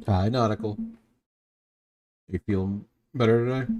Hi, Nautical. You feel better today?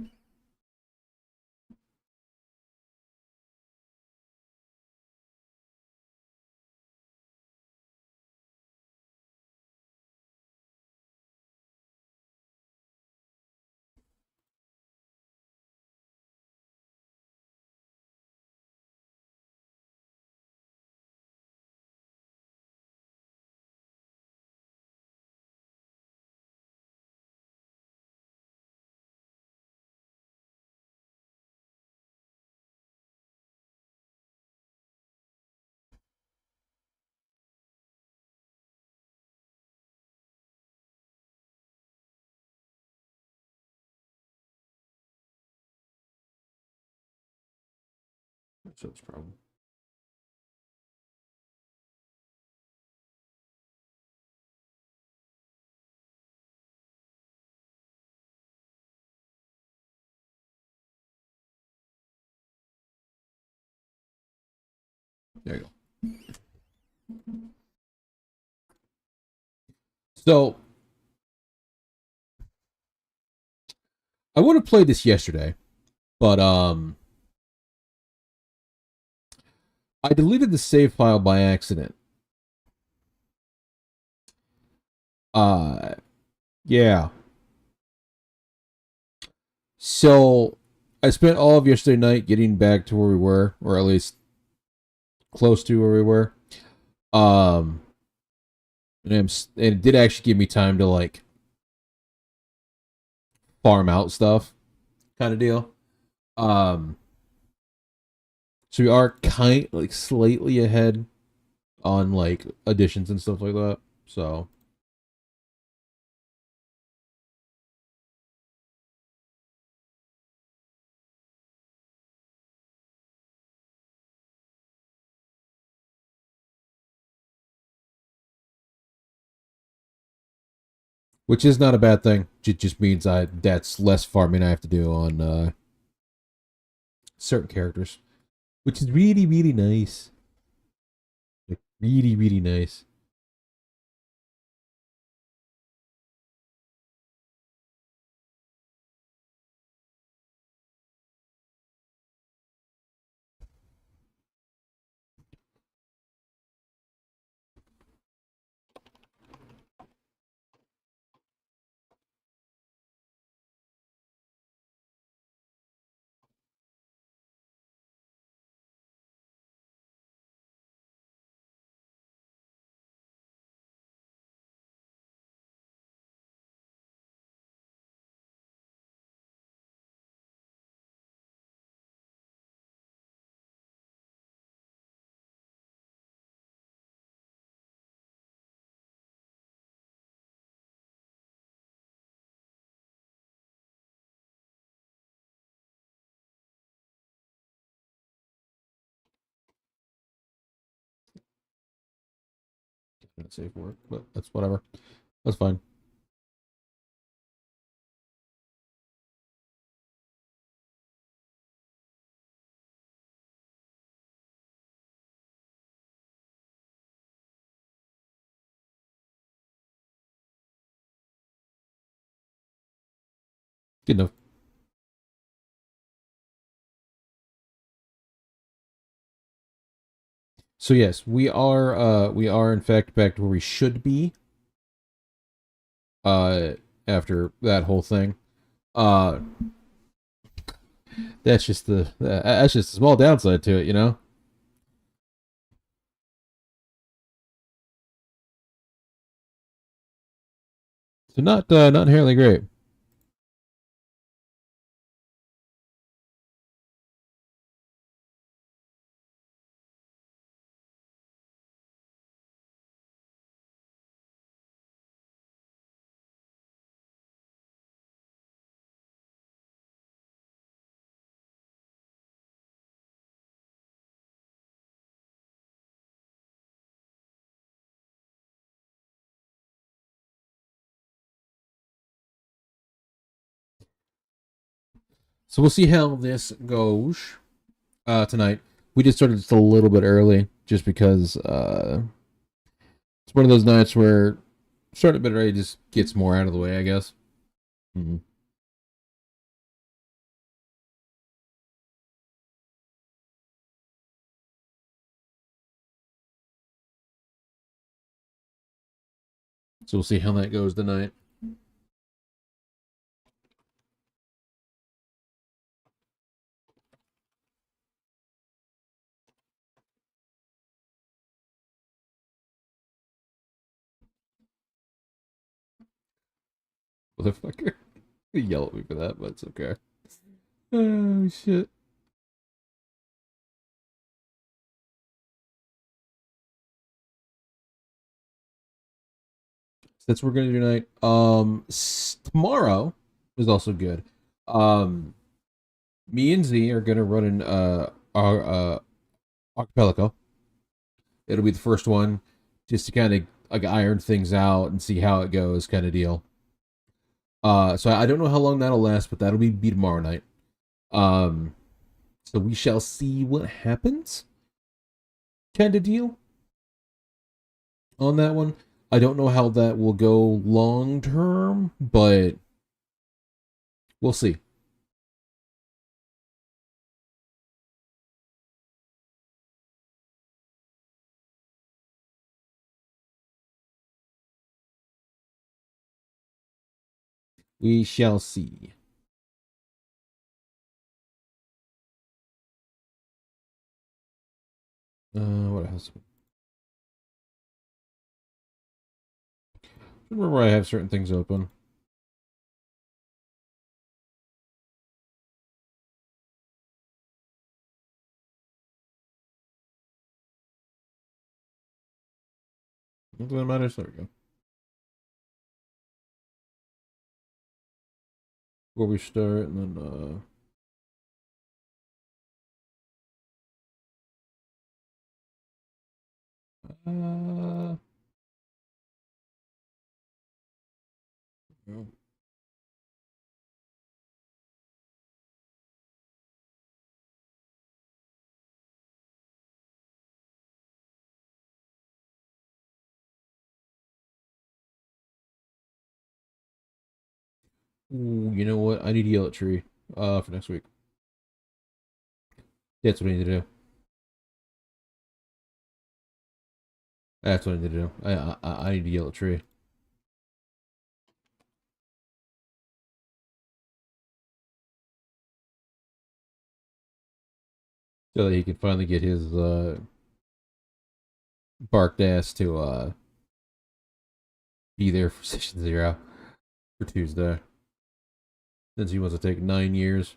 That's no problem. There you go. So, I would have played this yesterday, but I deleted the save file by accident. Uh, yeah. So, I spent all of yesterday night getting back to where we were, or at least close to where we were. Um, and it did actually give me time to like farm out stuff, kind of deal. Um, so we are kind like slightly ahead on like additions and stuff like that. So which is not a bad thing. It just means that's less farming I have to do on certain characters, which is really really nice. Like really really nice. Not safe work, but that's whatever. That's fine. Good enough. So yes, we are in fact back to where we should be. Uh, after that whole thing. Uh, that's just a small downside to it, you know. So not inherently great. So we'll see how this goes tonight. We just started just a little bit early, just because It's one of those nights where starting a bit early just gets more out of the way, I guess. Mm-hmm. So we'll see how that goes tonight. Motherfucker. You yell at me for that, but it's okay. Oh, shit. That's what we're gonna do tonight. Tomorrow is also good. Um, Me and Z are gonna run an our archipelago. It'll be the first one, just to kind of like iron things out and see how it goes, kind of deal. So I don't know how long that'll last, but that'll be tomorrow night. Um, so we shall see what happens, kind of deal on that one. I don't know how that will go long term, but we'll see. We shall see. What else? Remember, I have certain things open. Nothing that matters. There we go. Before we start, and then uh, well, ooh, you know what? I need to yell at Tree. For next week. That's what I need to do. That's what I need to do. I need to yell at Tree. So that he can finally get his barked ass to be there for session 0 for Tuesday. Since he wants to take 9 years.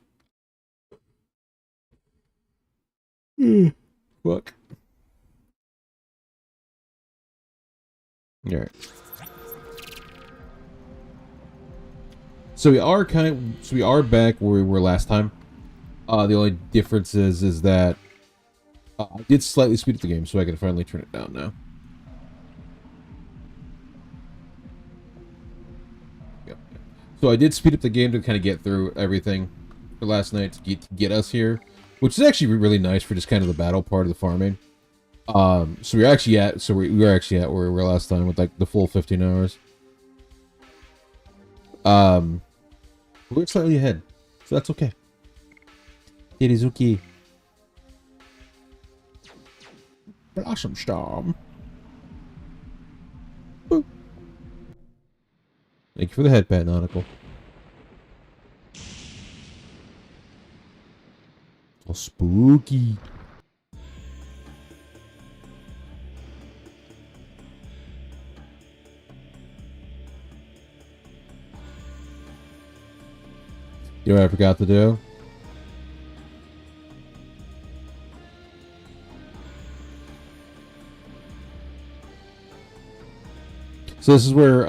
Fuck. Alright. So we are back where we were last time. The only difference is that I did slightly speed up the game, so I can finally turn it down now. Yep. So I did speed up the game to kind of get through everything for last night to get us here, which is actually really nice for just kind of the battle part of the farming. So we were actually at where we were last time with like the full 15 hours. We're slightly ahead, so that's okay. It is okay. Blossom Storm. Boop. Thank you for the head pat, Nautical. Oh, spooky. You know what I forgot to do? So this is where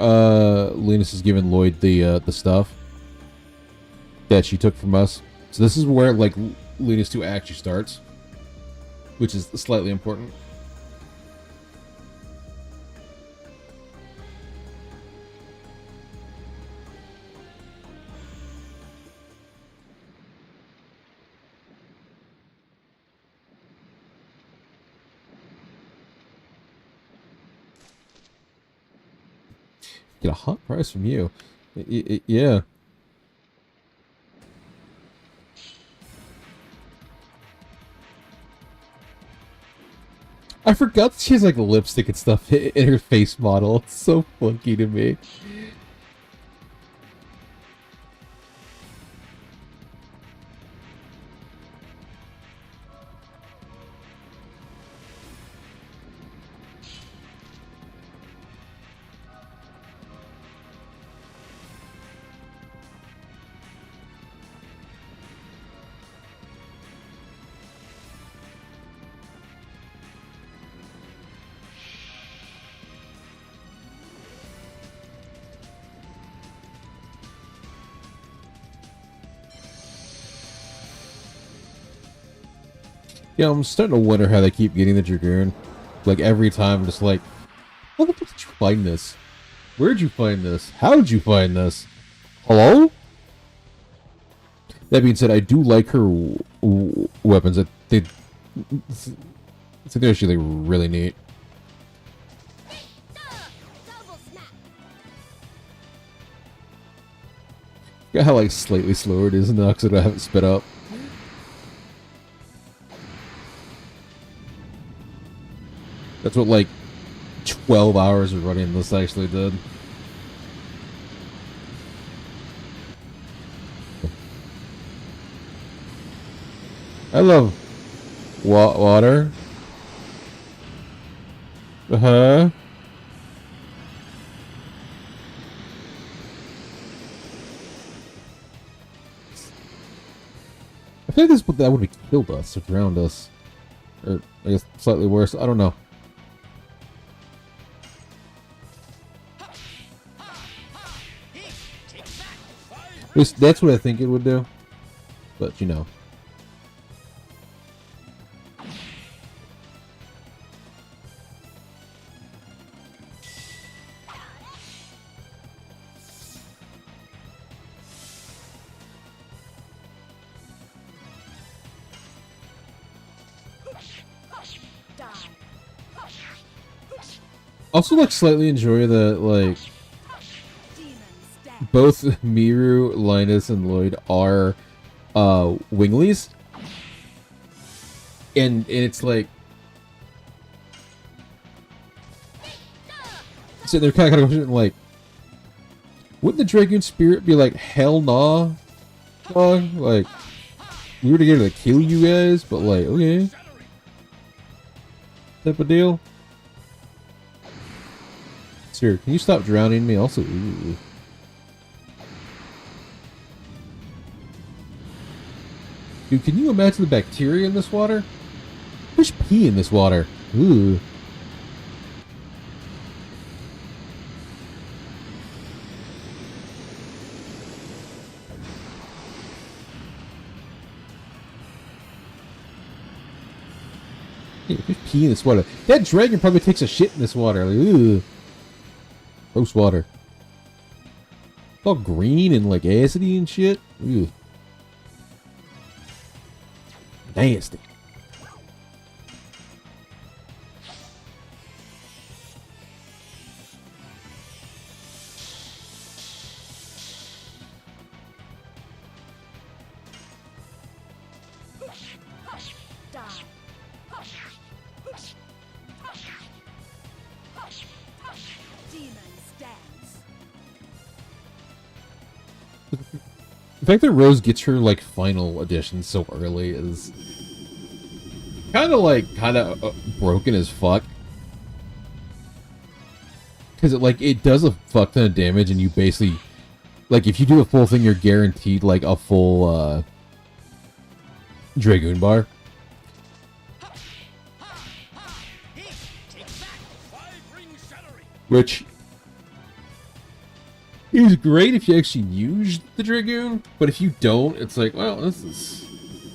Linus is giving Lloyd the stuff that she took from us. So this is where like Linus 2 actually starts, which is slightly important. Get a hot price from you. Yeah. I forgot that she has like lipstick and stuff in her face model. It's so funky to me. Yeah, I'm starting to wonder how they keep getting the Dragoon. Like, every time, just like, how the fuck did you find this? Where'd you find this? How'd you find this? Hello? That being said, I do like her weapons. I think they're actually like, really neat. Got how like slightly slower it is now because I haven't sped up. That's what like 12 hours of running this actually did. I love water. Uh-huh. I feel like that would have killed us or drowned us. Or, I guess, slightly worse. I don't know. At least that's what I think it would do. But, you know. Also, like, slightly enjoy the, like, both Miru, Linus, and Lloyd are, Winglies. And it's like... So they're kind of like... Wouldn't the Dragoon Spirit be like, hell nah, dog? Like, we were together to kill you guys, but like, okay. Type of deal. Sir, can you stop drowning me? Also, ooh. Dude, can you imagine the bacteria in this water? There's pee in this water. Ooh. Yeah, there's pee in this water. That dragon probably takes a shit in this water. Like, ooh. Gross water. It's all green and like acidy and shit. Ooh. Nasty. The fact that Rose gets her like final edition so early is kind of broken as fuck. Because it does a fuck ton of damage, and you basically like if you do a full thing, you're guaranteed like a full Dragoon bar. Which is great if you actually use the Dragoon, but if you don't, it's like, well, this is...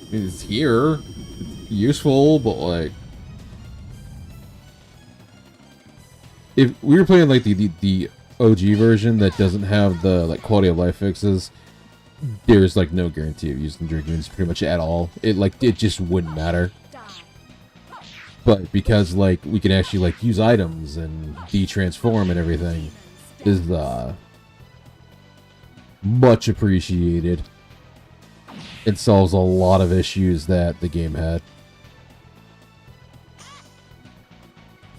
I mean, it's here. It's useful, but like... If we were playing like the OG version that doesn't have the like quality of life fixes, there's like no guarantee of using Dragoons pretty much at all. It just wouldn't matter. But because like we can actually like use items and de-transform and everything, is much appreciated. It solves a lot of issues that the game had.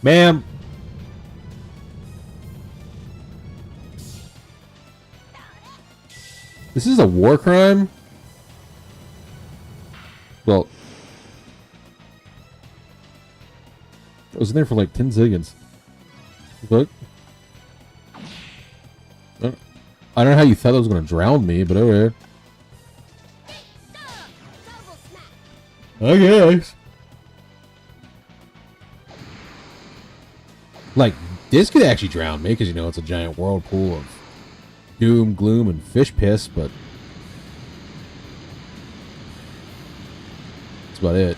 Ma'am! This is a war crime? Well, I was in there for like 10 seconds. Look. I don't know how you thought that was going to drown me, but okay. I guess. Like, this could actually drown me, because, you know, it's a giant whirlpool of doom, gloom, and fish piss, but that's about it.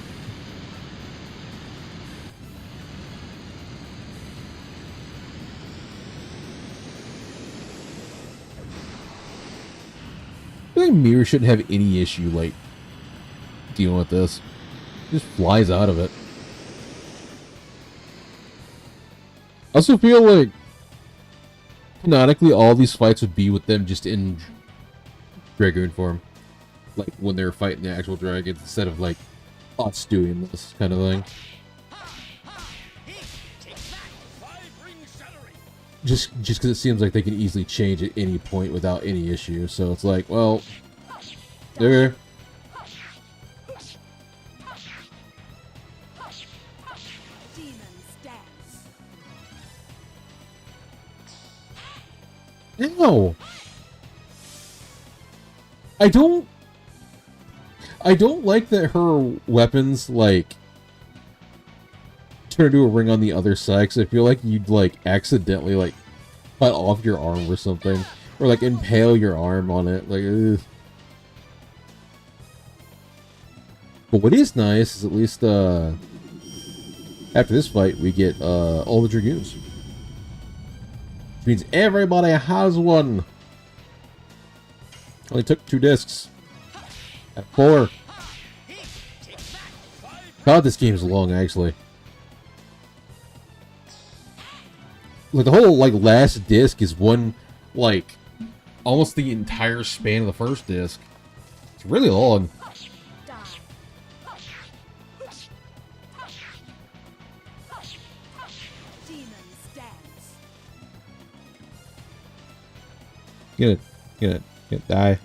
I think Mirror shouldn't have any issue, like, dealing with this. Just flies out of it. I also feel like canonically all these fights would be with them just in Dragoon form. Like when they're fighting the actual dragons instead of like us doing this kind of thing. Just because it seems like they can easily change at any point without any issue. So it's like, well, there. No. I don't like that her weapons, like, turn into a ring on the other side, because I feel like you'd, like, accidentally, like, cut off your arm or something. Or, like, impale your arm on it. Like, ugh. But what is nice is at least, after this fight, we get, all the Dragoons. Which means everybody has one! Only took 2 discs. At 4. God, this game is long, actually. Like, the whole, like, last disc is one, like, almost the entire span of the first disc. It's really long. Get it, die.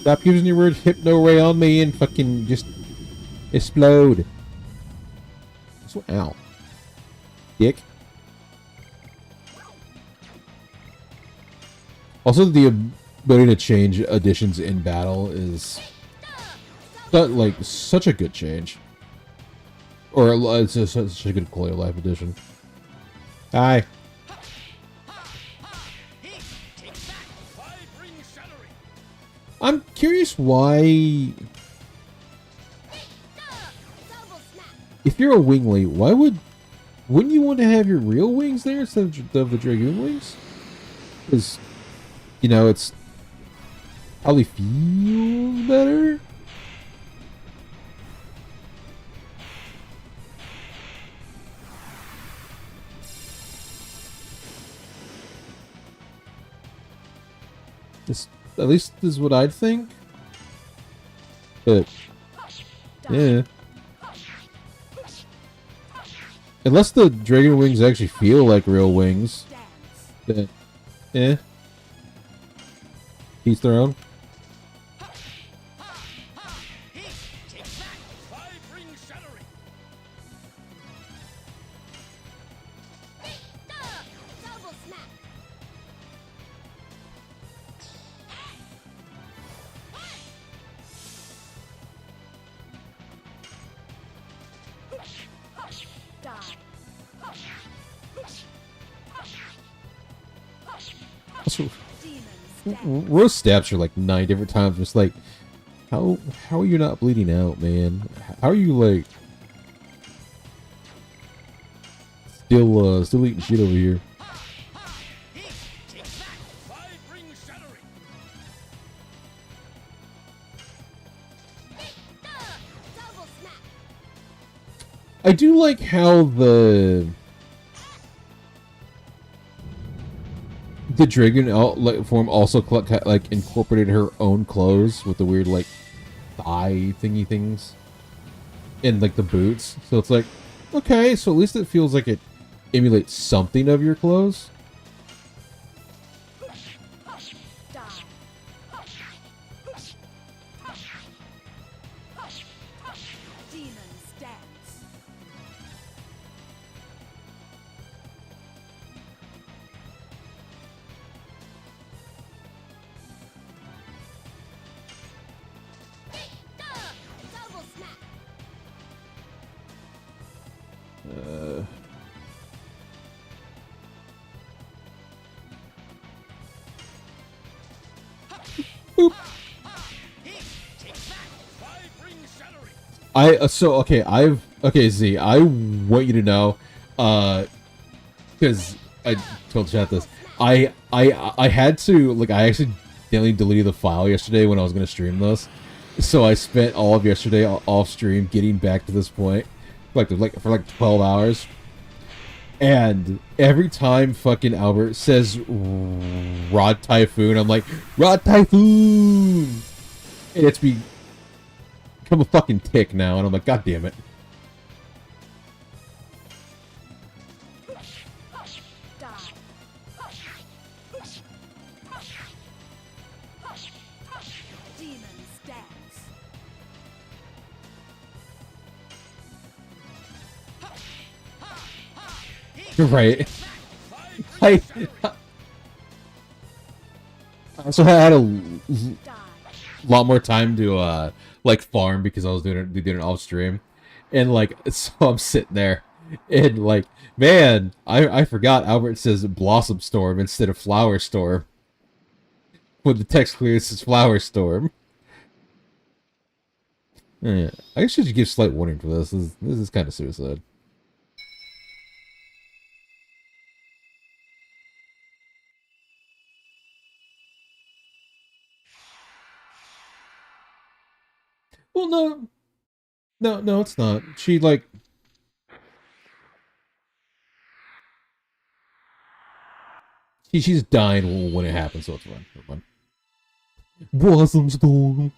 Stop using your word hypno ray on me and fucking just explode. So, ow. Dick. Also, the ability to change additions in battle is like such a good change. Or it's just such a good quality of life addition. Die. I'm curious why, if you're a wingly, wouldn't you want to have your real wings there instead of the Dragoon wings? Because, you know, it's probably feels better. At least this is what I'd think. But yeah. Unless the dragon wings actually feel like real wings. Then yeah. He's thrown. Also, Rose stabs her like 9 different times. It's like, how are you not bleeding out, man? How are you like still eating shit over here? I do like how the dragon form also like incorporated her own clothes with the weird like thigh thingy things and like the boots. So it's like, okay, so at least it feels like it emulates something of your clothes. Boop. Z, I want you to know, because I told chat this, I had to, like, I accidentally deleted the file yesterday when I was gonna stream this, so I spent all of yesterday off stream getting back to this point, for like 12 hours. And every time fucking Albert says Rod Typhoon, I'm like, Rod Typhoon! And it's become a fucking tick now, and I'm like, God damn it. Right. I also had a lot more time to like farm because I was doing it off stream, and like so I'm sitting there, and like man, I forgot Albert says Blossom Storm instead of Flower Storm. When the text clearly says Flower Storm. Yeah, I guess I should give slight warning for this. This is kind of suicide. Well, no, it's not. She, like... She's dying when it happens, so it's fine. Never mind. Blossom Storm.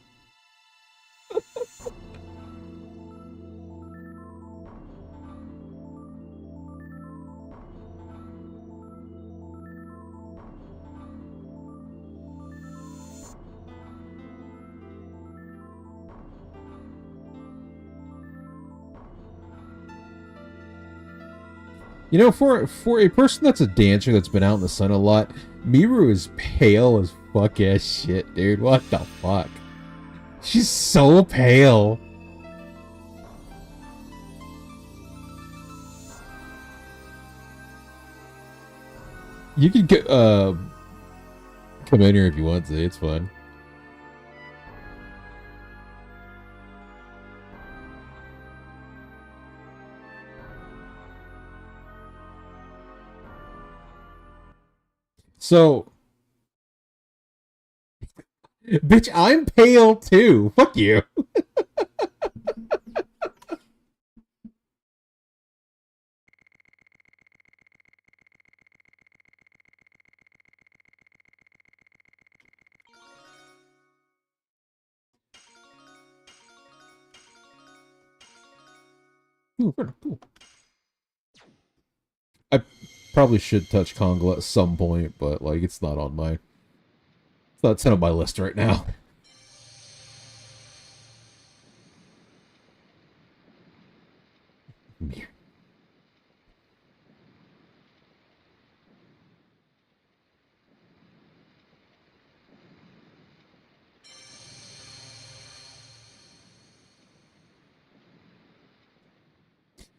You know, for a person that's a dancer that's been out in the sun a lot, Miru is pale as fuck ass shit, dude. What the fuck? She's so pale. You can get come in here if you want to. It's fun. So, bitch, I'm pale too. Fuck you. Ooh, I probably should touch Congo at some point, but like it's not on my... It's not on my list right now.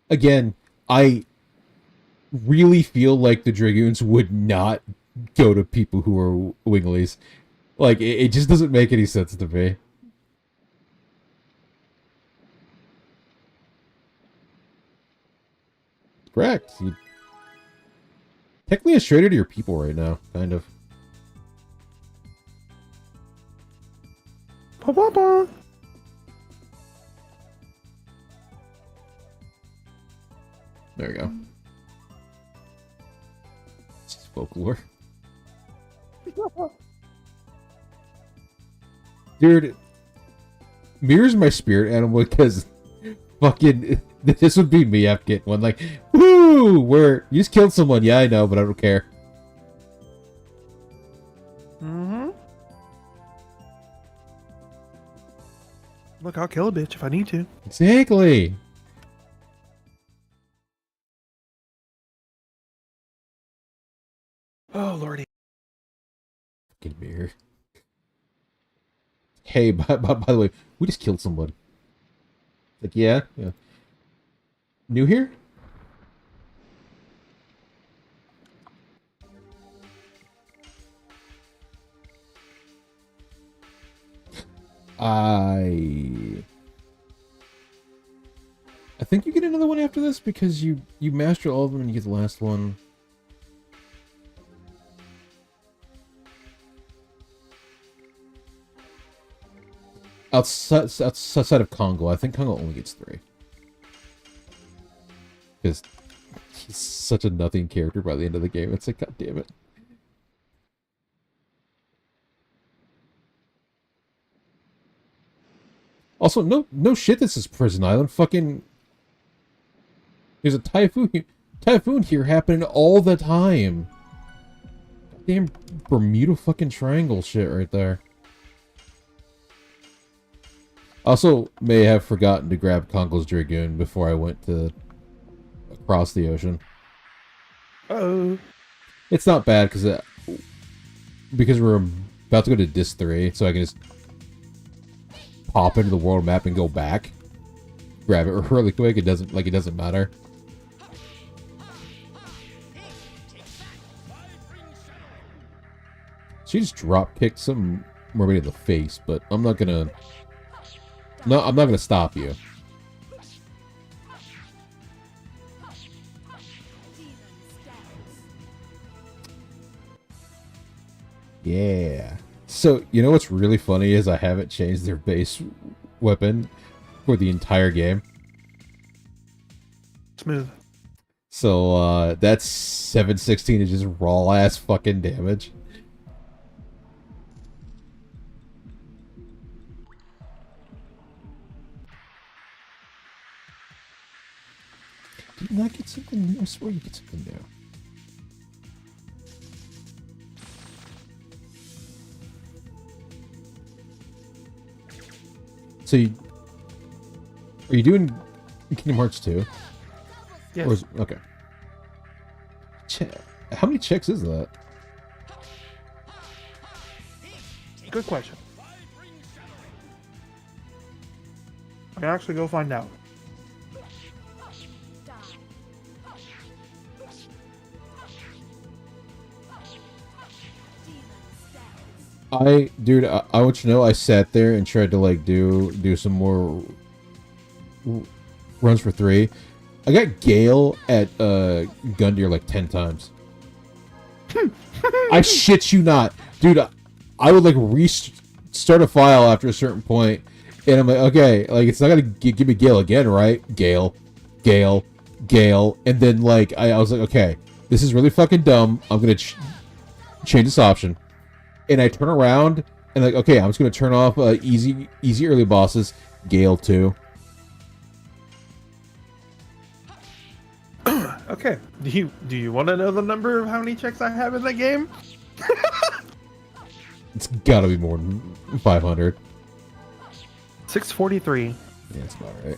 Again, I really feel like the Dragoons would not go to people who are winglies. Like, it just doesn't make any sense to me. Correct. You technically a traitor to your people right now, kind of. Ba-ba-ba. There we go. It's folklore. Dude, Mirror's my spirit animal because fucking this would be me after getting one. Like, woo! Where you just killed someone. Yeah, I know, but I don't care. Mm-hmm. Look, I'll kill a bitch if I need to. Exactly. Oh, lordy. Fucking Mirror. Hey, by the way, we just killed someone. Like, yeah. New here? I think you get another one after this because you master all of them and you get the last one. Outside of Congo, I think Congo only gets 3. Because he's such a nothing character by the end of the game. It's like, god damn it. Also, no shit, this is Prison Island. Fucking... There's a typhoon here happening all the time. Damn Bermuda fucking Triangle shit right there. Also, may have forgotten to grab Congo's Dragoon before I went to across the ocean. Oh. It's not bad because we're about to go to Dis 3, so I can just pop into the world map and go back. Grab it really quick. It doesn't matter. She just drop kicked some mermaid in the face, but I'm not gonna. No, I'm not gonna stop you. Yeah. So, you know what's really funny is I haven't changed their base weapon for the entire game. Smooth. So, that's 716 is just raw ass fucking damage. Did you not get something new? I swear you get something new. So are you doing Kingdom Hearts 2? Yes. Okay. How many checks is that? Good question. I can actually go find out. Dude, I want you to know I sat there and tried to like do some more runs for 3. I got Gale at Gundyr like 10 times. I shit you not, dude. I would like restart a file after a certain point, and I'm like, okay, like it's not gonna give me Gale again, right? Gale, and then like I was like, okay, this is really fucking dumb. I'm gonna change this option. And I turn around and like, okay, I'm just gonna turn off easy early bosses, Gale 2. Okay. Do you want to know the number of how many checks I have in that game? It's gotta be more than 500. 643. Yeah, that's about right.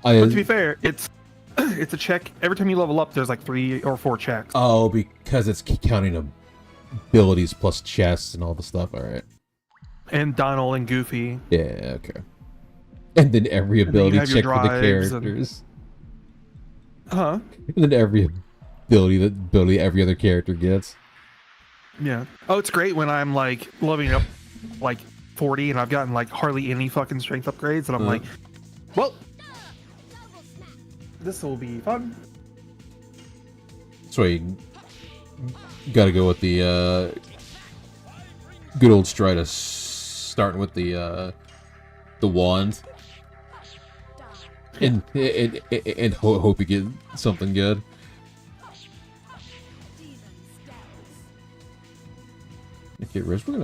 But to be fair, it's a check every time you level up. There's like 3 or 4 checks. Oh, because it's counting abilities plus chests and all the stuff. All right. And Donald and Goofy. Yeah. Okay. And then every ability check for the characters. Huh? And then every ability every other character gets. Yeah. Oh, it's great when I'm like leveling up like 40 and I've gotten like hardly any fucking strength upgrades, and I'm like, well, this will be fun. So you gotta go with the good old Strider, starting with the wand, and hope you get something good. Okay, Riz, we're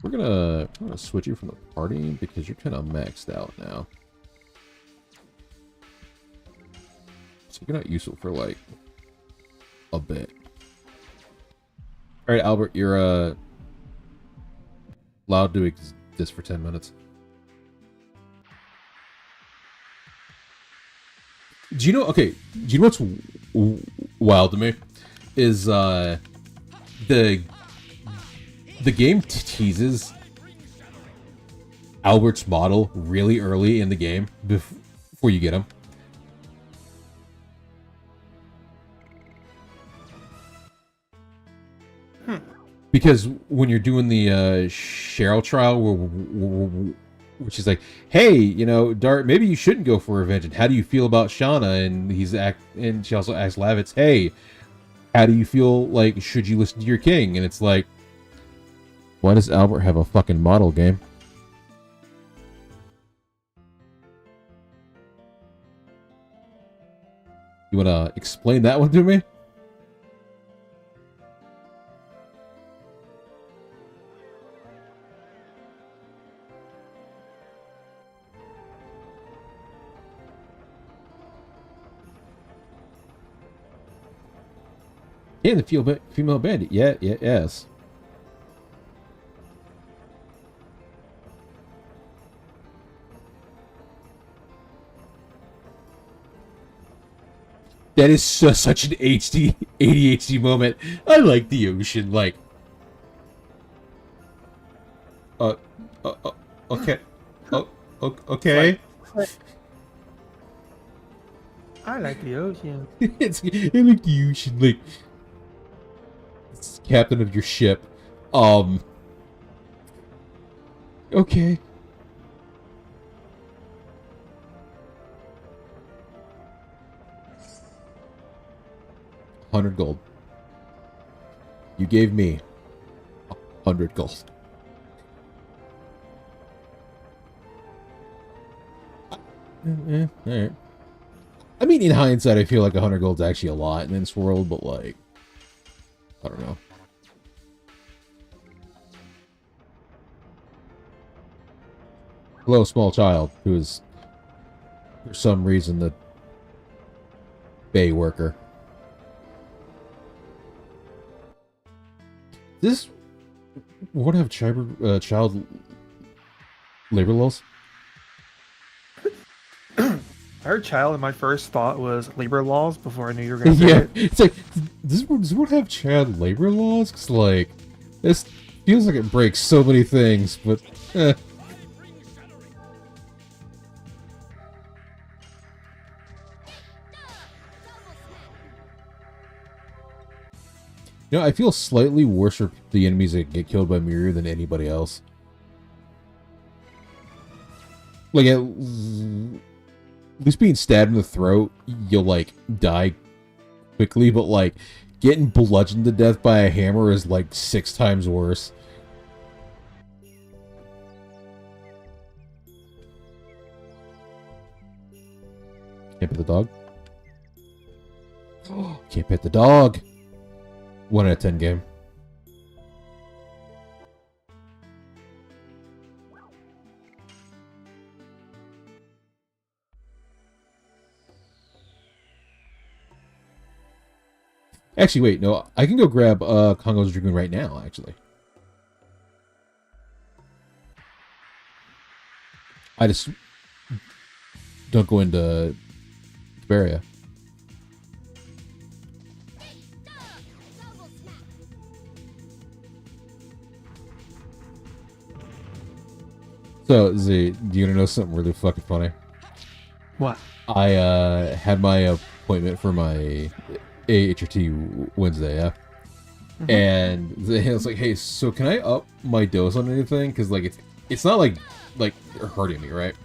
gonna switch you from the party because you're kind of maxed out now. So you're not useful for like a bit. All right, Albert, you're allowed to exist for 10 minutes. Do you know? Okay, do you know what's wild to me? Is the game teases Albert's model really early in the game before you get him. Because when you're doing the Cheryl trial, which is like, hey, you know, Dart, maybe you shouldn't go for revenge. And how do you feel about Shauna? And she also asks Lavitz, hey, how do you feel? Like, should you listen to your king? And it's like, why does Albert have a fucking model game? You wanna explain that one to me? Yeah, the female bandit. Yeah, yes. That is such an ADHD moment. I like the ocean, like... okay. Okay. I like the ocean. I like the ocean, like... It's captain of your ship. Okay. $100 gold. You gave me 100 gold. Alright. I mean, in hindsight, I feel like 100 gold's actually a lot in this world, but like, I don't know. Hello, small child, who is, for some reason, the bay worker. This would have child labor laws? I heard child, and my first thought was labor laws before I knew you were going to say Yeah, it. it's like, does this would have child labor laws? Because, like, this feels like it breaks so many things, but, eh. You know, I feel slightly worse for the enemies that get killed by Miru than anybody else. Like, at least being stabbed in the throat, you'll, like, die quickly, but, like, getting bludgeoned to death by a hammer is, like, 6 times worse. Can't pet the dog? Can't pet the dog! 1 out of 10 game. Actually, wait, no, I can go grab Congo's Dragoon right now, actually. I just don't go into Tiberia. So, Z, do you want to know something really fucking funny? What? I had my appointment for my AHRT Wednesday, yeah? Mm-hmm. And it's like, hey, so can I up my dose on anything? Because, like, it's not, like hurting me, right?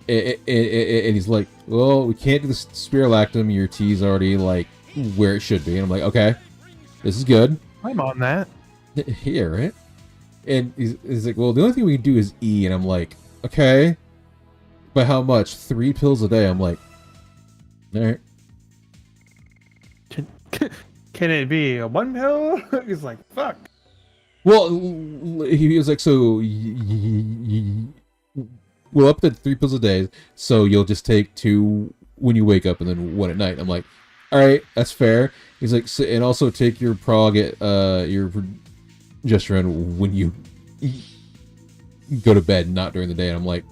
And he's like, well, we can't do the spirulactum. Your tea's already, like, where it should be. And I'm like, okay, this is good. I'm on that. Yeah, right? And he's like, well, the only thing we can do is E. And I'm like, okay. By how much? 3 pills a day. I'm like, all right. Can it be a 1 pill? He's like, fuck. Well, he was like, so we'll up to 3 pills a day, so you'll just take 2 when you wake up and then 1 at night. I'm like, all right, that's fair. He's like, so, and also take your your progesterone when you go to bed, not during the day. And I'm like,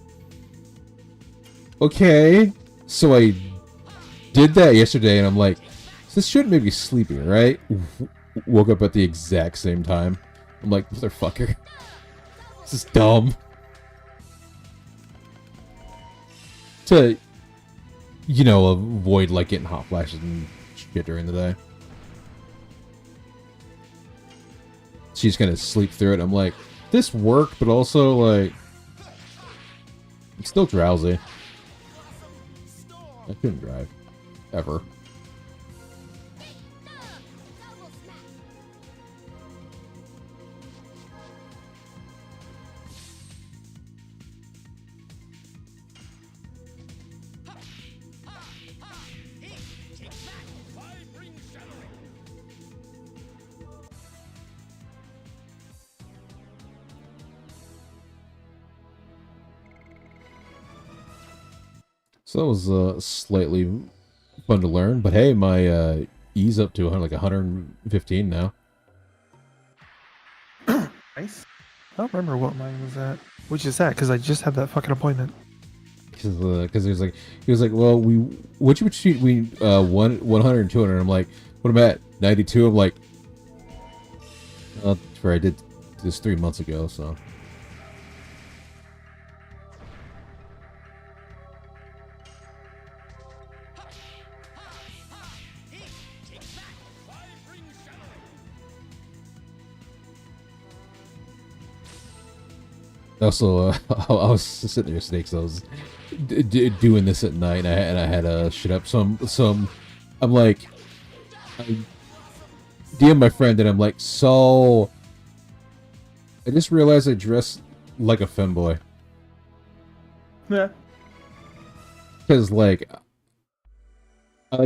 okay. So I did that yesterday, and I'm like, this shouldn't make me sleepy, right? Woke up at the exact same time. I'm like, motherfucker. This is dumb. To, you know, avoid, like, getting hot flashes and shit during the day. She's gonna sleep through it. I'm like, this worked, but also, like, I'm still drowsy. I couldn't drive. Ever. So that was slightly fun to learn, but hey, my E's up to like 115 now. Nice. I don't remember what mine was at. Which is that? Because I just had that fucking appointment. Because he was like, well, what you would shoot between 100 and 200. I'm like, what am I at? 92. I'm like, that's where I did this 3 months ago, so. Also, I was sitting there yesterday because I was doing this at night, and I had shit up. So I'm like, I DM my friend, and I'm like, so I just realized I dress like a femboy. Yeah. Because like, I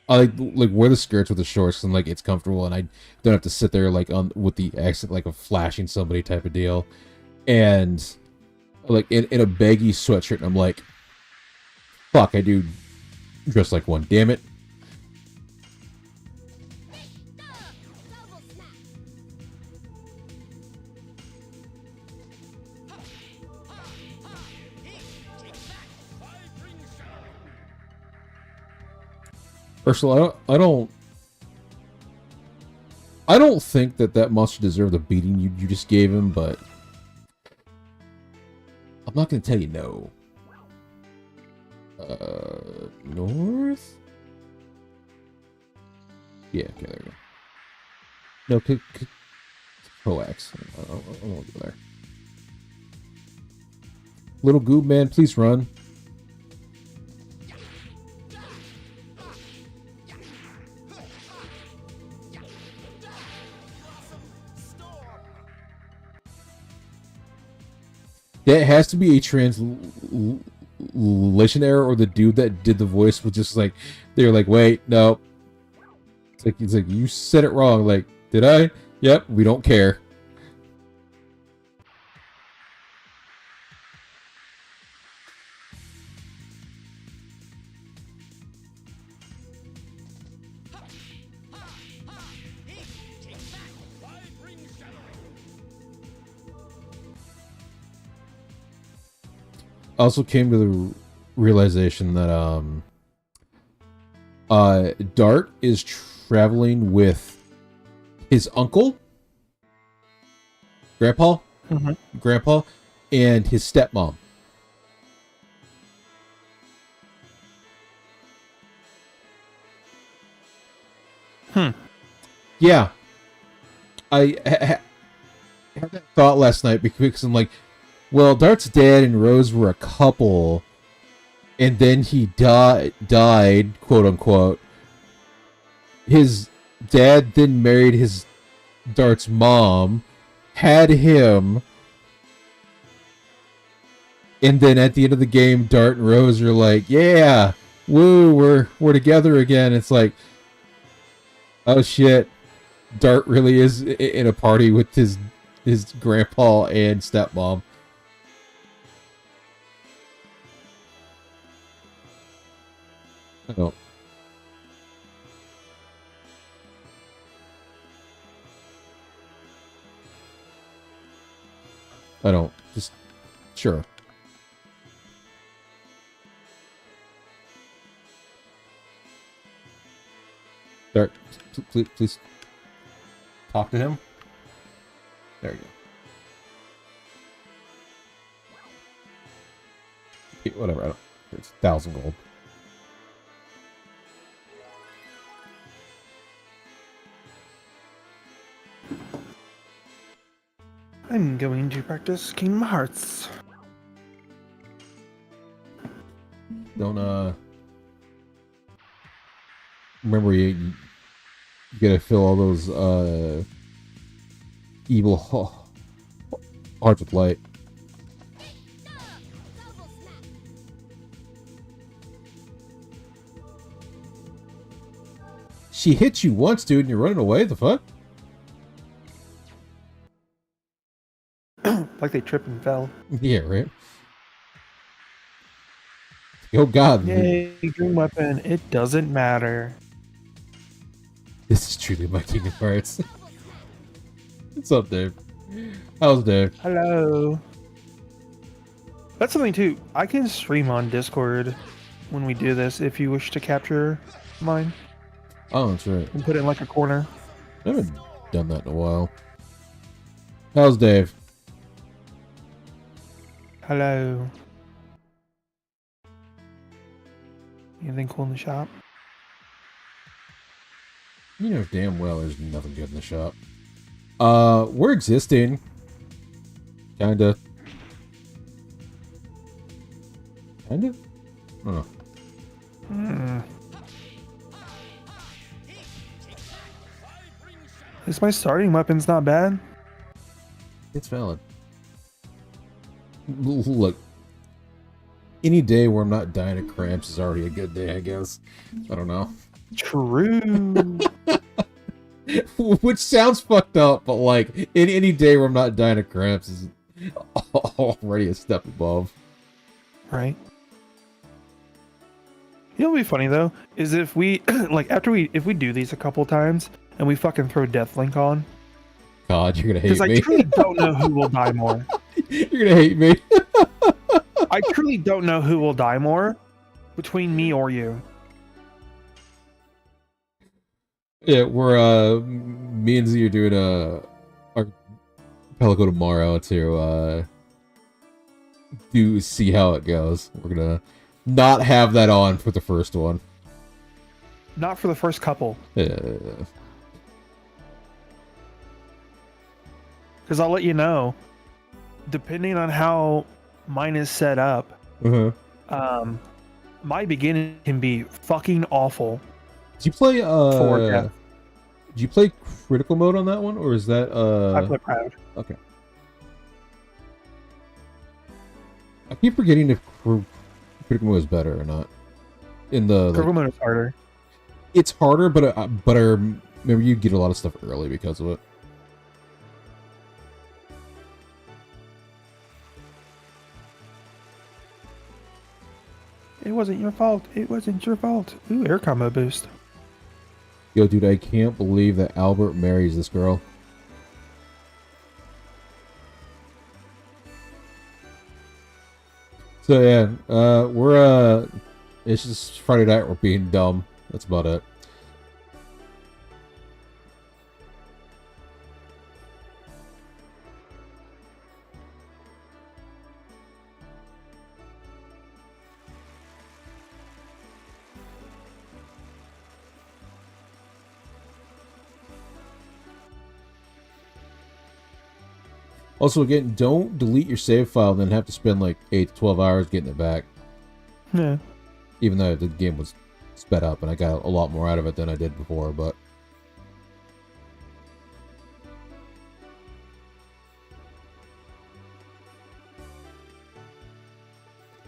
like wear the skirts with the shorts, and like it's comfortable, and I don't have to sit there like on with the accent like of flashing somebody type of deal. And like in a baggy sweatshirt, and I'm like, fuck, I do dress like one, damn it. First of all, I don't think that monster deserved the beating you just gave him, but I'm not gonna tell you no. North? Yeah, okay, there we go. No, coax. I won't go there. Little goob man, please run. That has to be a translation error, or the dude that did the voice was just like, they're like, wait, no. It's like you said it wrong. Like, did I? Yep, we don't care. I also came to the realization that Dart is traveling with his uncle, grandpa, and his stepmom. Yeah, I had that thought last night because I'm like, well, Dart's dad and Rose were a couple, and then he died, quote unquote. His dad then married his Dart's mom, had him, And then at the end of the game, Dart and Rose are like, "Yeah, woo, we're together again." It's like, oh shit, Dart really is in a party with his grandpa and stepmom. I don't. I don't. Just sure. Dart, please talk to him. There you go. Yeah, whatever. I don't. It's 1,000 gold. I'm going to practice Kingdom Hearts. Don't remember you gotta fill all those evil hearts with light. She hit you once, dude, and you're running away? The fuck? Like they tripped and fell. Yeah, right. Oh god. Yay, dream weapon. It doesn't matter. This is truly my Kingdom Hearts. What's up, Dave? How's Dave? Hello. That's something too. I can stream on Discord when we do this if you wish to capture mine Oh, that's right. and put it in like a corner. I haven't done that in a while. How's Dave? Hello. Anything cool in the shop? You know damn well there's nothing good in the shop. We're existing. Kinda. Kinda? I don't know. At least my starting weapon's not bad. It's valid. Look. Any day where I'm not dying of cramps is already a good day, I guess. I don't know. True. Which sounds fucked up, but like, any day where I'm not dying of cramps is already a step above. Right. You know what'd be funny though? Is if we like if we do these a couple times and we fucking throw Deathlink on. God, you're gonna hate Because I me. truly don't know who will die more. You're gonna hate me. I truly don't know who will die more between me or you. Yeah, we're me and Z are doing our Pelico tomorrow to see how it goes. We're gonna not have that on for the first one. Not for the first couple. Yeah. Because I'll let you know, depending on how mine is set up, my beginning can be fucking awful. Did you play for death. Did you play critical mode on that one, or is that I play proud. Okay. I keep forgetting if critical mode is better or not. In the Critical mode is harder. It's harder, but I remember you get a lot of stuff early because of it. It wasn't your fault. It wasn't your fault. Ooh, air combo boost. Yo, dude, I can't believe that Albert marries this girl. So yeah, we're it's just Friday night. We're being dumb. That's about it. Also, again, don't delete your save file and then have to spend like 8 to 12 hours getting it back. Yeah. Even though the game was sped up and I got a lot more out of it than I did before, but...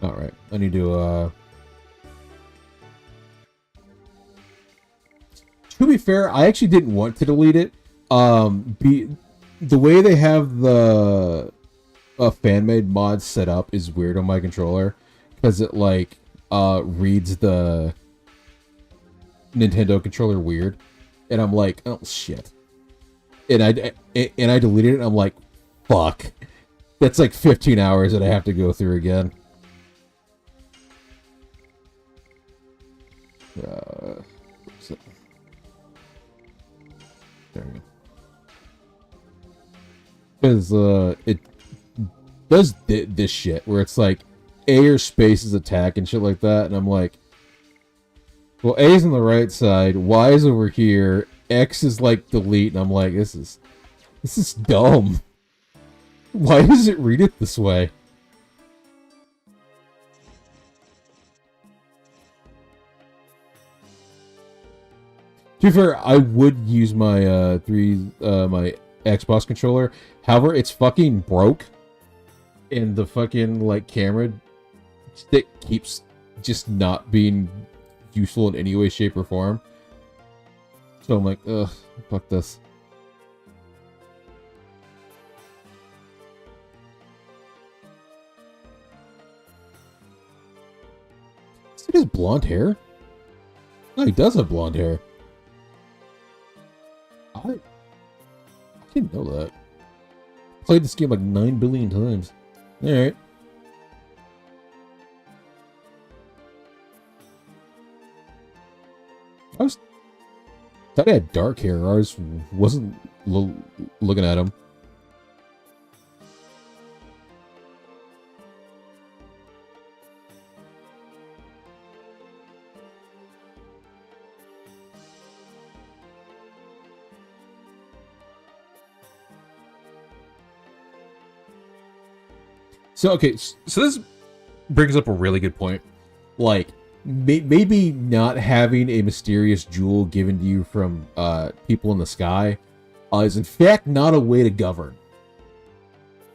All right, I need to. To be fair, I actually didn't want to delete it. The way they have the fan made mod set up is weird on my controller because it like reads the Nintendo controller weird, and I'm like, oh shit, and I deleted it. And I'm like, fuck, that's like 15 hours that I have to go through again. So, there we go. Because it does this shit where it's like A or space is attack and shit like that, and I'm like, well, A is on the right side, Y is over here, X is like delete, and I'm like, this is dumb. Why does it read it this way? To be fair, I would use my my Xbox controller. However, it's fucking broke, and the fucking like camera stick keeps just not being useful in any way, shape, or form. So I'm like, ugh, fuck this. This dude has blonde hair? No, he does have blonde hair. I didn't know that. Played this game like 9 billion times. Alright. Thought he had dark hair. I just wasn't looking at him. So, okay, so this brings up a really good point. Like, maybe not having a mysterious jewel given to you from people in the sky is in fact not a way to govern.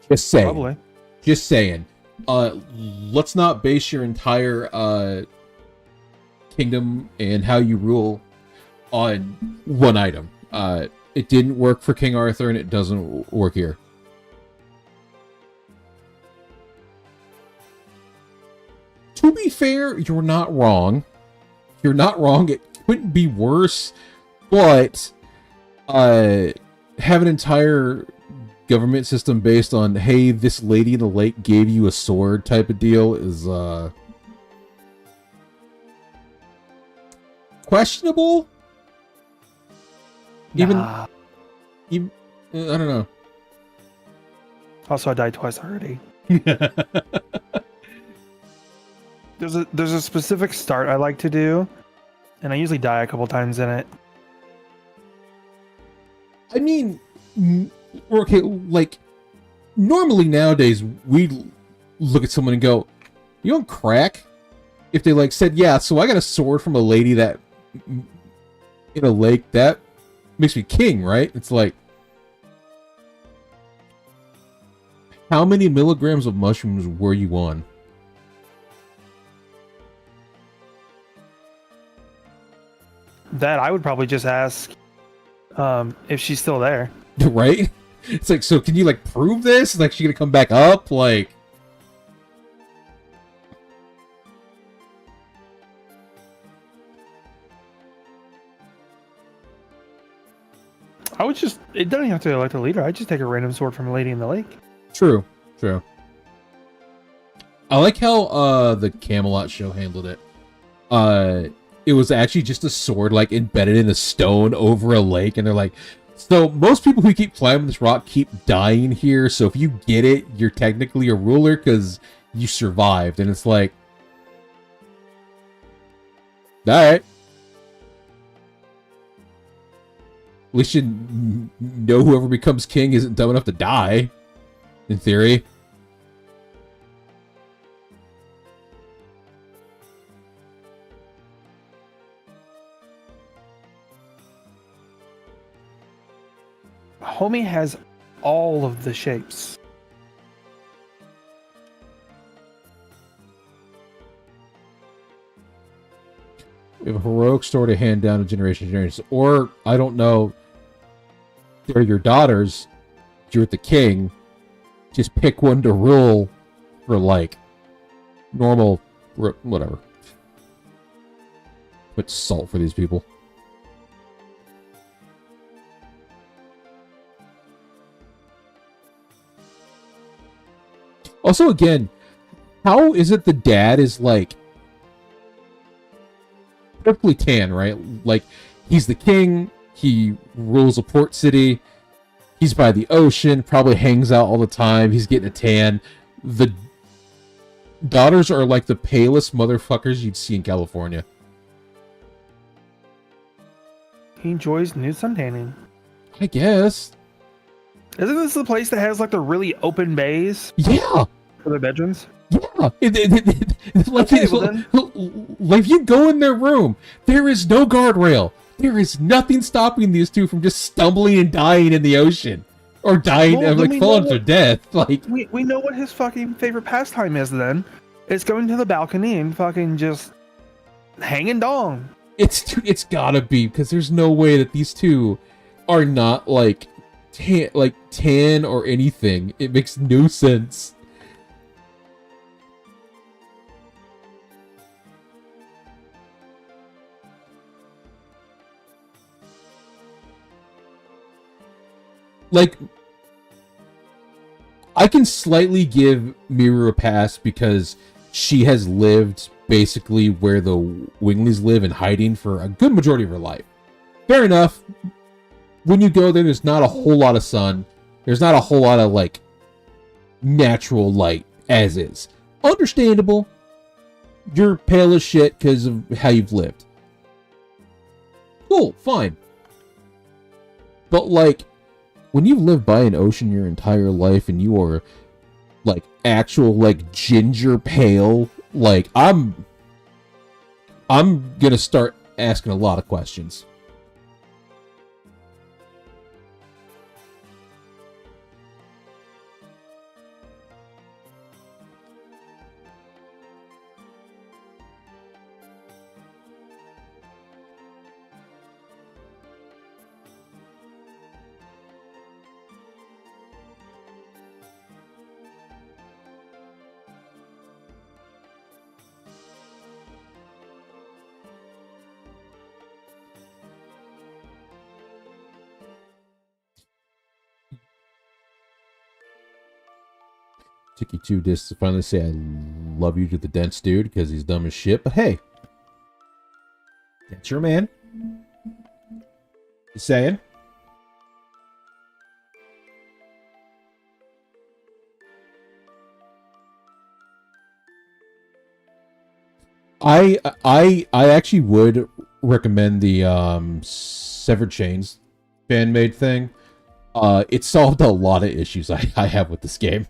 Just saying. Probably. Just saying. Let's not base your entire kingdom and how you rule on one item. It didn't work for King Arthur, and it doesn't work here. To be fair, you're not wrong. You're not wrong. It couldn't be worse, but have an entire government system based on, hey, this lady in the lake gave you a sword type of deal is questionable. Nah. Even I don't know. Also, I died twice already. There's a specific start I like to do, and I usually die a couple times in it. I mean, okay, like, normally nowadays, we look at someone and go, you on crack? If they, like, said, yeah, so I got a sword from a lady that, in a lake, that makes me king, right? It's like, how many milligrams of mushrooms were you on? That I would probably just ask if she's still there. Right? It's like, so can you, like, prove this? Like, she gonna come back up? Like... I would just, it doesn't have to elect a leader. I'd just take a random sword from a lady in the lake. True. True. I like how the Camelot show handled it. It was actually just a sword, like, embedded in a stone over a lake, and they're like, so most people who keep climbing this rock keep dying here, so if you get it, you're technically a ruler because you survived. And it's like, alright. At least you know whoever becomes king isn't dumb enough to die, in theory. Homie has all of the shapes. We have a heroic story to hand down to generation to generation. Or, I don't know, they're your daughters, you're the king, just pick one to rule for, like, normal, whatever. Put salt for these people. Also, again, how is it the dad is, like, perfectly tan, right? Like, he's the king, he rules a port city, he's by the ocean, probably hangs out all the time, he's getting a tan. The daughters are like the palest motherfuckers you'd see in California. He enjoys new suntanning. I guess. Isn't this the place that has like the really open bays? Yeah. For their bedrooms? Yeah. Like, okay, well then. Like, you go in their room, there is no guardrail. There is nothing stopping these two from just stumbling and dying in the ocean. Or dying, like, falling to their death. Like, we know what his fucking favorite pastime is then. It's going to the balcony and fucking just hanging dong. It's gotta be, because there's no way that these two are not, like, tan or anything. It makes no sense. Like, I can slightly give Miru a pass because she has lived basically where the Wingleys live in hiding for a good majority of her life. Fair enough. When you go there, there's not a whole lot of sun. There's not a whole lot of, like, natural light, as is. Understandable. You're pale as shit because of how you've lived. Cool, fine. But, like, when you've lived by an ocean your entire life and you are, like, actual, like, ginger pale, like, I'm gonna start asking a lot of questions. Took you 2 discs to finally say I love you to the dense dude because he's dumb as shit, but hey. That's your man. Just saying. I actually would recommend the Severed Chains fan-made thing. It solved a lot of issues I have with this game.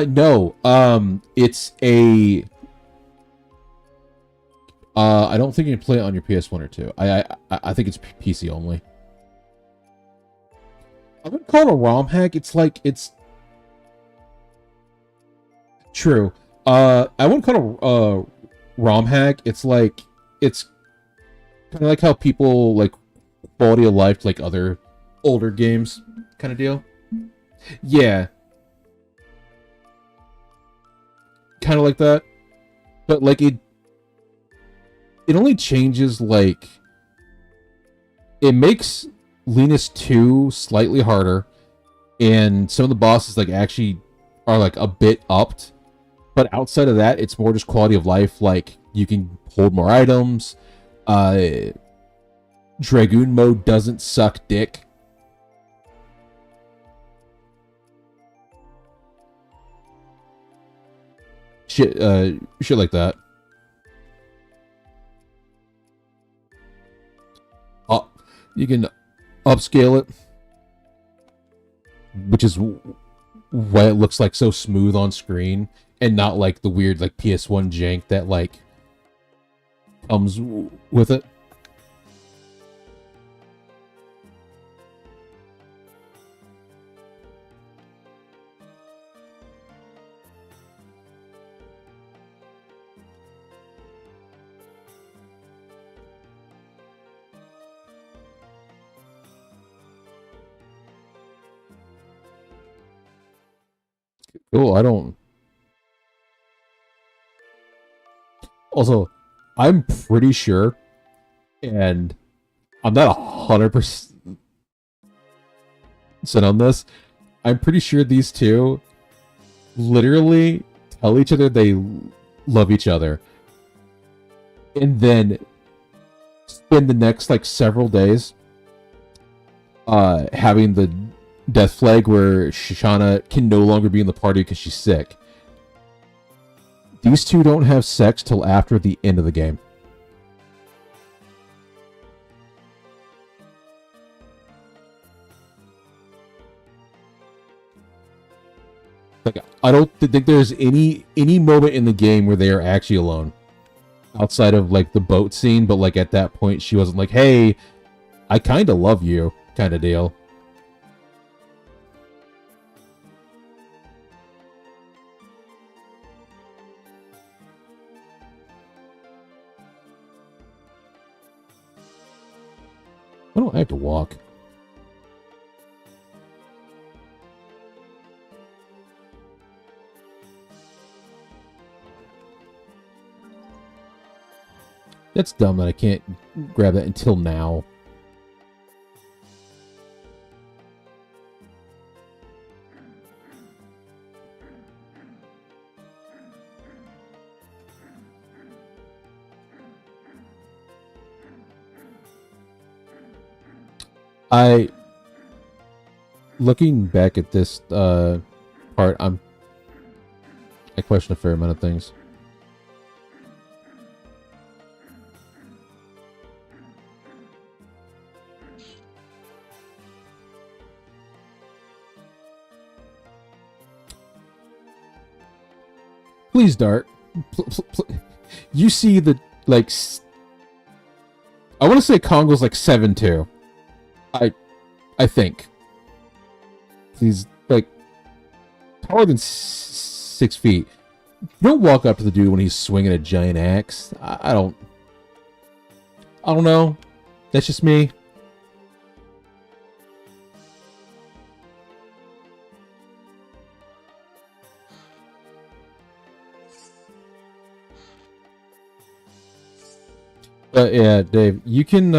No. It's a... I don't think you can play it on your PS1 or 2. I think it's PC only. I wouldn't call it a ROM hack. It's like, it's... True. I wouldn't call it a ROM hack. It's like, it's kind of like how people, like, quality of life, like other older games kind of deal. Yeah. Kind of like that. But, like, it only changes, like... It makes Linus 2 slightly harder, and some of the bosses, like, actually are, like, a bit upped. But outside of that, it's more just quality of life. Like, you can hold more items. Dragoon mode doesn't suck dick. Shit like that. You can upscale it, which is why it looks like so smooth on screen and not like the weird like PS1 jank that like comes with it. Cool. I don't. Also, I'm pretty sure, and I'm not 100% on this. I'm pretty sure these two literally tell each other they love each other, and then spend the next like several days having the death flag where Shoshana can no longer be in the party because she's sick. These two don't have sex till after the end of the game. Like, I don't think there's any moment in the game where they are actually alone, outside of like the boat scene. But like at that point, she wasn't like, "Hey, I kind of love you," kind of deal. Why don't I have to walk? That's dumb that I can't grab that until now. Looking back at this part, I question a fair amount of things. Please, Dart. You see the, like, I want to say Congo's like 7'2". I think. He's like taller than 6 feet. You don't walk up to the dude when he's swinging a giant axe. I don't know. That's just me. Yeah, Dave, you can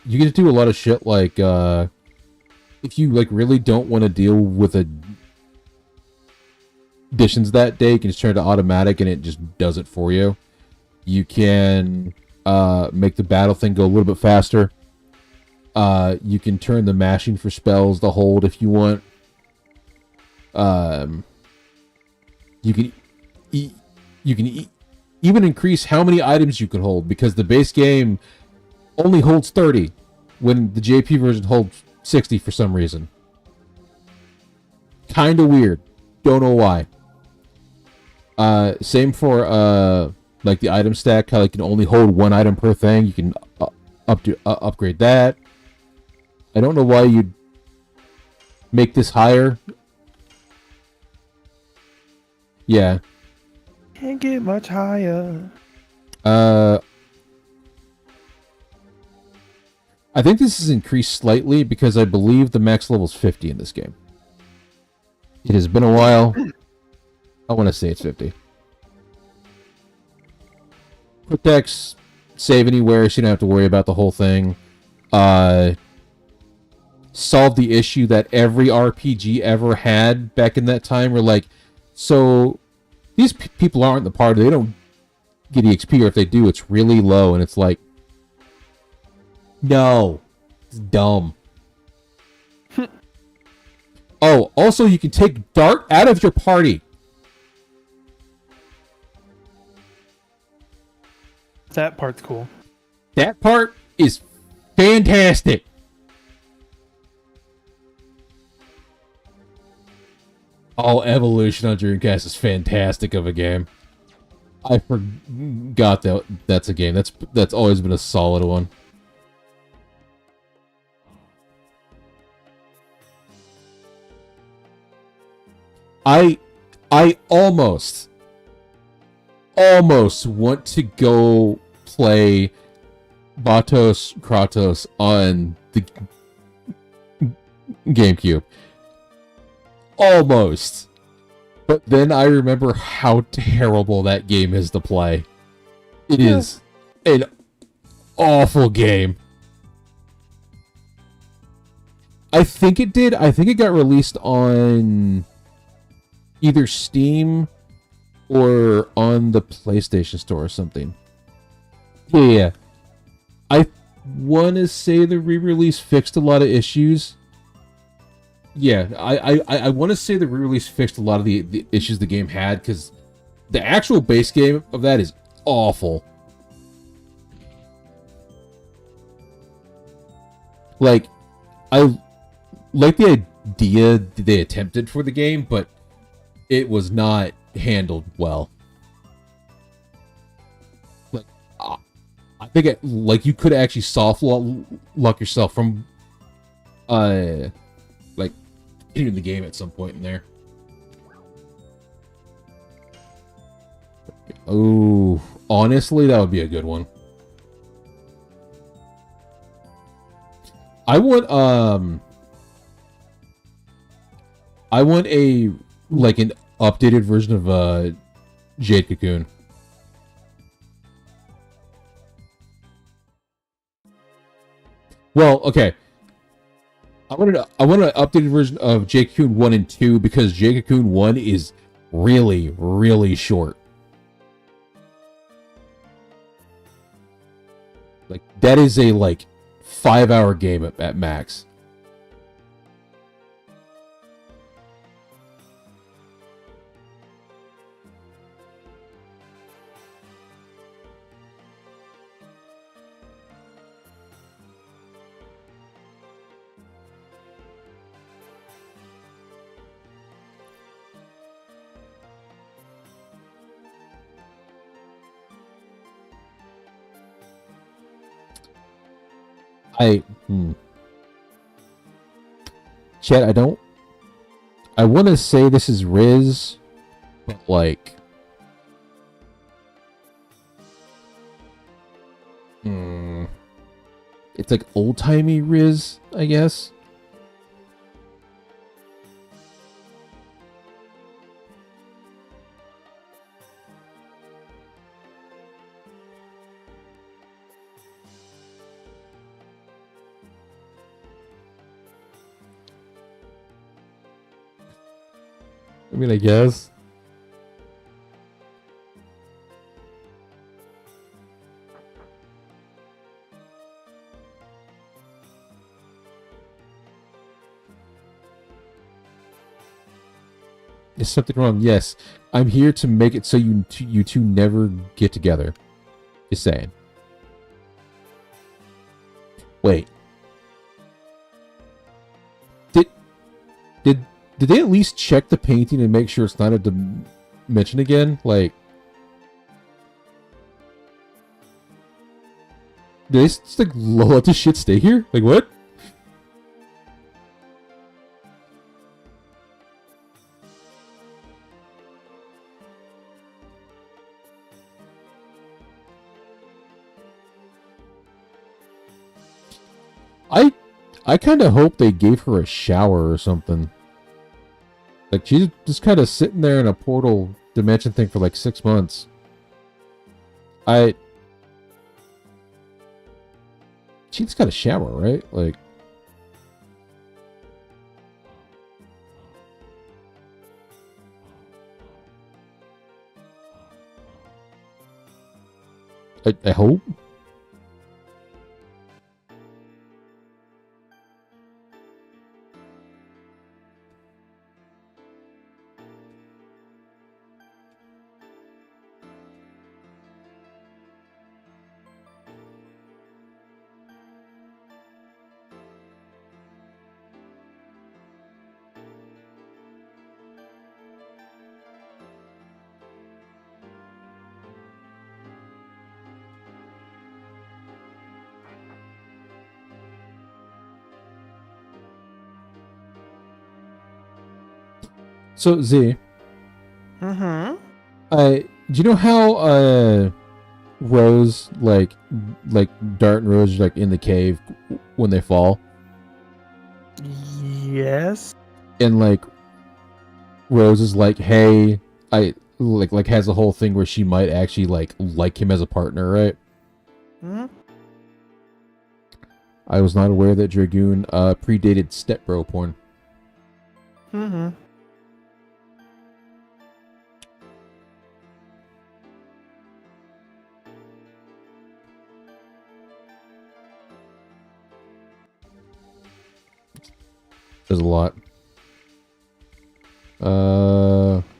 you can do a lot of shit like if you like really don't want to deal with additions that day, you can just turn it to automatic and it just does it for you. You can make the battle thing go a little bit faster. You can turn the mashing for spells to hold if you want. You can even increase how many items you can hold, because the base game only holds 30 when the JP version holds 60 for some reason. Kind of weird. Don't know why. Same for like the item stack, how you can only hold one item per thing. You can upgrade that. I don't know why you'd make this higher. Yeah. Can't get much higher. I think this is increased slightly because I believe the max level is 50 in this game. It has been a while. I want to say it's 50. Quick decks, save anywhere, so you don't have to worry about the whole thing. Solve the issue that every RPG ever had back in that time. Where like, so these people aren't in the party. They don't get EXP, or if they do, it's really low, and it's like, no, it's dumb. Oh, also, you can take Dart out of your party. That part's cool. That part is fantastic. Oh, Evolution on Dreamcast is fantastic of a game. I forgot that that's a game. That's always been a solid one. I almost want to go play Batos Kratos on the GameCube. Almost. But then I remember how terrible that game is to play. It is an awful game. I think it did. I think it got released on either Steam or on the PlayStation Store or something. Yeah. I want to say the re-release fixed a lot of issues. Yeah, I want to say the re-release fixed a lot of the issues the game had, because the actual base game of that is awful. Like, I like the idea they attempted for the game, but it was not handled well. Like, I think like you could actually soft lock yourself from, like getting the game at some point in there. Oh, honestly, that would be a good one. I want a like an updated version of Jade Cocoon. Well, okay. I want an updated version of Jade Cocoon 1 and 2, because Jade Cocoon 1 is really, really short. Like, that is a, like, 5-hour game at max. Chat, I want to say this is Riz, but like, it's like old-timey Riz, I guess. I mean, I guess. Is something wrong? Yes. I'm here to make it so you two never get together. Just saying. Wait. Did they at least check the painting and make sure it's not a dimension again? Like, did they just like let this shit stay here? Like, what? I kind of hope they gave her a shower or something. Like, she's just kind of sitting there in a portal dimension thing for like 6 months. She just got a shower, right? Like, I hope. So Z, Mm-hmm. do you know how Rose like Dart and Rose are like in the cave when they fall, Yes. and like Rose is like, hey, I like has a whole thing where she might actually like him as a partner, right? Hmm. I was not aware that Dragoon predated stepbro porn. Hmm. There's a lot.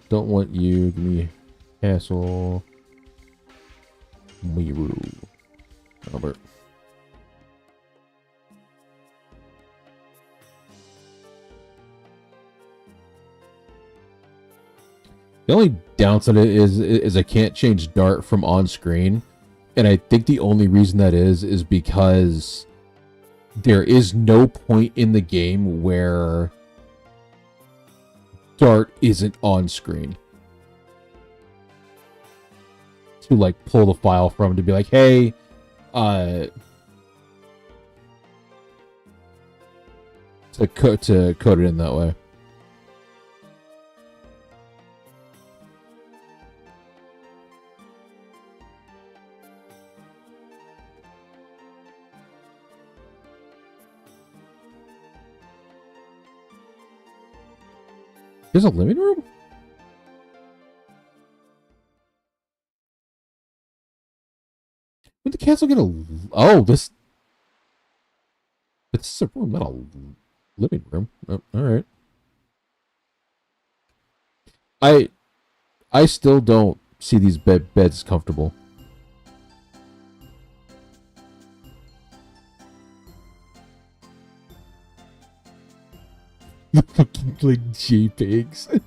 Don't want you. Give me castle. Miru. Albert. The only downside is I can't change Dart from on screen, and I think the only reason that is because there is no point in the game where Dart isn't on screen to like pull the file from to be like, hey, uh, to code it in that way. There's a living room? When did the castle get a... Oh, this... But this is a room, not a living room. Oh, alright. I still don't see these beds comfortable. Looking like JPEGs.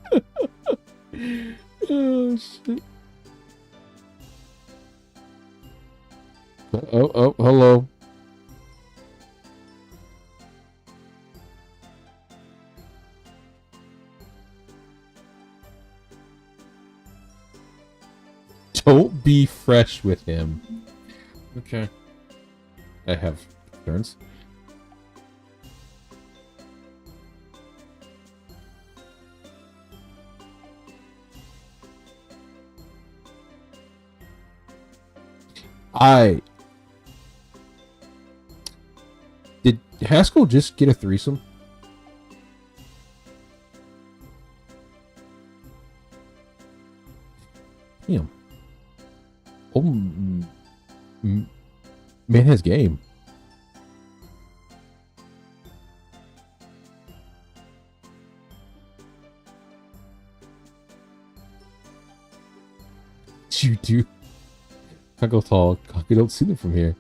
Oh, shit. Oh, hello. Don't be fresh with him. Okay. I have concerns. Did Haskell just get a threesome? Damn. Oh, man has game. You do. Can't go tall. You don't see them from here.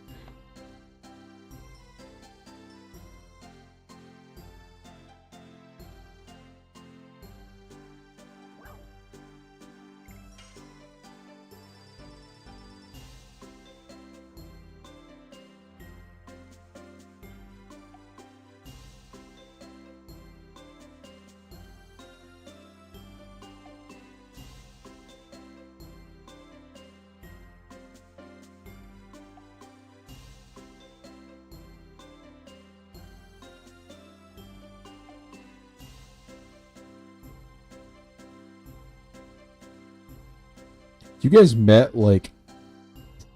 You guys met like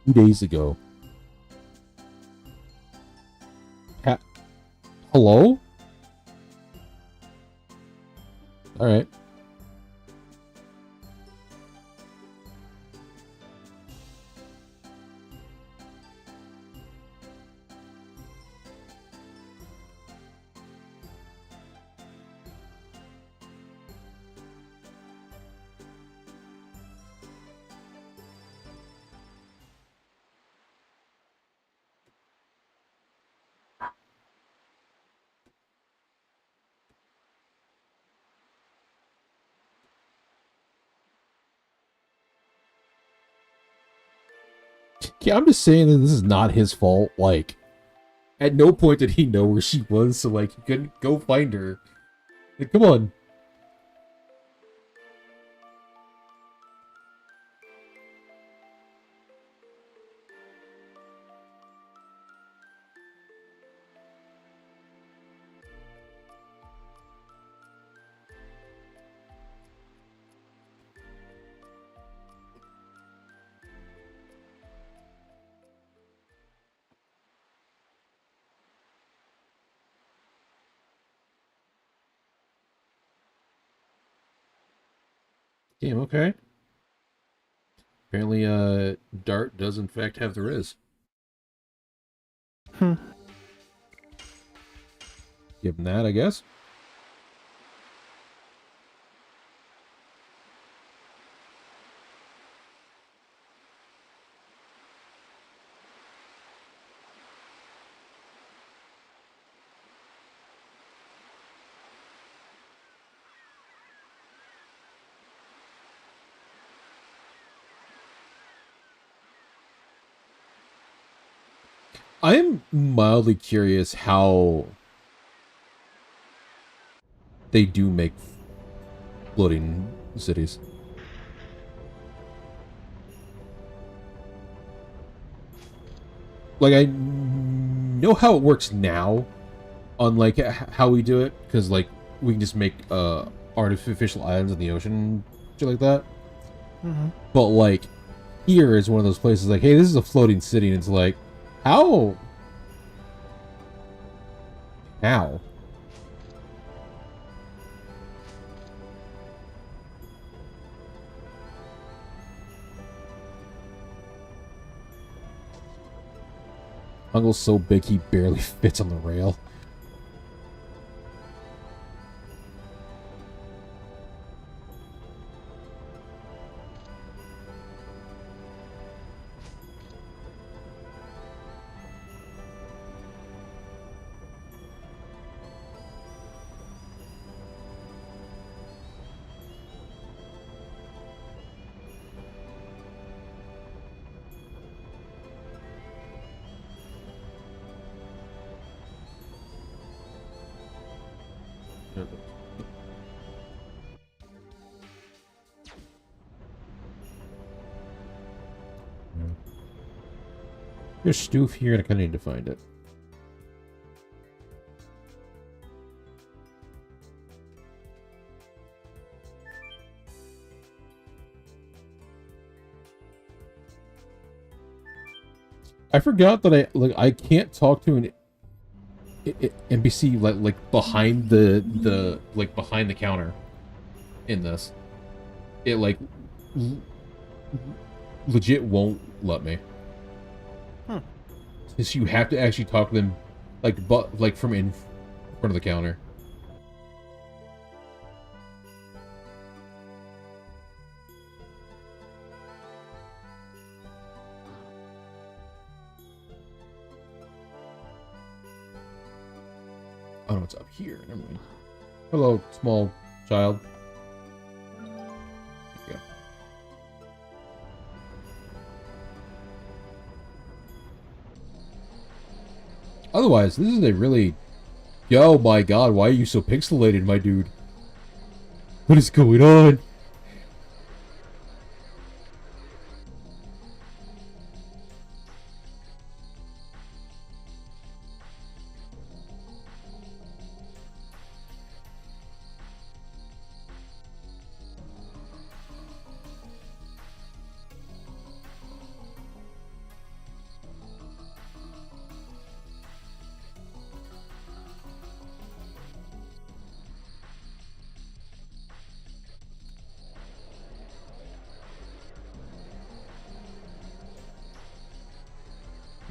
2 days ago. Hello? Alright. Yeah, I'm just saying that this is not his fault. Like, at no point did he know where she was, so like he couldn't go find her. Like, come on. Game, okay. Apparently, Dart does in fact have the Riz. Hmm. Give him that, I guess. I am mildly curious how they do make floating cities. Like, I know how it works now on, like, how we do it, because, like, we can just make, artificial islands in the ocean, shit like that. Mm-hmm. But, like, here is one of those places, like, hey, this is a floating city, and it's like, how? How? Uncle's so big he barely fits on the rail. There's Stoof here, and I kind of need to find it. I forgot that I can't talk to an NPC like behind the like behind the counter in this. It like legit won't let me. Because you have to actually talk to them like from in front of the counter. Oh no, it's up here. Never mind. Hello, small child. Yeah. Otherwise, this is a really... Oh my god, why are you so pixelated, my dude? What is going on?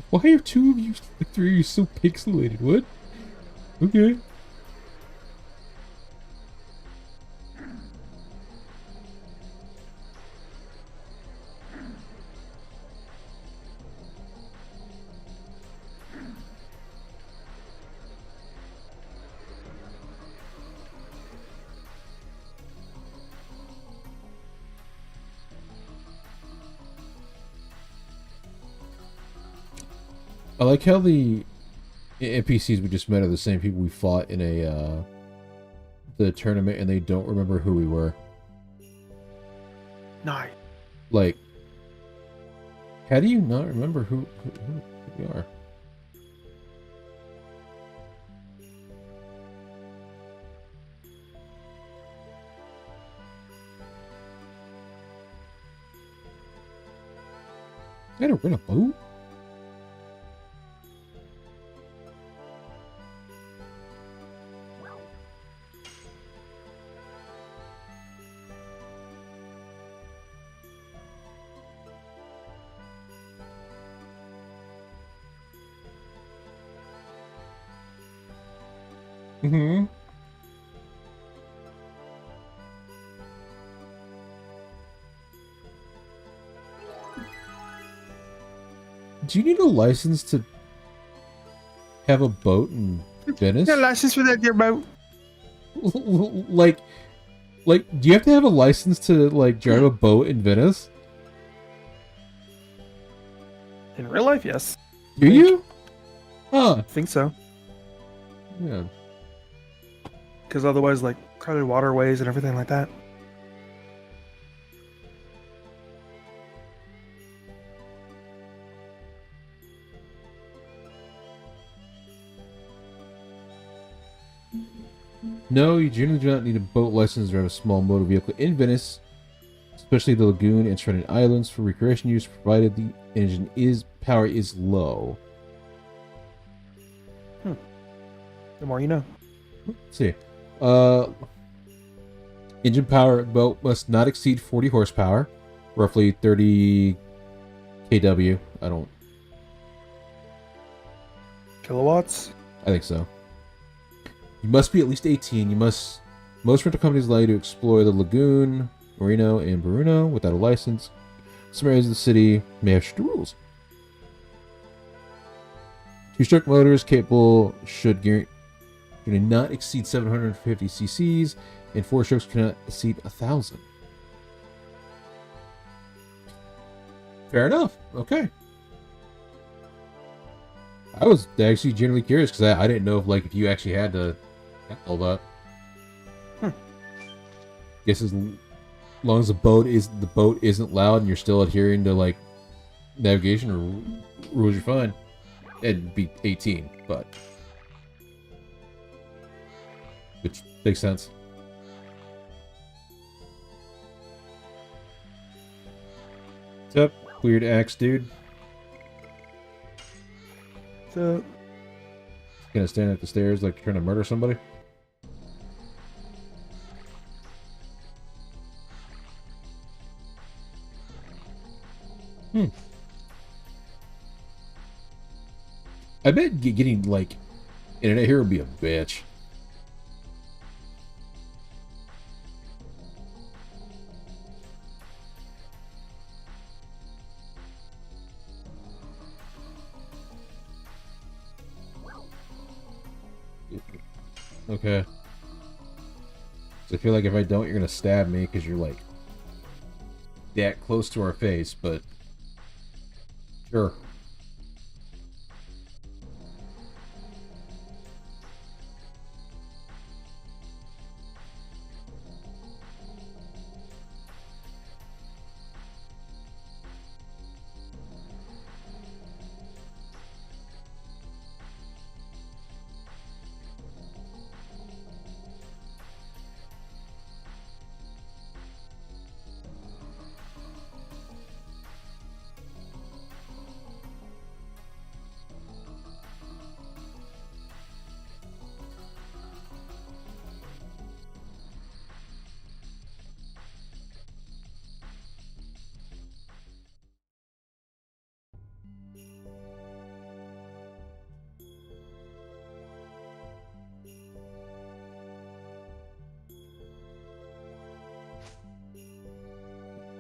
Why are two of you, like three of you so pixelated? What? Okay. I like how the NPCs we just met are the same people we fought in the tournament, and they don't remember who we were. Nice. Like, how do you not remember who we are? I gotta rent a boat? Mm-hmm. Do you need a license to have a boat in Venice? Yeah, license for that dear boat. like, do you have to have a license to like drive a boat in Venice? In real life, yes. Do you? Huh? I think so. Yeah. Because otherwise, like crowded waterways and everything like that. No, you generally do not need a boat license to drive a small motor vehicle in Venice, especially the lagoon and surrounding islands, for recreation use, provided the engine power is low. The more you know. Let's see. Engine power boat must not exceed 40 horsepower, roughly 30 kW. Kilowatts. I think so. You must be at least 18. Most rental companies allow you to explore the lagoon, Marino, and Bruno without a license. Some areas of the city may have strict rules. Two-stroke motors capable should not exceed 750 cc's, and four strokes cannot exceed 1,000. Fair enough. Okay. I was actually genuinely curious because I didn't know if you actually had to have all that. Guess as long as the boat isn't loud and you're still adhering to like navigation rules, you're fine. It'd be 18, but which makes sense. What's up, weird axe dude? So, Gonna stand at the stairs like you're trying to murder somebody? I bet getting like internet here would be a bitch. Okay. So I feel like if I don't, you're gonna stab me because you're like that close to our face, but sure.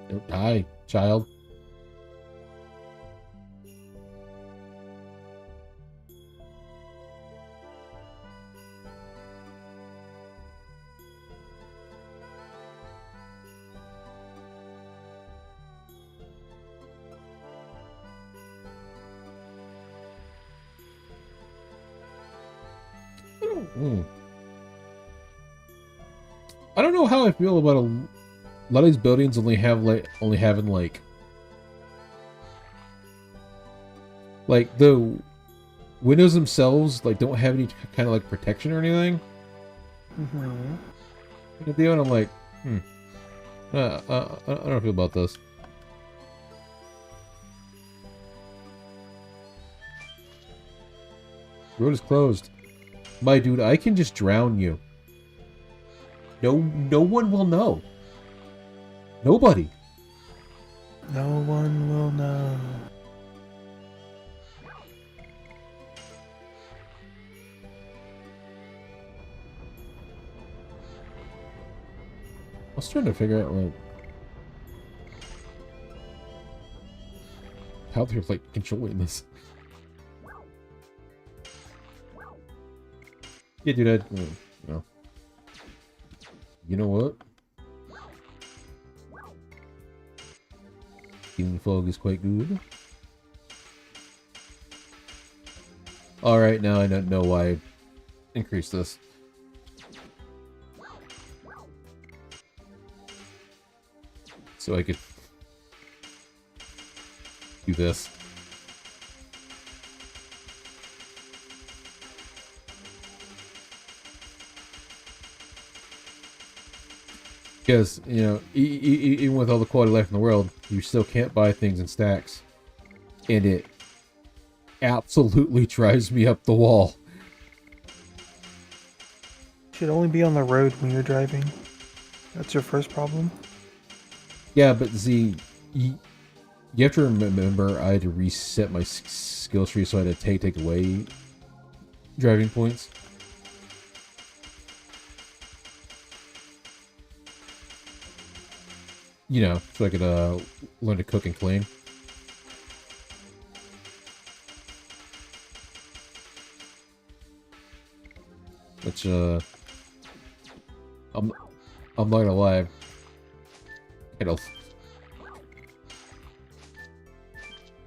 Don't die, child. I don't know how I feel about a lot of these buildings only having like the windows themselves like don't have any kind of like protection or anything. You know, and I'm like, I don't feel about this. Road is closed. My dude, I can just drown you. No one will know. Nobody. no one will know. was trying to figure out like how they're like controlling this. Yeah, dude. You know what? Healing fog is quite good. Alright, now I don't know why I increased this. So I could do this. Because, you know, even with all the quality of life in the world, you still can't buy things in stacks. And it absolutely drives me up the wall. Should only be on the road when you're driving. That's your first problem. Yeah, but Z, you have to remember I had to reset my skill tree, so I had to take away driving points. You know, so I could learn to cook and clean. Which I'm not gonna lie, kind of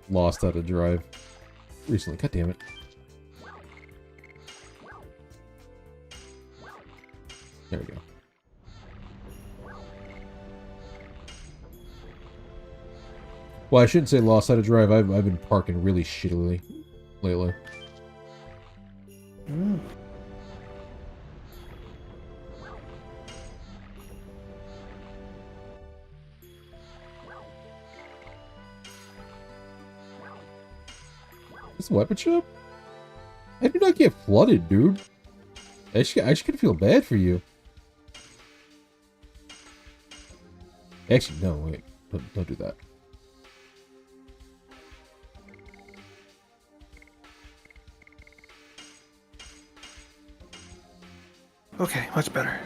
lost how to drive recently. God damn it. There we go. Well, I shouldn't say lost how to drive. I've been parking really shittily lately. Mm. This weapon shop? I do not get flooded, dude. I just kind of feel bad for you. Actually, no, wait. Don't do that. Okay, much better.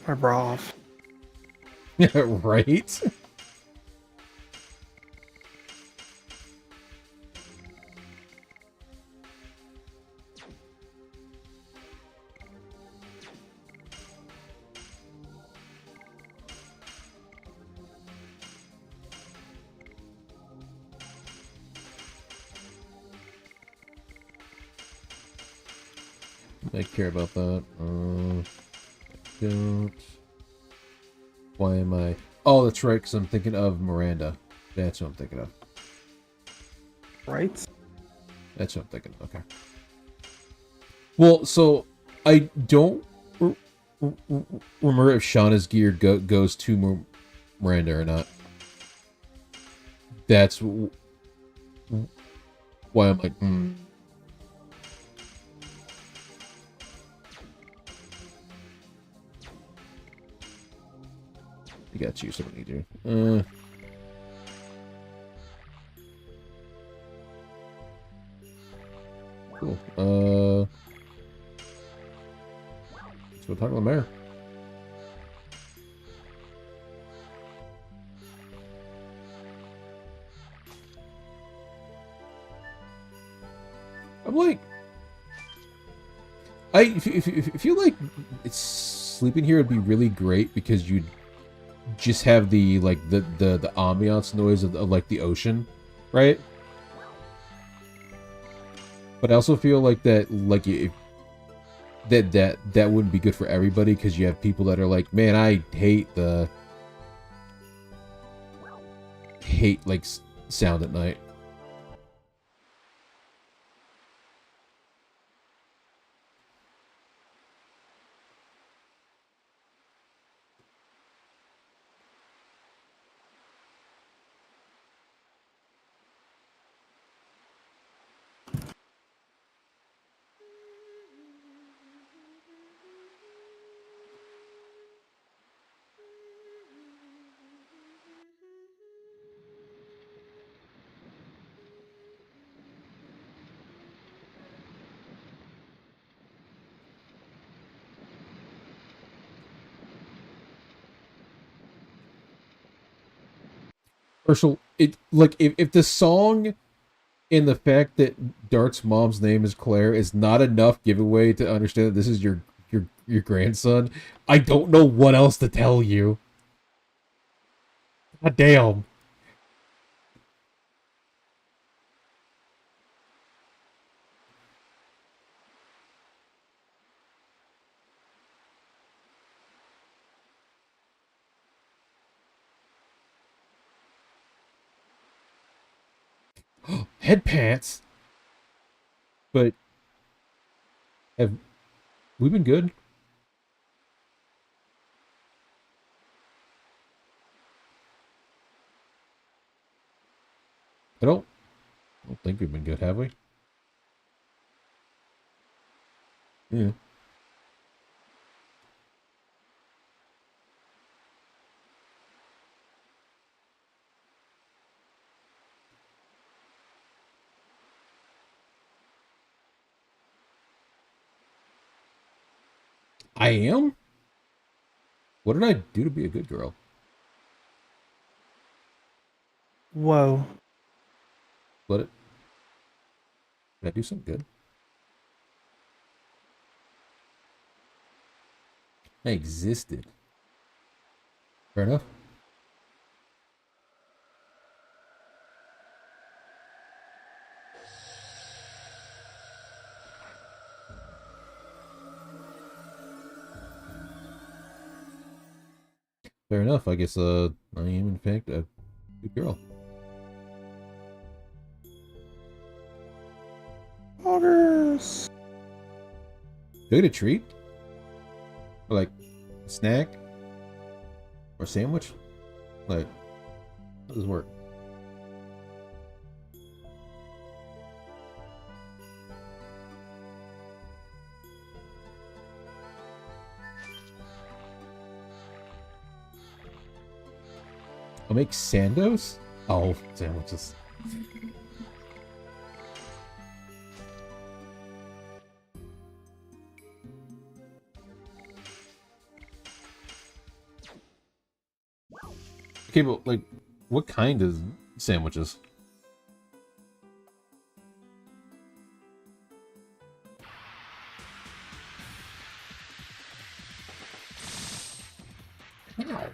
My bra off. Yeah, right? I care about that. Don't. Why am I? Oh, that's right, because I'm thinking of Miranda. That's what I'm thinking of. Right? That's what I'm thinking of. Okay. Well, so I don't remember if Shauna's gear goes to Miranda or not. That's why I'm like, You got you something to do. Cool. So we'll talk to the mayor. I'm like, if you feel like sleeping here would be really great because you'd just have the like the ambiance noise of like the ocean, right? But I also feel like that that wouldn't be good for everybody because you have people that are like, man, I hate like sound at night. Herschel, it like if the song and the fact that Dart's mom's name is Claire is not enough giveaway to understand that this is your grandson, I don't know what else to tell you. God damn. Head pants. But have we been good? I don't think we've been good, have we? Yeah. I am? What did I do to be a good girl? Whoa. Did I do something good? I existed. Fair enough. Fair enough. I guess I am in fact a good girl. Augers. Do I get a treat? Or like a snack? Or a sandwich? Like, how does this work? I'll make sandos? Oh, sandwiches. Okay, but like, what kind of sandwiches? Ow.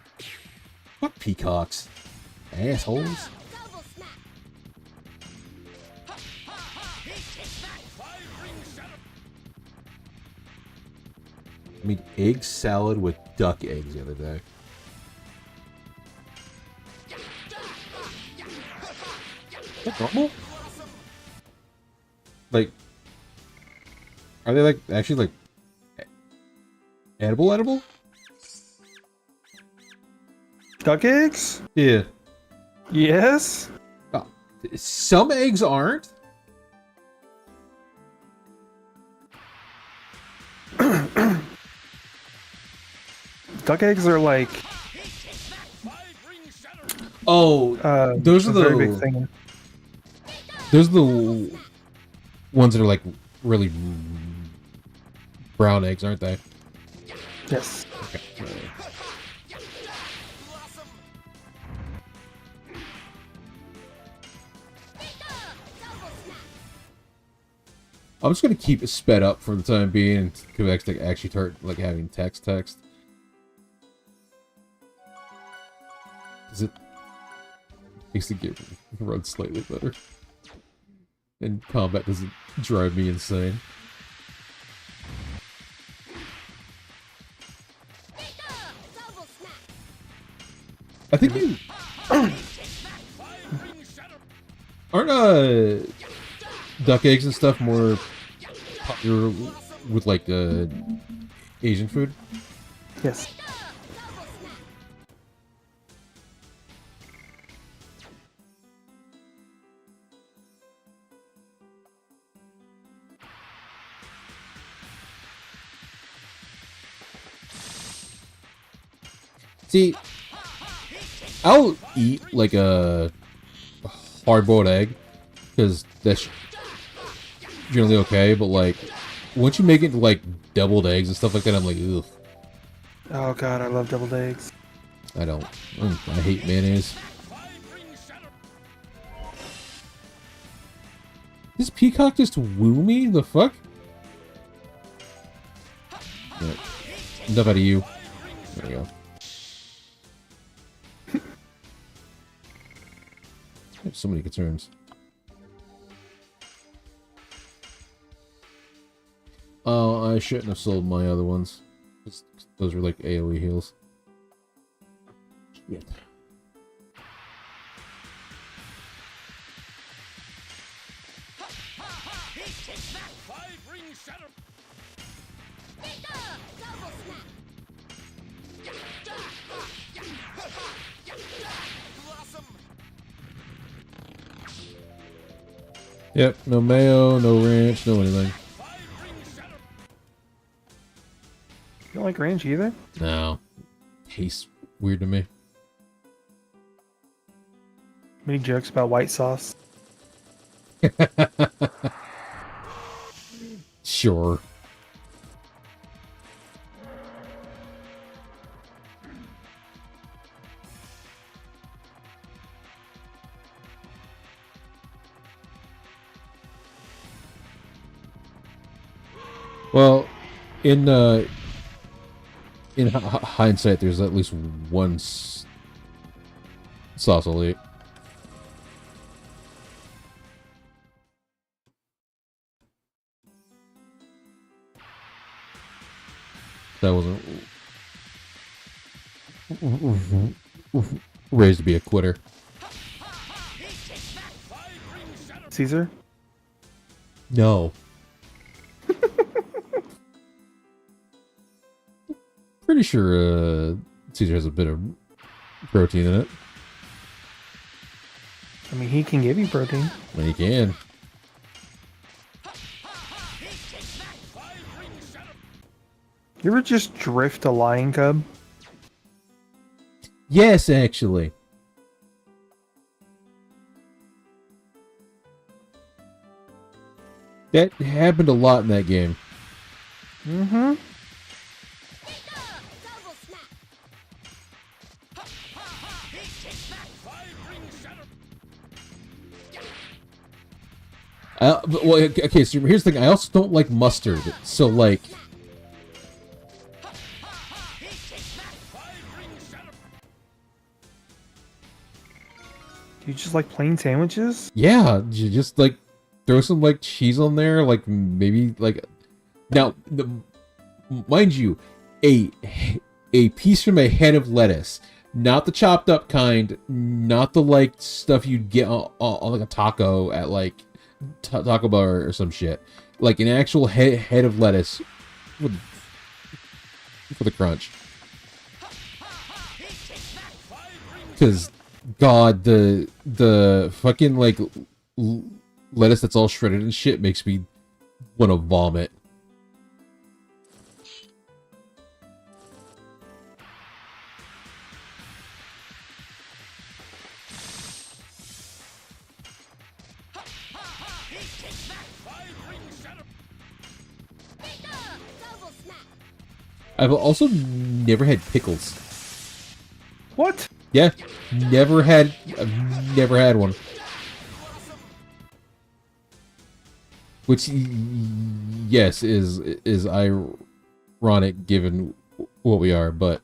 Fuck peacocks. Assholes. I made egg salad with duck eggs the other day. Is that normal? Like, are they like actually like edible? Duck eggs? Yeah. Yes. Oh, some eggs aren't. Duck eggs are like those are the very big thing. Those are the ones that are like really brown eggs, aren't they? Yes. Okay. I'm just gonna keep it sped up for the time being and go back to actually start like having text. Is it makes the game run slightly better. And combat doesn't drive me insane. I think you aren't duck eggs and stuff more popular with like Asian food? Yes. See, I'll eat like a hard-boiled egg because that's generally okay. But like, once you make it into like deviled eggs and stuff like that, I'm like, ugh. Oh god, I love deviled eggs. I don't. I hate mayonnaise. This peacock just woo me? The fuck? Right. Enough out of you. There we go. I have so many concerns. Oh, I shouldn't have sold my other ones. Those were like AoE heals. Shit. Yep, no mayo, no ranch, no anything. You don't like ranch either? No. Tastes weird to me. Many jokes about white sauce. Sure. Well, in hindsight, there's at least one sauce I'll eat. That wasn't raised to be a quitter. Caesar? No. Pretty sure Caesar has a bit of protein in it. I mean, he can give you protein. Well, he can. You ever just drift a lion cub? Yes, actually. That happened a lot in that game. Mm-hmm. Well, okay, so here's the thing. I also don't like mustard. So, like... Do you just like plain sandwiches? Yeah, you just, like, throw some, like, cheese on there. Like, maybe, like... Now, mind you, a piece from a head of lettuce. Not the chopped up kind. Not the, like, stuff you'd get on like, a taco at, like... Taco Bar or some shit. Like an actual head of lettuce for the crunch. Because, God, the fucking, like, lettuce that's all shredded and shit makes me want to vomit. I've also never had pickles. What? Yeah, I've never had one. Which, yes, is ironic given what we are, but...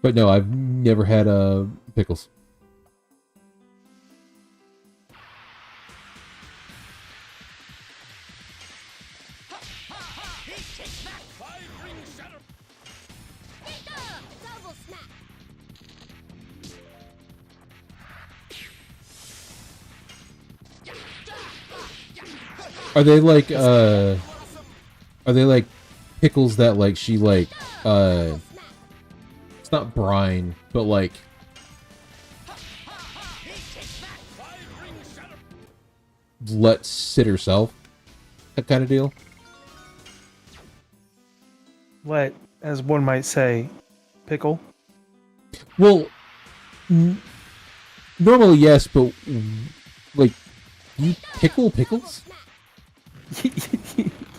But no, I've never had pickles. Are they like pickles that like she like it's not brine, but like let sit herself? That kind of deal? Let, as one might say, pickle? Well, normally yes, but like you pickle pickles?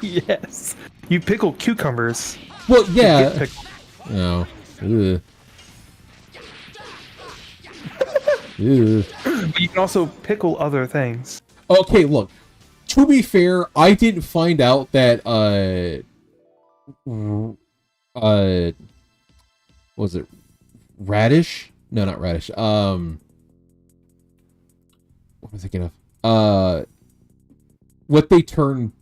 Yes. You pickle cucumbers. Well, Get yeah. pickled. No. Ugh. Ugh. But you can also pickle other things. Okay, look. To be fair, I didn't find out that was it radish? No, not radish. What am I thinking of? What they turn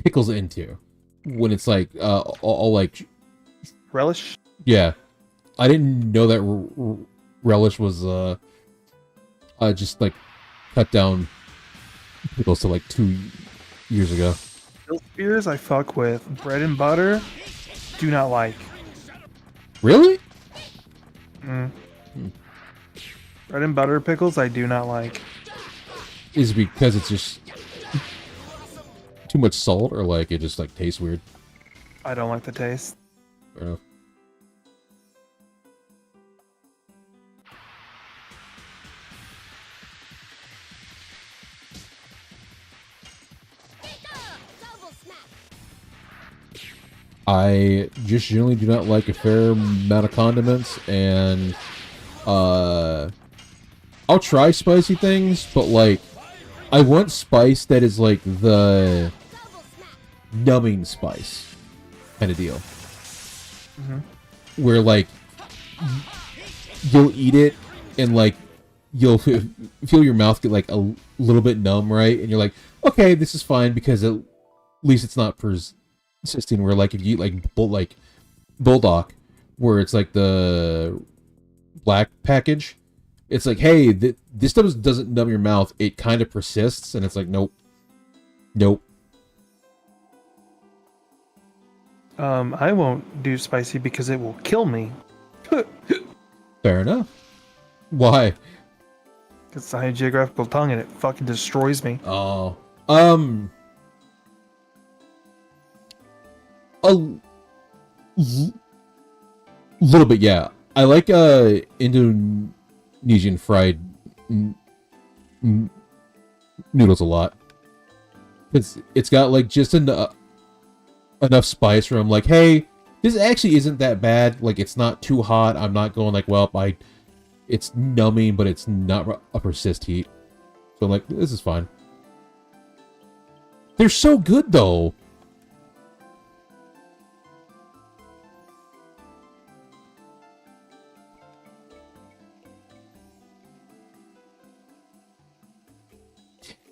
pickles into when it's like all like Relish? yeah. I didn't know that relish was just like cut down pickles to like 2 years ago. Dill spears I fuck with. Bread and butter, do not like. Really? Mm. Bread and butter pickles I do not like. Is it because it's just too much salt, or like it just like tastes weird? I don't like the taste. Fair enough. I just generally do not like a fair amount of condiments, and I'll try spicy things, but like I want spice that is like the numbing spice kind of deal. Where like you'll eat it and like you'll feel your mouth get like a little bit numb, right? And you're like, okay, this is fine because at least it's not persisting. Where like if you eat like bulldog, where it's like the black package, it's like, hey, this stuff doesn't numb your mouth. It kind of persists, and it's like, nope. I won't do spicy because it will kill me. Fair enough. Why? Because I have geographical tongue and it fucking destroys me. Oh. Little bit, yeah. I like Indonesian fried noodles a lot. It's got like just enough spice where I'm like, hey, this actually isn't that bad. Like, it's not too hot. I'm not going like, well, it's numbing, but it's not a persist heat. So I'm like, this is fine. They're so good though.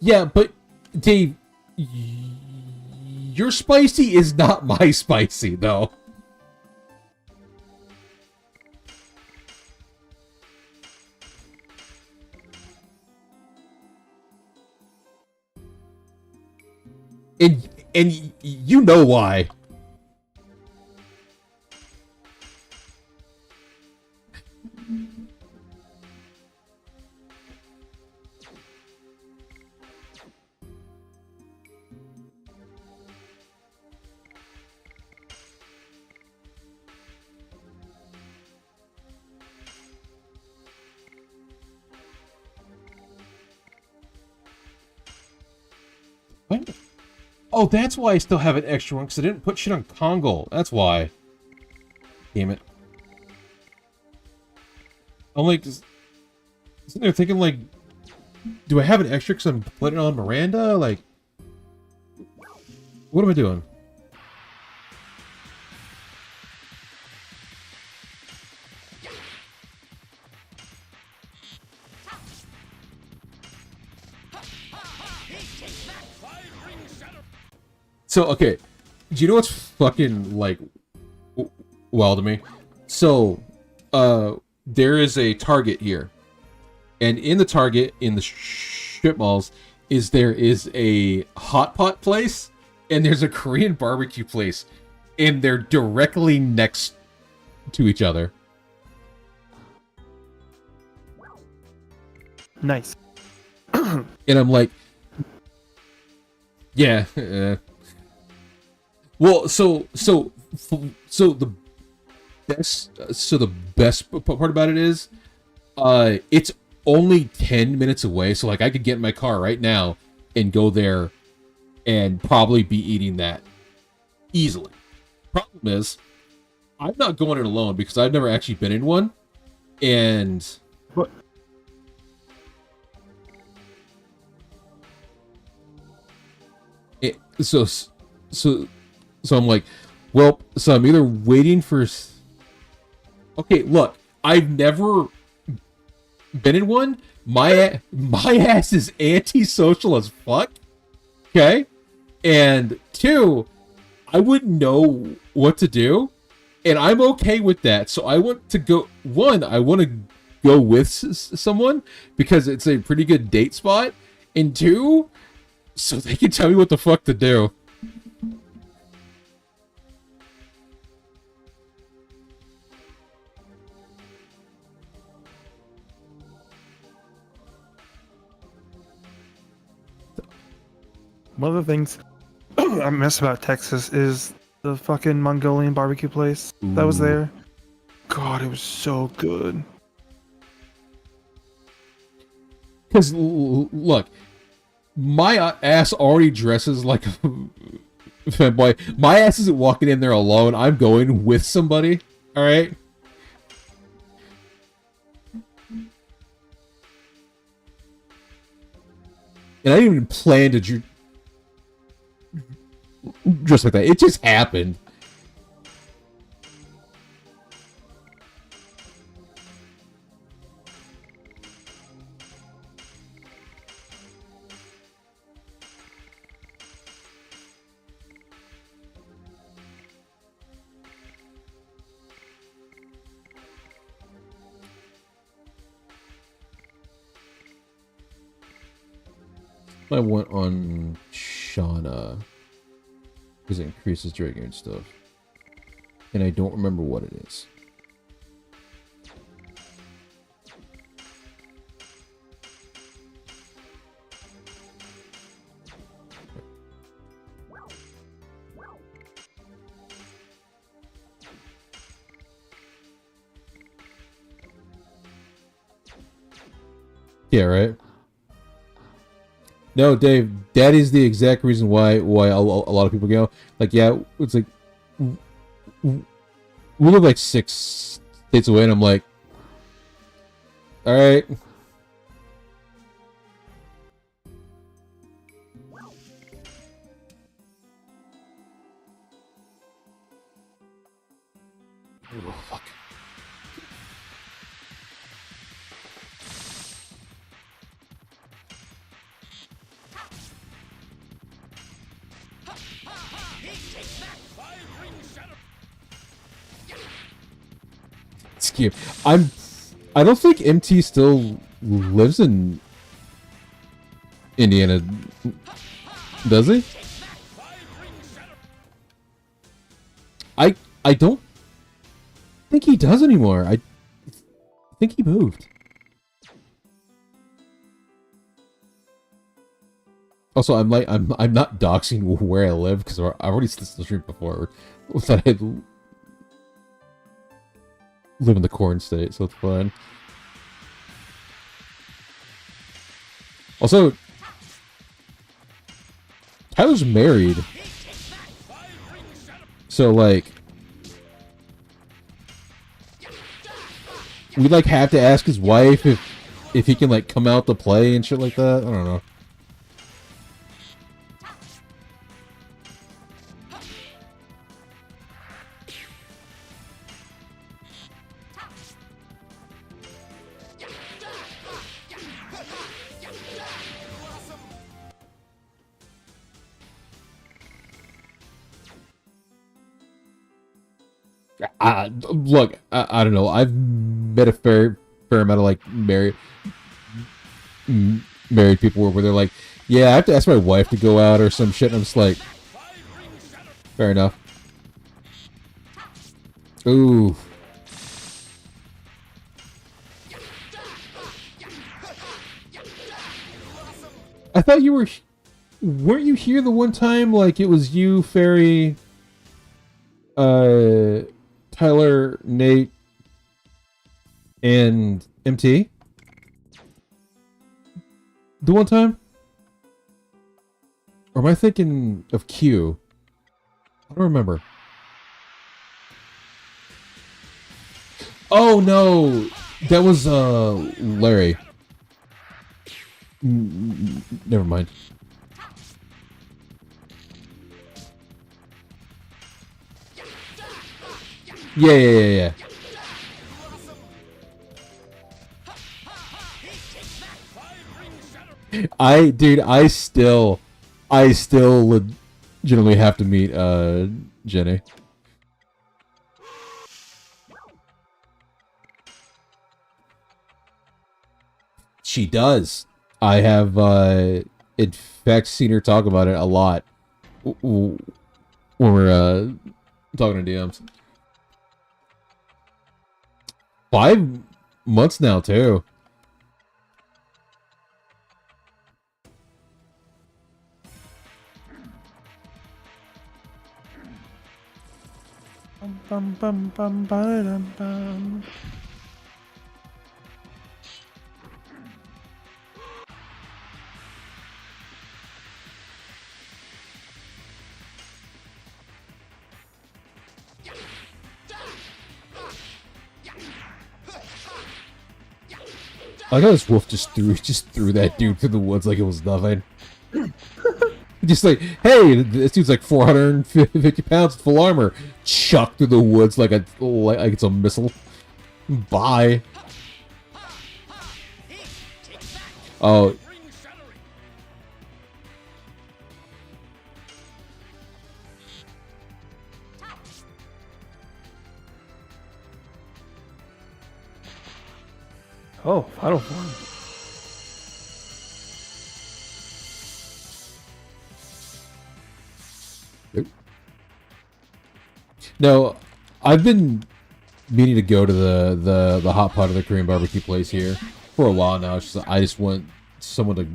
Yeah, but Dave, your spicy is not my spicy, though. And you know why. What? Oh, that's why I still have an extra one, because I didn't put shit on Congo. That's why. Damn it. I'm like, sitting there thinking, like, do I have an extra because I'm putting it on Miranda? Like, what am I doing? So, okay, do you know what's fucking, like, wild to me? So, there is a Target here. And in the Target, in the strip malls, there is a hot pot place, and there's a Korean barbecue place. And they're directly next to each other. Nice. And I'm like, yeah. Well, so the best part about it is, it's only 10 minutes away. So like, I could get in my car right now and go there, and probably be eating that Easily. Problem is, I'm not going it alone because I've never actually been in one. And... What? So I'm like, well, so I'm either waiting for... Okay, look, I've never been in one. My ass is antisocial as fuck. Okay? And 2, I wouldn't know what to do. And I'm okay with that. So I want to go... 1, I want to go with someone because it's a pretty good date spot. And 2, so they can tell me what the fuck to do. One of the things I miss about Texas is the fucking Mongolian barbecue place that was there. God, it was so good. Because, look, my ass already dresses like a fanboy. My ass isn't walking in there alone. I'm going with somebody. All right? And I didn't even plan to dress like that. It just happened. I went on Shauna because it increases trigger and stuff, and I don't remember what it is. Yeah, right. No, Dave, that is the exact reason why a lot of people go. Like, yeah, it's like we live like 6 states away, and I'm like, all right. Oh, fuck. It's cute. I don't think MT still lives in Indiana, does he? I don't think he does anymore. I think he moved. Also, I'm not doxing where I live because I already said this in the stream before that I live in the corn state, so it's fine. Also, Tyler's married, so like we like have to ask his wife if he can like come out to play and shit like that. I don't know. Look, I don't know. I've met a fair amount of like married people where they're like, yeah, I have to ask my wife to go out or some shit. And I'm just like, fair enough. Ooh. I thought you weren't you here the one time? Like it was you, Fairy, Tyler, Nate, and MT? The one time? Or am I thinking of Q? I don't remember. Oh no, that was Larry. Never mind. Yeah. I still legitimately have to meet Jenny. She does. I have in fact seen her talk about it a lot when we're talking to DMs. 5 months now too. Bum, bum, bum, ba-dum, bum. I got this wolf just threw that dude through the woods like it was nothing. Just like, hey, this dude's like 450 pounds, full armor, chucked through the woods like it's a missile. Bye. Oh. Oh, Final Form. No, I've been meaning to go to the hot pot of the Korean barbecue place here for a while now. It's just, I just want someone to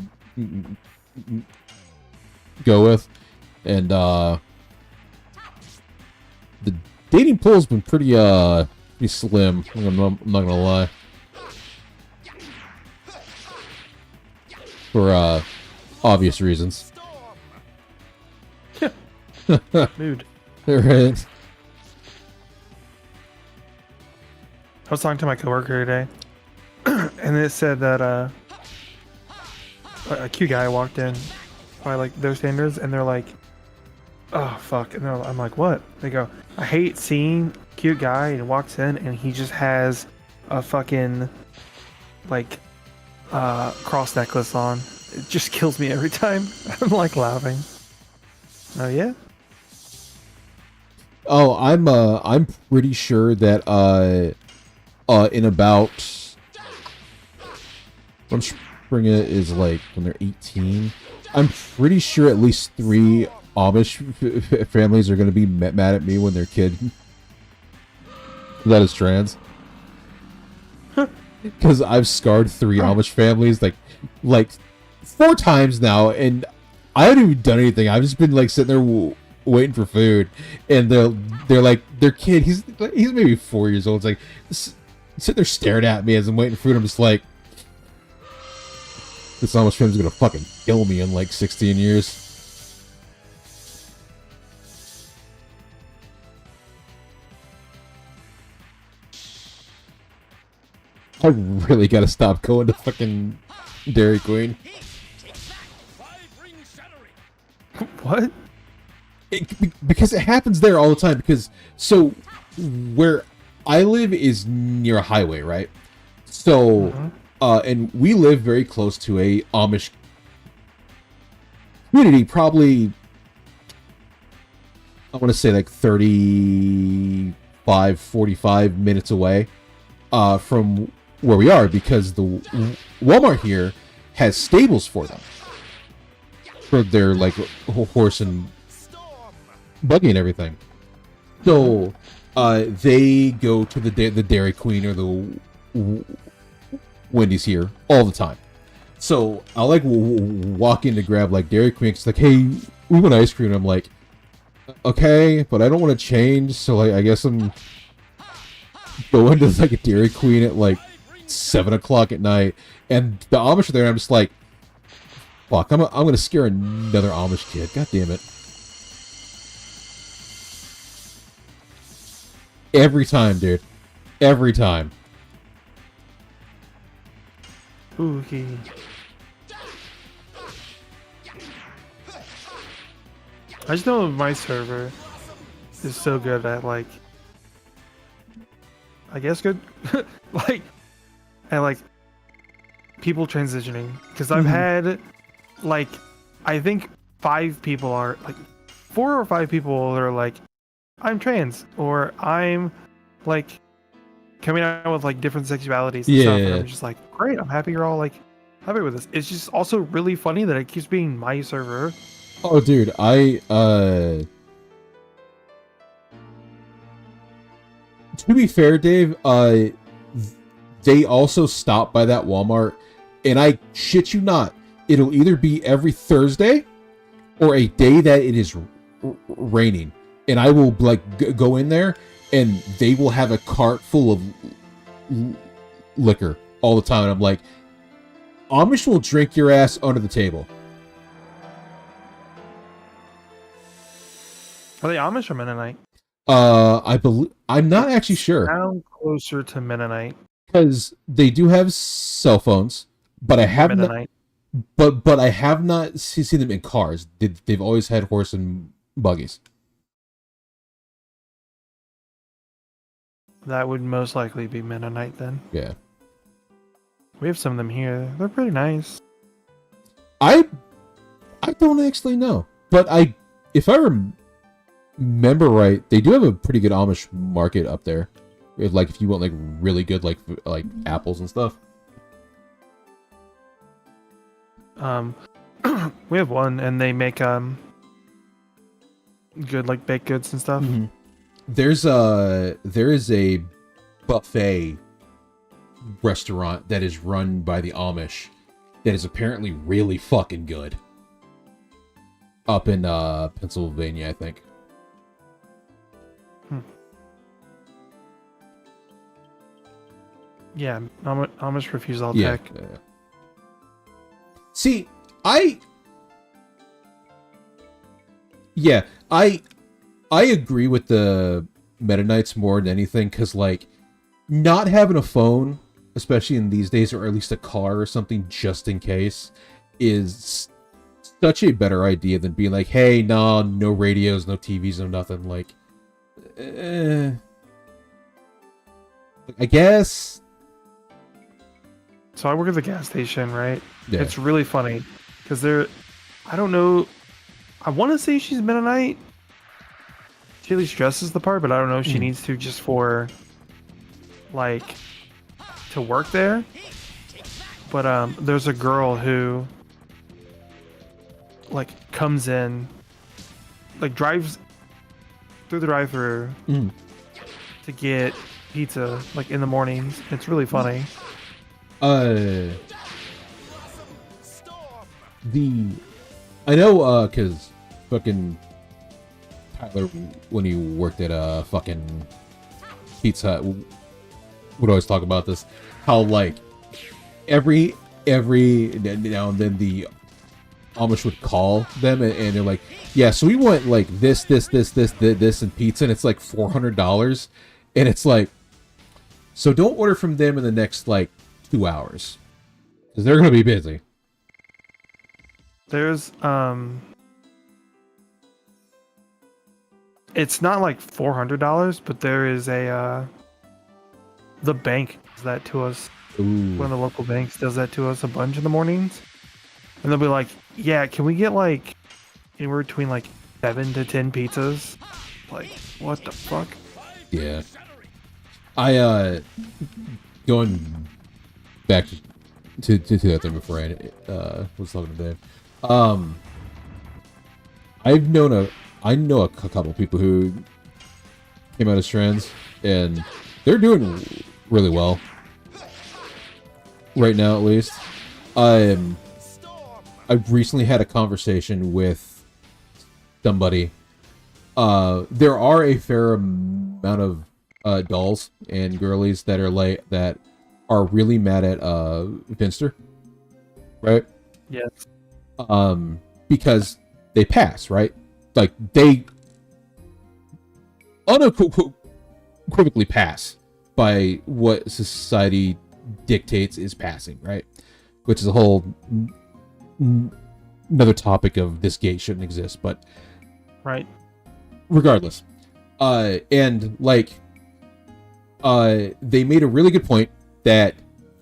go with, and the dating pool's been pretty slim. I'm not gonna lie. For obvious reasons. Dude. Right. I was talking to my coworker today, and it said that a cute guy walked in by like their standards, and they're like, "Oh fuck!" And I'm like, "What?" They go, "I hate seeing a cute guy and walks in and he just has a fucking like cross necklace on. It just kills me every time." I'm like laughing. Oh yeah. Oh, I'm pretty sure that in about when spring is like when they're 18, I'm pretty sure at least 3 Amish families are going to be mad at me when their kid that is trans. Because I've scarred 3 Amish families like 4 times now, and I haven't even done anything. I've just been like sitting there waiting for food, and they're like, their kid, he's maybe 4 years old. It's like sitting there staring at me as I'm waiting for food. I'm just like, this Amish family's gonna fucking kill me in like 16 years. I really gotta stop going to fucking Dairy Queen. What? Because it happens there all the time. Because so where I live is near a highway, right? So and we live very close to a Amish community, probably I want to say like 45 minutes away from where we are, because the Walmart here has stables for them, for their like horse and buggy and everything. So they go to the Dairy Queen or the Wendy's here all the time. So I'll like walk in to grab like Dairy Queen. It's like, hey, we want ice cream. And I'm like, okay, but I don't want to change. So like, I guess I'm going to like a Dairy Queen at like 7 o'clock at night, and the Amish are there, and I'm just like, fuck, I'm gonna scare another Amish kid. God damn it. Every time, dude. Every time. Spooky. I just know my server is so good at like, I guess good, like, at like people transitioning. Because I've had like, I think 5 people are like, 4 or 5 people that are like, I'm trans, or I'm like coming out with like different sexualities and stuff. And I'm just like, great, I'm happy you're all like happy with this. It's just also really funny that it keeps being my server. Oh, dude, to be fair, Dave, they also stop by that Walmart, and I shit you not, it'll either be every Thursday or a day that it is raining, and I will like go in there, and they will have a cart full of liquor all the time, and I'm like, Amish will drink your ass under the table. Are they Amish or Mennonite? I believe I'm not actually sure. Sound closer to Mennonite. Because they do have cell phones, but I have not. But I have not seen them in cars. They've always had horse and buggies. That would most likely be Mennonite then. Yeah. We have some of them here. They're pretty nice. I don't actually know, but if I remember right, they do have a pretty good Amish market up there. Like if you want like really good like apples and stuff. We have one, and they make good like baked goods and stuff. Mm-hmm. There is a buffet restaurant that is run by the Amish that is apparently really fucking good. Up in Pennsylvania, I think. Yeah, Amish refuse all Yeah. tech. See, I agree with the Mennonites more than anything, because like not having a phone, especially in these days, or at least a car or something just in case, is such a better idea than being like, hey, no radios, no TVs, no nothing. Like, I guess. So I work at the gas station, right? Yeah. It's really funny because I don't know. I want to say she's Mennonite. She at least dresses the part, but I don't know if she needs to just for like to work there. But there's a girl who like comes in, like drives through the drive-through to get pizza like in the mornings. It's really funny. I know, cause fucking Tyler, when he worked at fucking Pizza Hut, would always talk about this. How like every now and then the Amish would call them and they're like, yeah, so we want like this and pizza, and it's like $400, and it's like, so don't order from them in the next like 2 hours because they're gonna be busy. There's it's not like $400, but there is a the bank does that to us. Ooh. One of the local banks does that to us a bunch in the mornings, and they'll be like, yeah, can we get like anywhere between like 7 to 10 pizzas? Like, what the fuck? Yeah. I going back to that thing before I was talking to Dave. I know a couple people who came out as trans, and they're doing really well right now, at least. I recently had a conversation with somebody. There are a fair amount of dolls and girlies that are really mad at Finster, right? Yes. Because they pass, right? Like they unequivocally pass by what society dictates is passing, right? Which is a whole another topic of this gate shouldn't exist, but Right. regardless. And like, they made a really good point that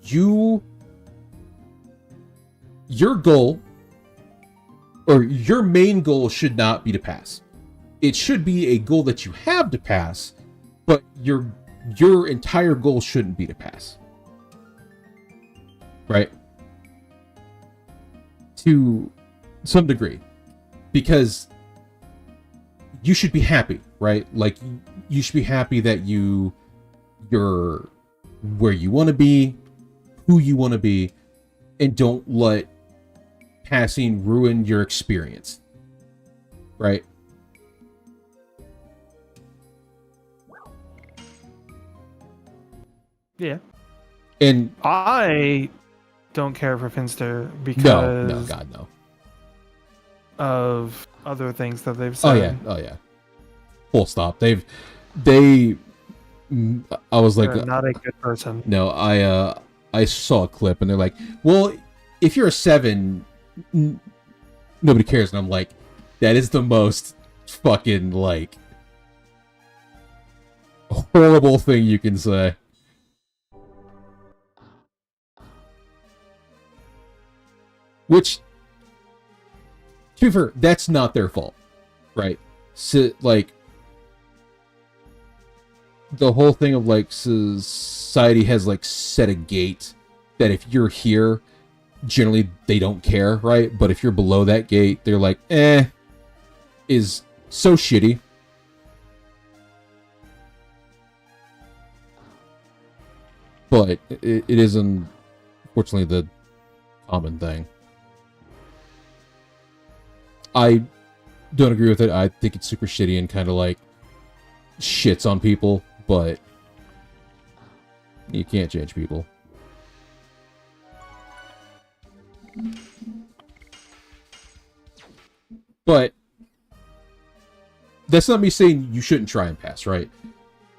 your goal or your main goal should not be to pass. It should be a goal that you have to pass, but your entire goal shouldn't be to pass. Right? To some degree. Because you should be happy, right? Like, you should be happy that you're where you want to be, who you want to be, and don't let passing ruin your experience. Right? Yeah. And I don't care for Finster because no, God, no. of other things that they've said. Oh yeah. Full stop. I was like, They're not a good person. no, I saw a clip and they're like, well, if you're a 7, nobody cares. And I'm like, that is the most fucking, like, horrible thing you can say. Which, to be fair, that's not their fault, right? So, like, the whole thing of, like, society has, like, set a gate that if you're here, generally they don't care, right? But if you're below that gate, they're like, is so shitty. But it is, unfortunately, the common thing. I don't agree with it. I think it's super shitty and kind of like shits on people, but you can't change people. But that's not me saying you shouldn't try and pass, right?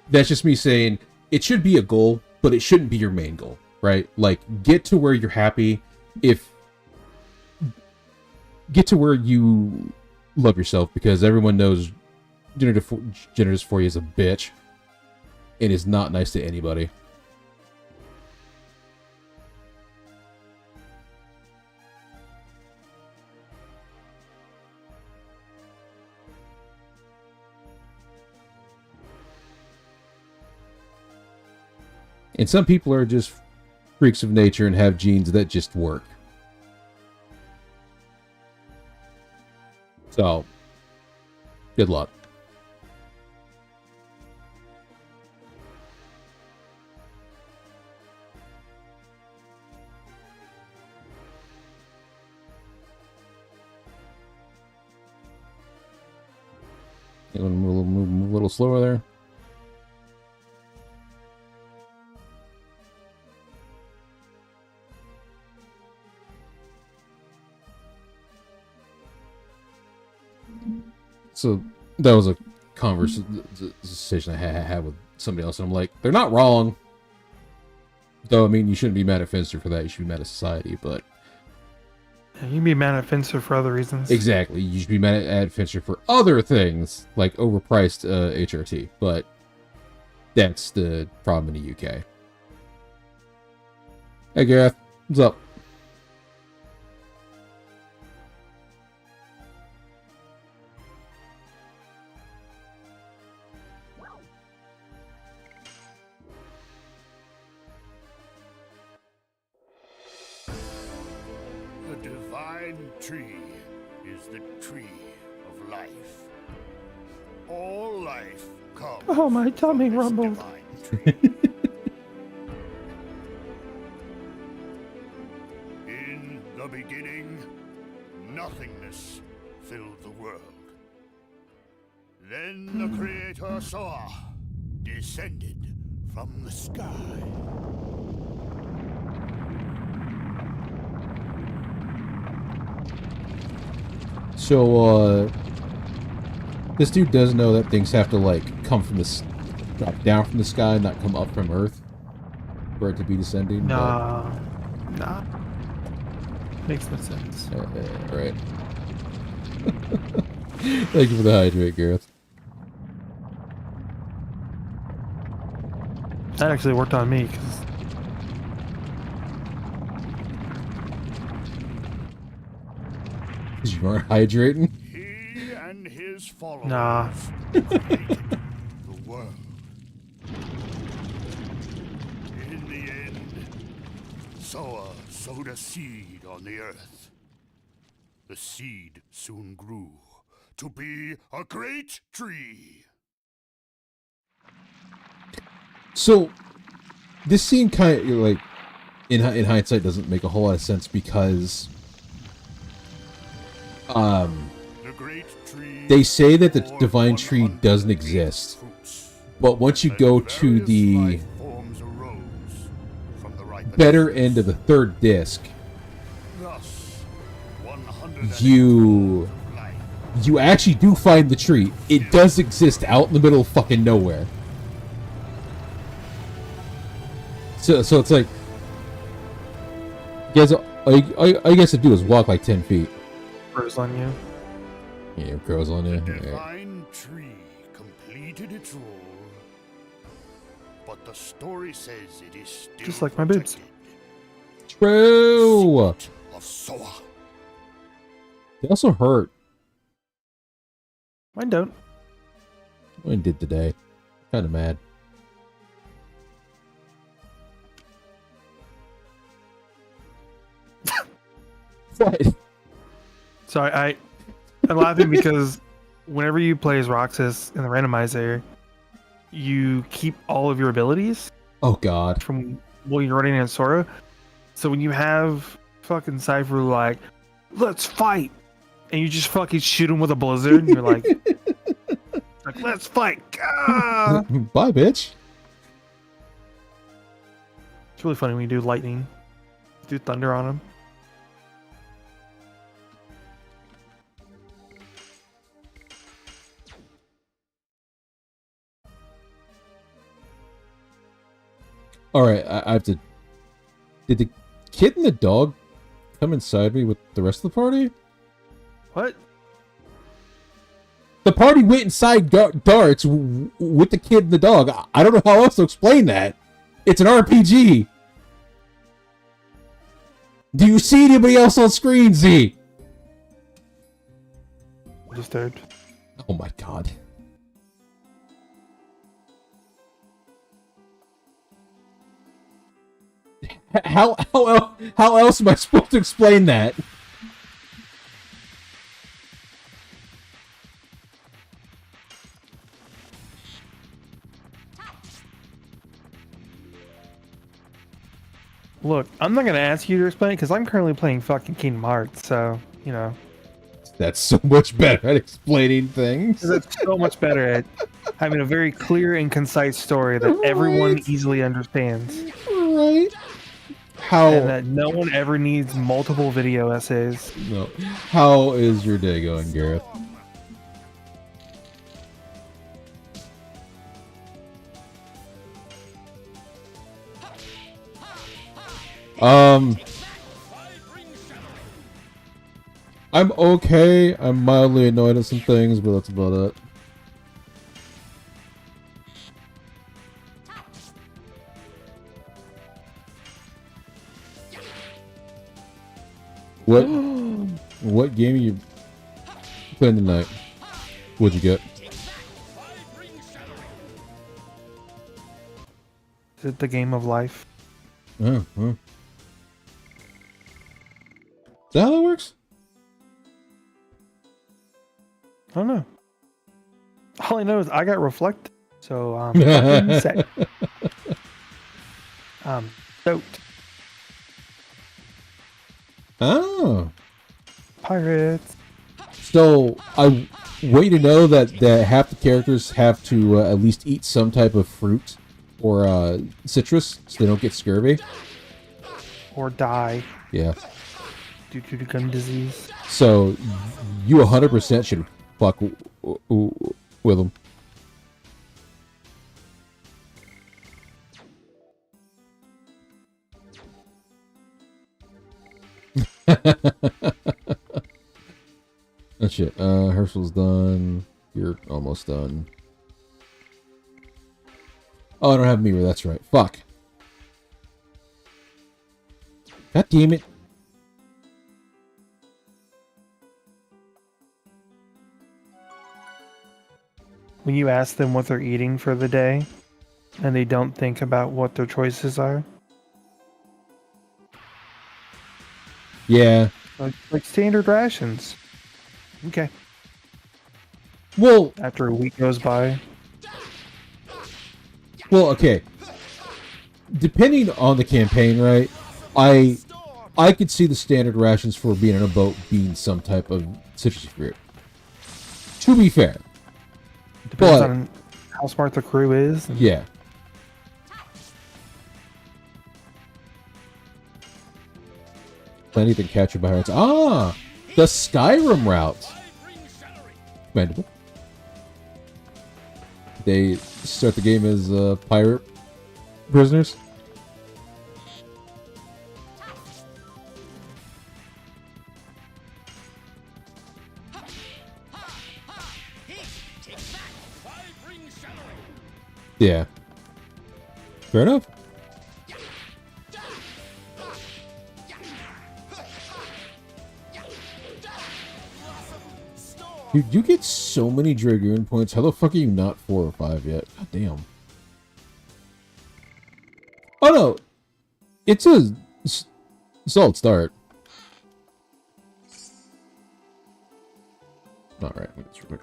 That's just me saying it should be a goal, but it shouldn't be your main goal, right? Like, get to where you're happy. Get to where you love yourself, because everyone knows gender dysphoria is a bitch and is not nice to anybody. And some people are just freaks of nature and have genes that just work. So, good luck. You want to move a little slower there? So that was a conversation I had with somebody else, and I'm like, they're not wrong. Though, I mean, you shouldn't be mad at Finster for that. You should be mad at society, but... You can be mad at Finster for other reasons. Exactly. You should be mad at Finster for other things, like overpriced HRT, but that's the problem in the UK. Hey, Gareth. What's up? Tree is the tree of life. All life comes. Oh, my tummy from this rumbled. divine tree. In the beginning, nothingness filled the world. Then the Creator Soa descended from the sky. So, this dude does know that things have to, like, come from this drop down from the sky, not come up from Earth, for it to be descending. Nah. Makes no sense. Right. Thank you for the hydrate, Gareth. That actually worked on me, because... You aren't hydrating? He and his followers Nah. created the world. In the end, Soa sowed a seed on the earth. The seed soon grew to be a great tree. So, this scene kind of, like, in hindsight doesn't make a whole lot of sense because, The great tree they say that the bore divine tree 100 doesn't exist, fruits, but once you and go to various the life forms arose from the ripening better fruits. end of the third disc, Thus, 100 you of life. you actually do find the tree. It does exist out in the middle of fucking nowhere. So it's like, guys, all you guys have to do is walk like 10 feet. Froze on you. Yeah, it grows on you. The Yeah. divine tree completed its role, but the story says it is still Just like my boobs. protected. True. Secret of Soa. They also hurt. Mine don't. Mine did today. Kind of mad. What? Sorry, I'm laughing because whenever you play as Roxas in the randomizer, you keep all of your abilities Oh God. from while you're running in Sora. So when you have fucking Cypher like, let's fight, and you just fucking shoot him with a blizzard, and you're like, let's fight. Ah! Bye, bitch. It's really funny when you do lightning, do thunder on him. All right, I have to. Did the kid and the dog come inside me with the rest of the party? What? The party went inside darts with the kid and the dog. I don't know how else to explain that. It's an RPG. Do you see anybody else on screen, Z? Disturbed. Oh my God. How else am I supposed to explain that? Look, I'm not gonna ask you to explain it because I'm currently playing fucking Kingdom Hearts, so you know. That's so much better at explaining things. That's so much better at having a very clear and concise story that everyone Right. easily understands, Right? and How that no one ever needs multiple video essays. no? How is your day going, Gareth? I'm okay. I'm mildly annoyed at some things, but that's about it. What game are you playing tonight? What'd you get? Is it the game of life? Oh, huh. Is that how that works? I don't know. All I know is I got reflect, so fucking set. Stoked. Oh. Pirates. So, I want you to know that half the characters have to at least eat some type of fruit or citrus so they don't get scurvy. Or die Yeah. due to the gun disease. So, you 100% should fuck with them. Oh shit. Herschel's done. You're almost done. Oh, I don't have mirror. That's right. Fuck. God damn it. When you ask them what they're eating for the day, and they don't think about what their choices are, Yeah. like standard rations. Okay. Well, After a week goes by, okay. Depending on the campaign, right? I could see the standard rations for being on a boat being some type of citrus fruit. To be fair. depends But, on how smart the crew is. And yeah. Anything captured by hearts. Ah! The Skyrim route. Commendable. They start the game as pirate prisoners. Yeah. Fair enough. Dude, you get so many Dragoon points. How the fuck are you not 4 or 5 yet? God damn. Oh no! It's a solid start. Alright, let's real quick.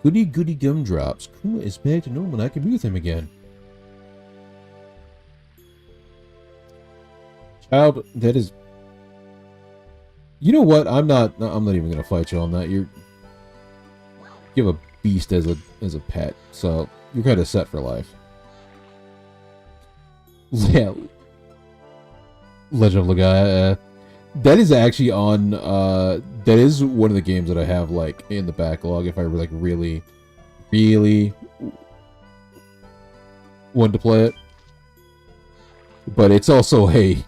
Goody goody gumdrops. Kuma is back to normal and I can be with him again. Child, that is... You know what? I'm not even gonna fight you on that. You have a beast as a pet, so you're kind of set for life. Yeah. Legend of Legaia. That is actually on, that is one of the games that I have, like, in the backlog if I, like, really, really want to play it. But it's also a,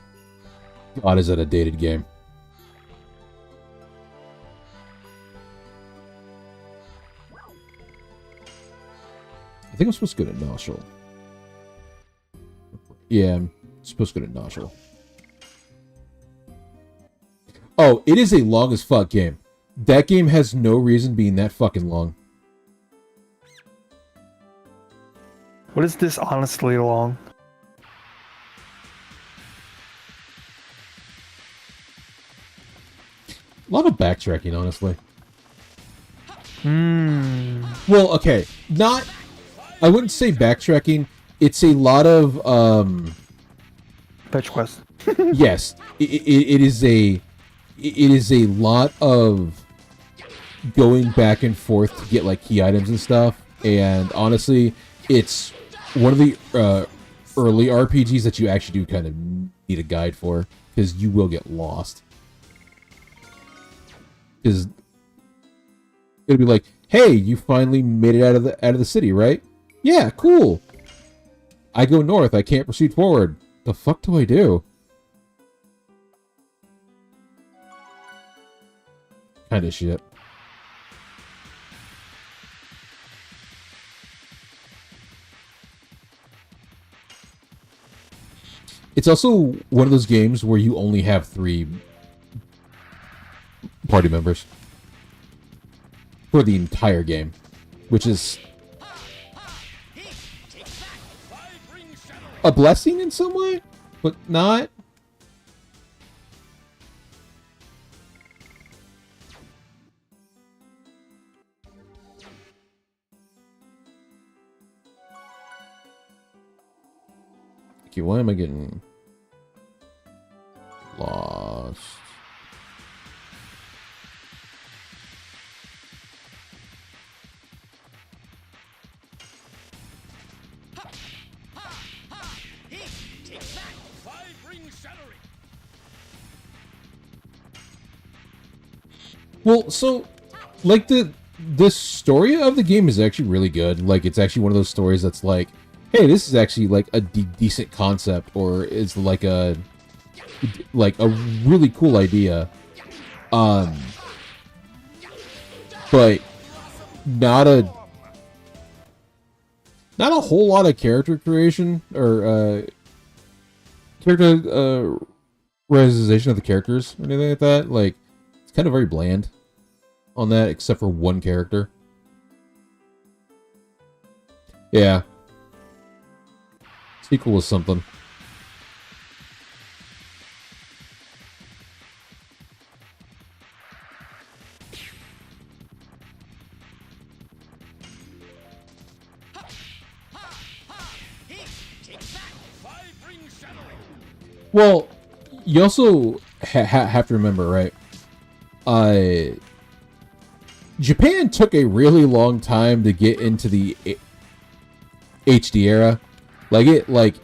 God, is that a dated game. I think I'm supposed to go to Noshel. Yeah, I'm supposed to go to Noshel. Oh, it is a long as fuck game. That game has no reason being that fucking long. what is this honestly long? A lot of backtracking, honestly. Well, okay. Not... I wouldn't say backtracking. It's a lot of, Fetch quest. yes. It is a... It is a lot of going back and forth to get, like, key items and stuff. And, honestly, it's one of the early RPGs that you actually do kind of need a guide for. Because you will get lost. Because it'll be like, hey, you finally made it out of the city, right? Yeah, cool. I go north. I can't proceed forward. The fuck do I do? Kind of shit. It's also one of those games where you only have 3 party members for the entire game, which is a blessing in some way, but not. Okay, why am I getting lost? Well, so like the story of the game is actually really good. Like it's actually one of those stories that's like, hey, this is actually like a decent concept, or it's like a really cool idea. But not a whole lot of character creation or character realization of the characters or anything like that. Like it's kind of very bland on that, except for one character. Yeah. Sequel was something. Well, you also have to remember, right? Japan took a really long time to get into the HD era. Like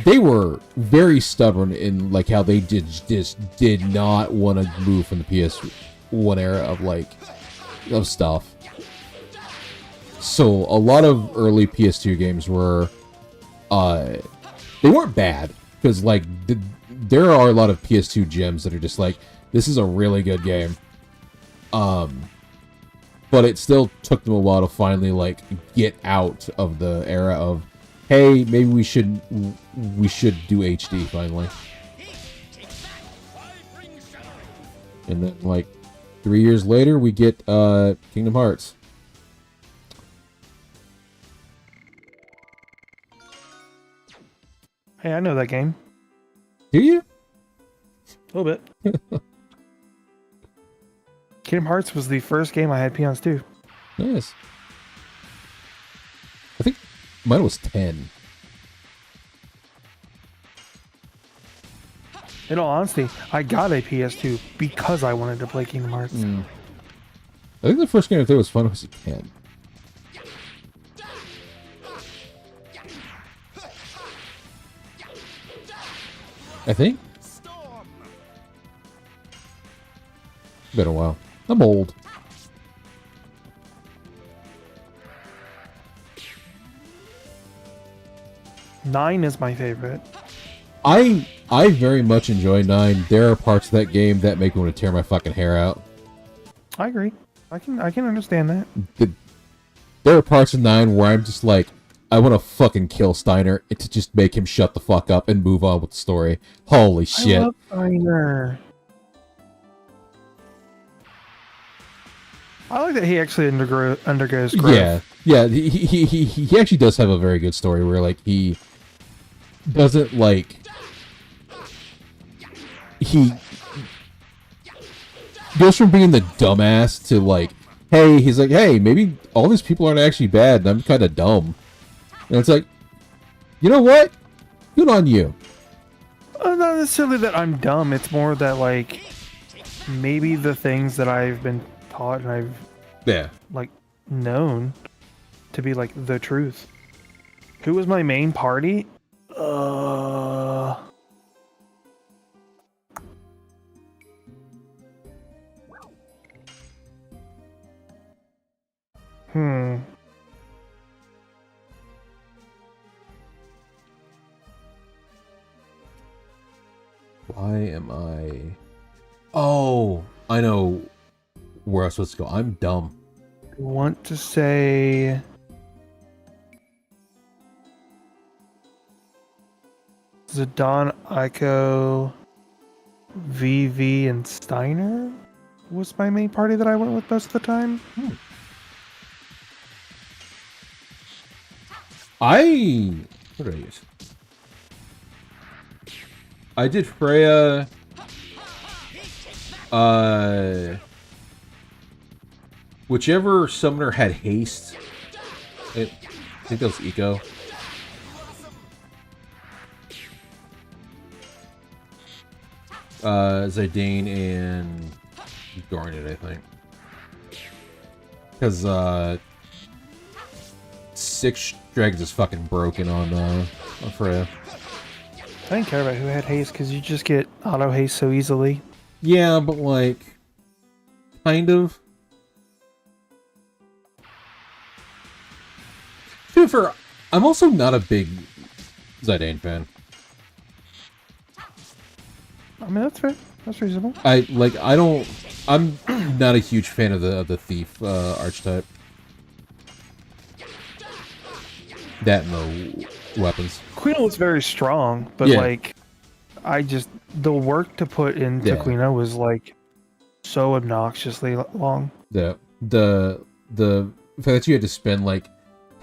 they were very stubborn in like how they just did not want to move from the PS1 era of stuff. So a lot of early PS2 games were they weren't bad, because like there are a lot of PS2 gems that are just like, this is a really good game. But it still took them a while to finally like get out of the era of, hey, maybe we should do HD finally. And then like 3 years later we get Kingdom Hearts. Hey, I know that game. Do you? A little bit. Kingdom Hearts was the first game I had peons too. Nice. I think mine was 10. In all honesty, I got a PS2 because I wanted to play Kingdom Hearts. I think the first game I played was Final Fantasy 10. I think. Been a while. I'm old. Nine is my favorite. I very much enjoy 9. There are parts of that game that make me want to tear my fucking hair out. I agree. I can understand that. There are parts of 9 where I'm just like, I want to fucking kill Steiner to just make him shut the fuck up and move on with the story. Holy shit. I love Steiner. I like that he actually undergoes growth. Yeah. He actually does have a very good story where like he doesn't like he goes from being the dumbass to like, hey, he's like, hey, maybe all these people aren't actually bad and I'm kind of dumb. And it's like, you know what? Good on you. Not necessarily that I'm dumb. It's more that like maybe the things that I've been taught and I've like known to be like the truth. Who was my main party? Why am I... Oh, I know where I was supposed to go. I'm dumb. I want to say... Zidane, Aiko, VV, and Steiner was my main party that I went with most of the time. What did I use? I did Freya. Whichever summoner had haste. I think that was Eco. Zidane and Garnet, I think. Because 6 Dragons is fucking broken on Freya. I didn't care about who had haste because you just get auto haste so easily. Yeah, but like, kind of. be fair, I'm also not a big Zidane fan. I mean, that's fair. That's reasonable. I'm not a huge fan of the thief archetype. That and the weapons. Queen was very strong, but Yeah. like, the work to put into Yeah. Queen was like so obnoxiously long. The fact that you had to spend like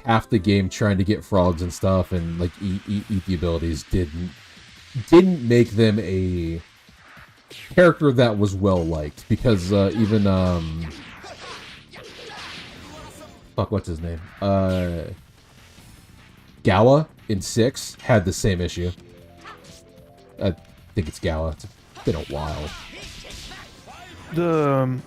half the game trying to get frogs and stuff and like eat the abilities didn't make them a character that was well liked, because even what's his name? Gawa in 6 had the same issue. I think it's Gawa. It's been a while. The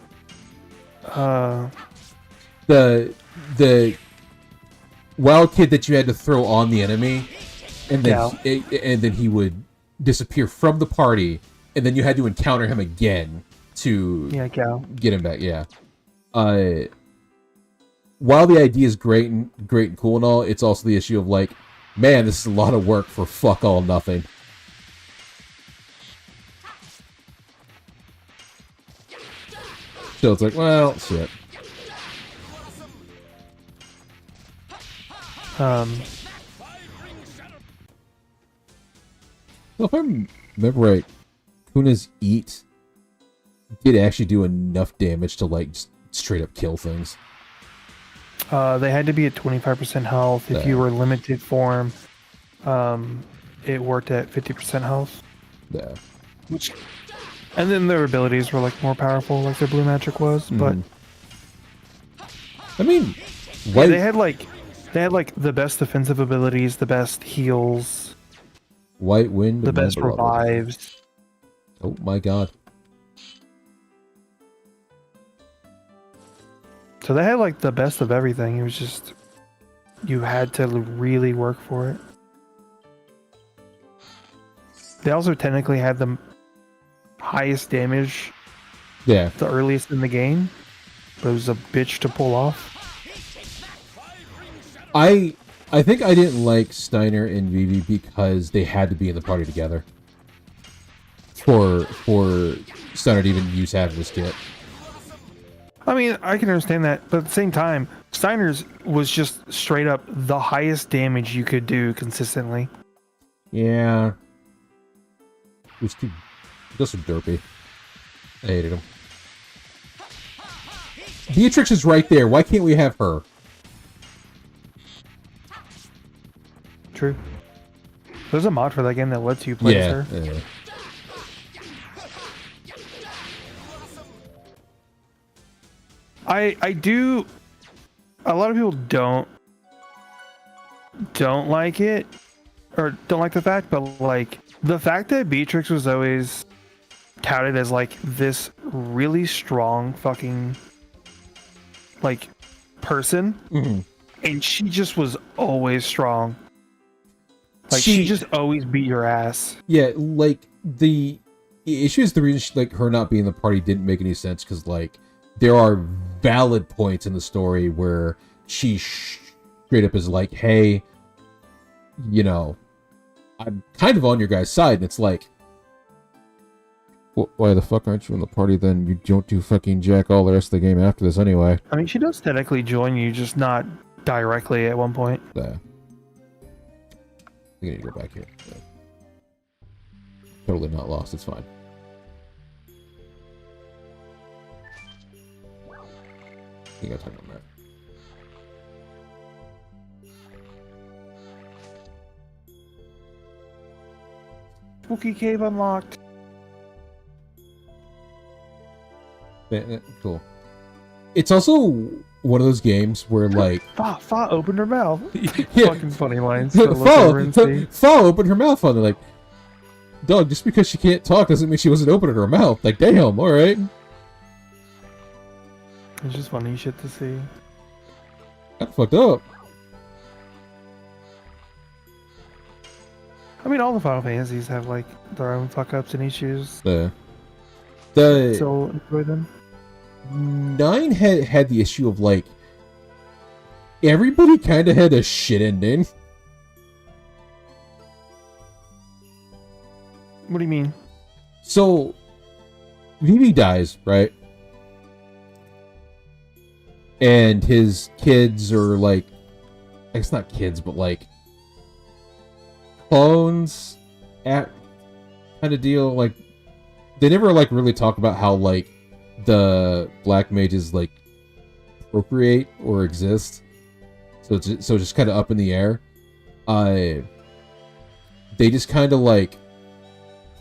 wild kid that you had to throw on the enemy, and then he would disappear from the party, and then you had to encounter him again to get him back. Yeah. While the idea is great and cool and all, it's also the issue of like, man, this is a lot of work for fuck all nothing. So it's like, well, shit. So if I remember right, Kuna's Eat did actually do enough damage to like just straight up kill things. They had to be at 25% health. If you were limited form, it worked at 50% health. Yeah. And then their abilities were like more powerful, like their blue magic was. But I mean, they had like the best defensive abilities, the best heals, White Wind, the best revives. Oh my god. So they had like the best of everything. It was just, you had to really work for it. They also technically had the highest damage. Yeah. The earliest in the game. But it was a bitch to pull off. I think I didn't like Steiner and Vivi because they had to be in the party together. For Steiner to even use half of his kit. I mean, I can understand that, but at the same time, Steiner's was just straight up the highest damage you could do consistently. Yeah. It was just so derpy. I hated him. Beatrix is right there. Why can't we have her? True. There's a mod for that game that lets you play as her. Yeah. I do. A lot of people don't like it, or don't like the fact, but like the fact that Beatrix was always touted as like this really strong fucking like person, and she just was always strong. Like she just always beat your ass. Yeah, like the issue is the reason like her not being in the party didn't make any sense, because like there are valid points in the story where she straight up is like, hey, you know, I'm kind of on your guys' side, and it's like, why the fuck aren't you in the party then? You don't do fucking jack all the rest of the game after this anyway. I mean, she does technically join you, just not directly at one point. Yeah. I need to go back here. Yeah. Totally not lost, it's fine. I think I talked about that. Spooky cave unlocked. Yeah, cool. It's also one of those games where, like... Fa opened her mouth. Yeah. Fucking funny lines. Fa opened her mouth on it, like... Dog, just because she can't talk doesn't mean she wasn't opening her mouth. Like, damn, alright. It's just funny shit to see. That's fucked up. I mean, all the Final Fantasies have, like, their own fuck-ups and issues. Yeah. So enjoy them. 9 had the issue of, like... everybody kind of had a shit ending. What do you mean? So, Vivi dies, right? And his kids are like, it's not kids, but like clones at kind of deal. Like, they never like really talk about how like the black mages like procreate or exist. So it's just kind of up in the air. They just kind of like,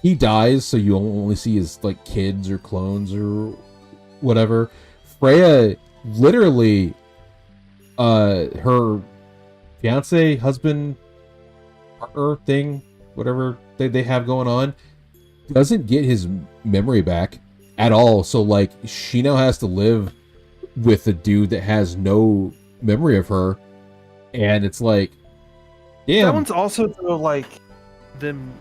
he dies, so you only see his like kids or clones or whatever. Freya literally, her fiance, husband, partner thing, whatever they have going on, doesn't get his memory back at all. So like, she now has to live with a dude that has no memory of her, and it's like, damn. That one's also like them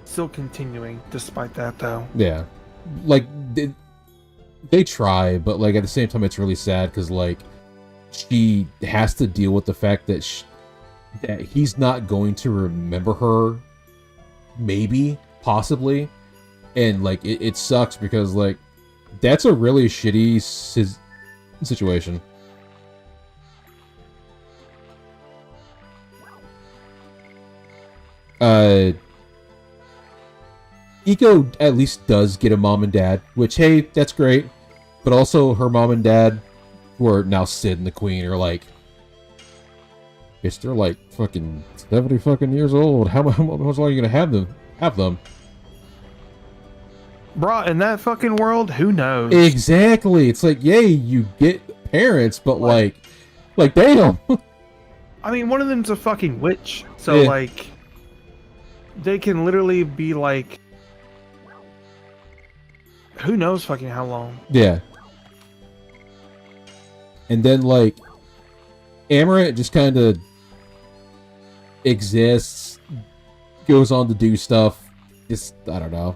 still continuing despite that, though. Yeah, like they try, but like at the same time, it's really sad because like she has to deal with the fact that that he's not going to remember her, maybe, possibly, and like it sucks because like that's a really shitty situation. Eco at least does get a mom and dad, which, hey, that's great. But also her mom and dad, who are now Sid and the Queen, are like, they're like fucking 70 fucking years old. How much longer are you gonna have them? Bruh, in that fucking world, who knows? Exactly. It's like, yay, you get parents, but like damn. I mean, one of them's a fucking witch, so Yeah. like, they can literally be like, who knows fucking how long. Yeah. And then like Amaranth just kind of exists, goes on to do stuff. Just, I don't know.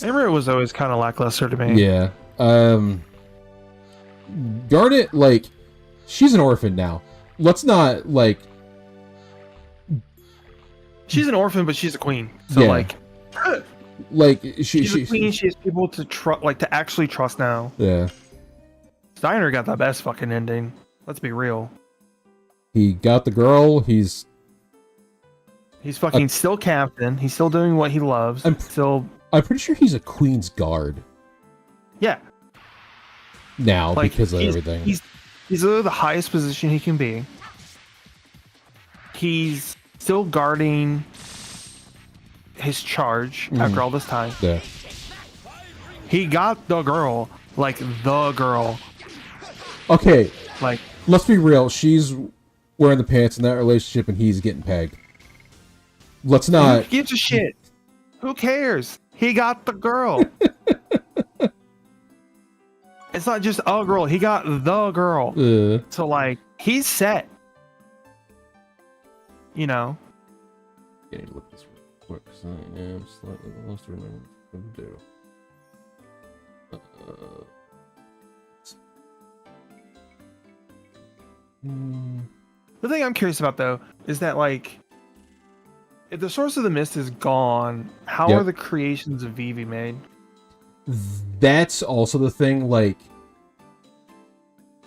Emerald was always kind of lackluster to me. Yeah. Garnet, like, she's an orphan now. Let's not like. She's an orphan, but she's a queen. So Yeah. like, she's a queen. She has people to trust, like to actually trust now. Yeah. Steiner got the best fucking ending. Let's be real. He got the girl. He's fucking still captain. He's still doing what he loves. I'm pretty sure he's a Queen's Guard Yeah. now Like, because of everything. He's literally the highest position he can be. He's still guarding his charge after all this time. Yeah. He got the girl. Like, the girl. Okay, Like, let's be real. She's wearing the pants in that relationship, and he's getting pegged. Let's not. who gives a shit? Who cares? He got the girl. It's not just a girl. He got the girl. So, like, he's set. You know? I need to look this real quick because I am slightly lost to remember what to do. The thing I'm curious about, though, is that, like, if the source of the mist is gone, how Yep. are the creations of Vivi made? That's also the thing. Like,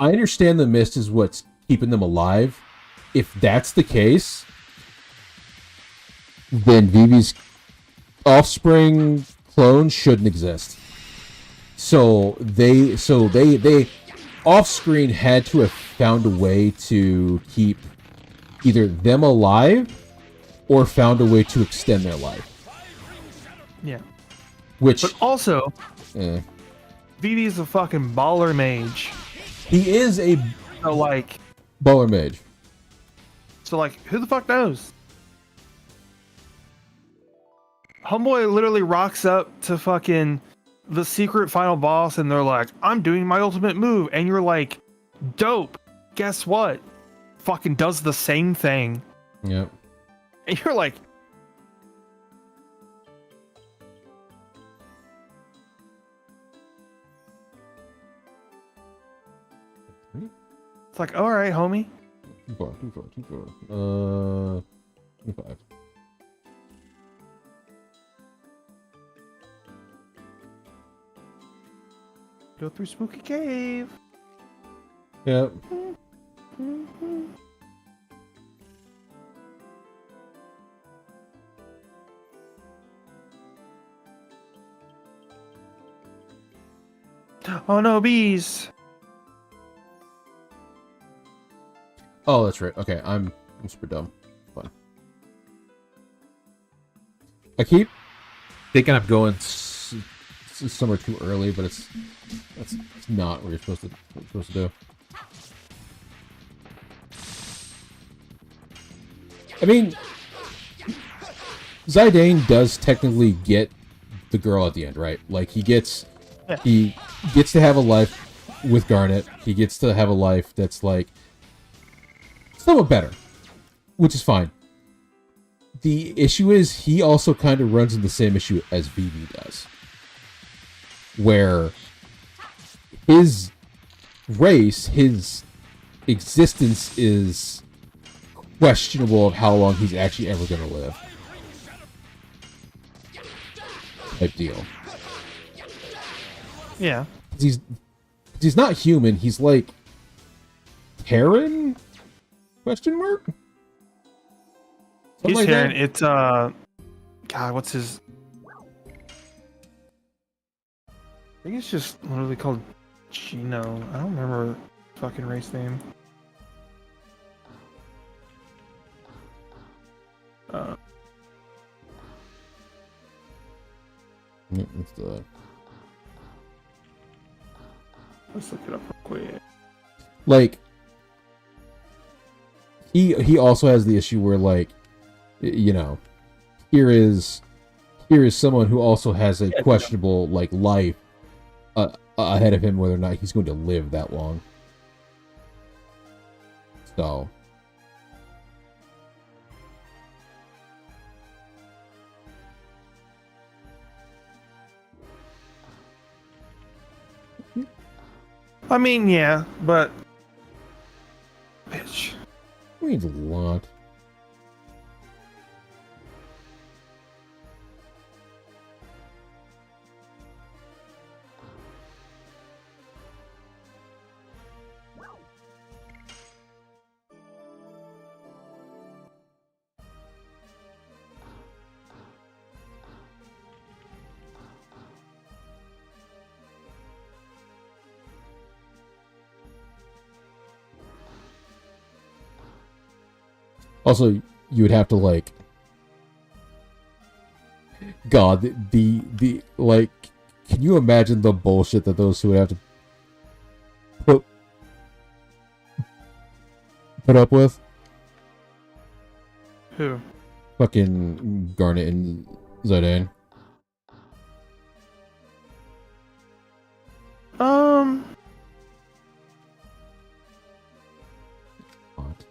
I understand the mist is what's keeping them alive. If that's the case, then Vivi's offspring clones shouldn't exist. So they off screen had to have found a way to keep either them alive or found a way to extend their life. Yeah. Which But also, eh, Vivi is a fucking baller mage. he is a So, like, baller mage. who the fuck knows? Homeboy literally rocks up to fucking the secret final boss, and they're like, I'm doing my ultimate move. And you're like, dope. Guess what? Fucking does the same thing. Yep. And you're like, It's like, all right, homie. Too far. 25. Go through Spooky Cave. Yep. Oh no, bees. Oh, that's right. Okay, I'm super dumb. Fine. I keep thinking I'm going somewhere too early, but it's not what you're supposed to do. I mean, Zidane does technically get the girl at the end, right? Like he gets to have a life with Garnet. He gets to have a life that's like somewhat better, which is fine. The issue is he also kind of runs into the same issue as Vivi does, where his race, his existence is questionable of how long he's actually ever going to live. Type deal. Yeah. He's not human. He's like Terran? Question mark? Something He's like here. that? It's God, what's his? I think it's just literally called Gino. I don't remember the fucking race name. Yeah, it's the... Let's look it up real quick. Like, he also has the issue where, like, you know, here is someone who also has a questionable like life ahead of him, whether or not he's going to live that long. So. I mean, yeah, but bitch. Means a lot. Also, you would have to like, God, the like, can you imagine the bullshit that those two would have to put up with? Who? Fucking Garnet and Zidane. What?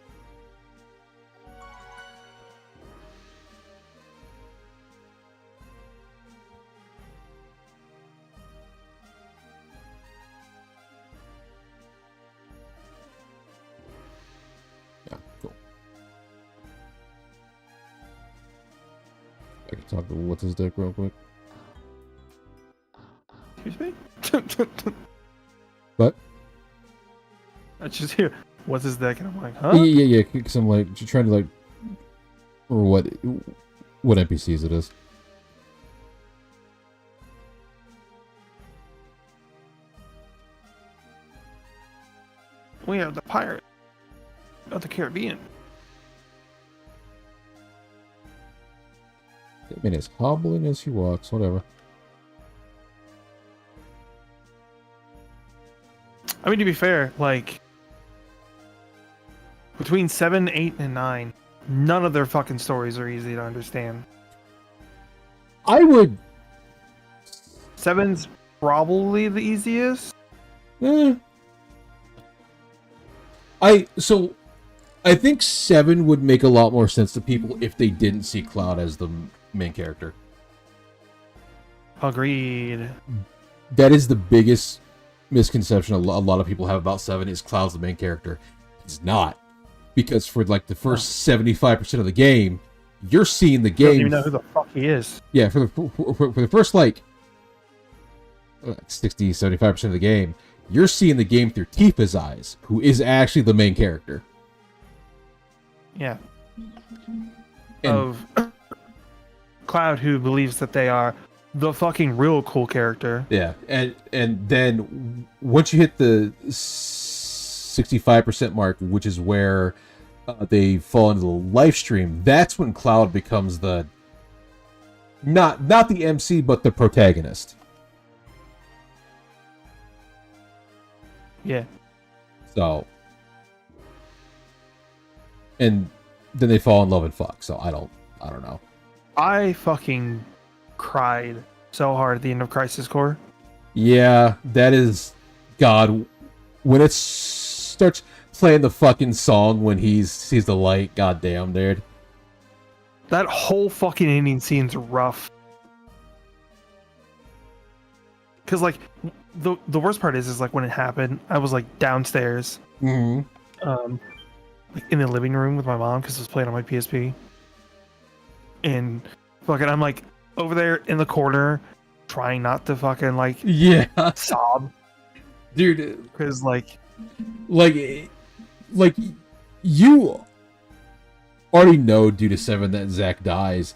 Yeah, cool. I can talk to what's his dick real quick. Excuse me? What? I just hear, what's his deck? And I'm like, huh? Yeah, because I'm like trying to like, or what NPCs it is. We are the pirate of the Caribbean. I mean, as hobbling as he walks, whatever. I mean, to be fair, like, between 7, 8, and 9, none of their fucking stories are easy to understand. I would. 7's probably the easiest. I think 7 would make a lot more sense to people if they didn't see Cloud as the main character. Agreed. That is the biggest misconception a lot of people have about 7 is Cloud's the main character. He's not. Because for like the first 75% of the game, you're seeing the game. You don't even know who the fuck he is. Yeah, for the first like 60, 75% of the game, you're seeing the game through Tifa's eyes, who is actually the main character. Yeah. And, of Cloud, who believes that they are the fucking real cool character. Yeah, and then once you hit the 65% mark, which is where they fall into the live stream, that's when Cloud becomes the not the MC, but the protagonist. Yeah. So, and then they fall in love and fuck. So I don't know. I fucking cried so hard at the end of Crisis Core. Yeah, that is God. When it starts playing the fucking song when he sees the light, goddamn, dude. That whole fucking ending scene's rough. Cause like the worst part is like when it happened, I was like downstairs, Mm-hmm. like in the living room with my mom because I was playing on my PSP, and fucking I'm like over there in the corner, trying not to fucking like sob, dude. because like you already know due to 7 that Zack dies.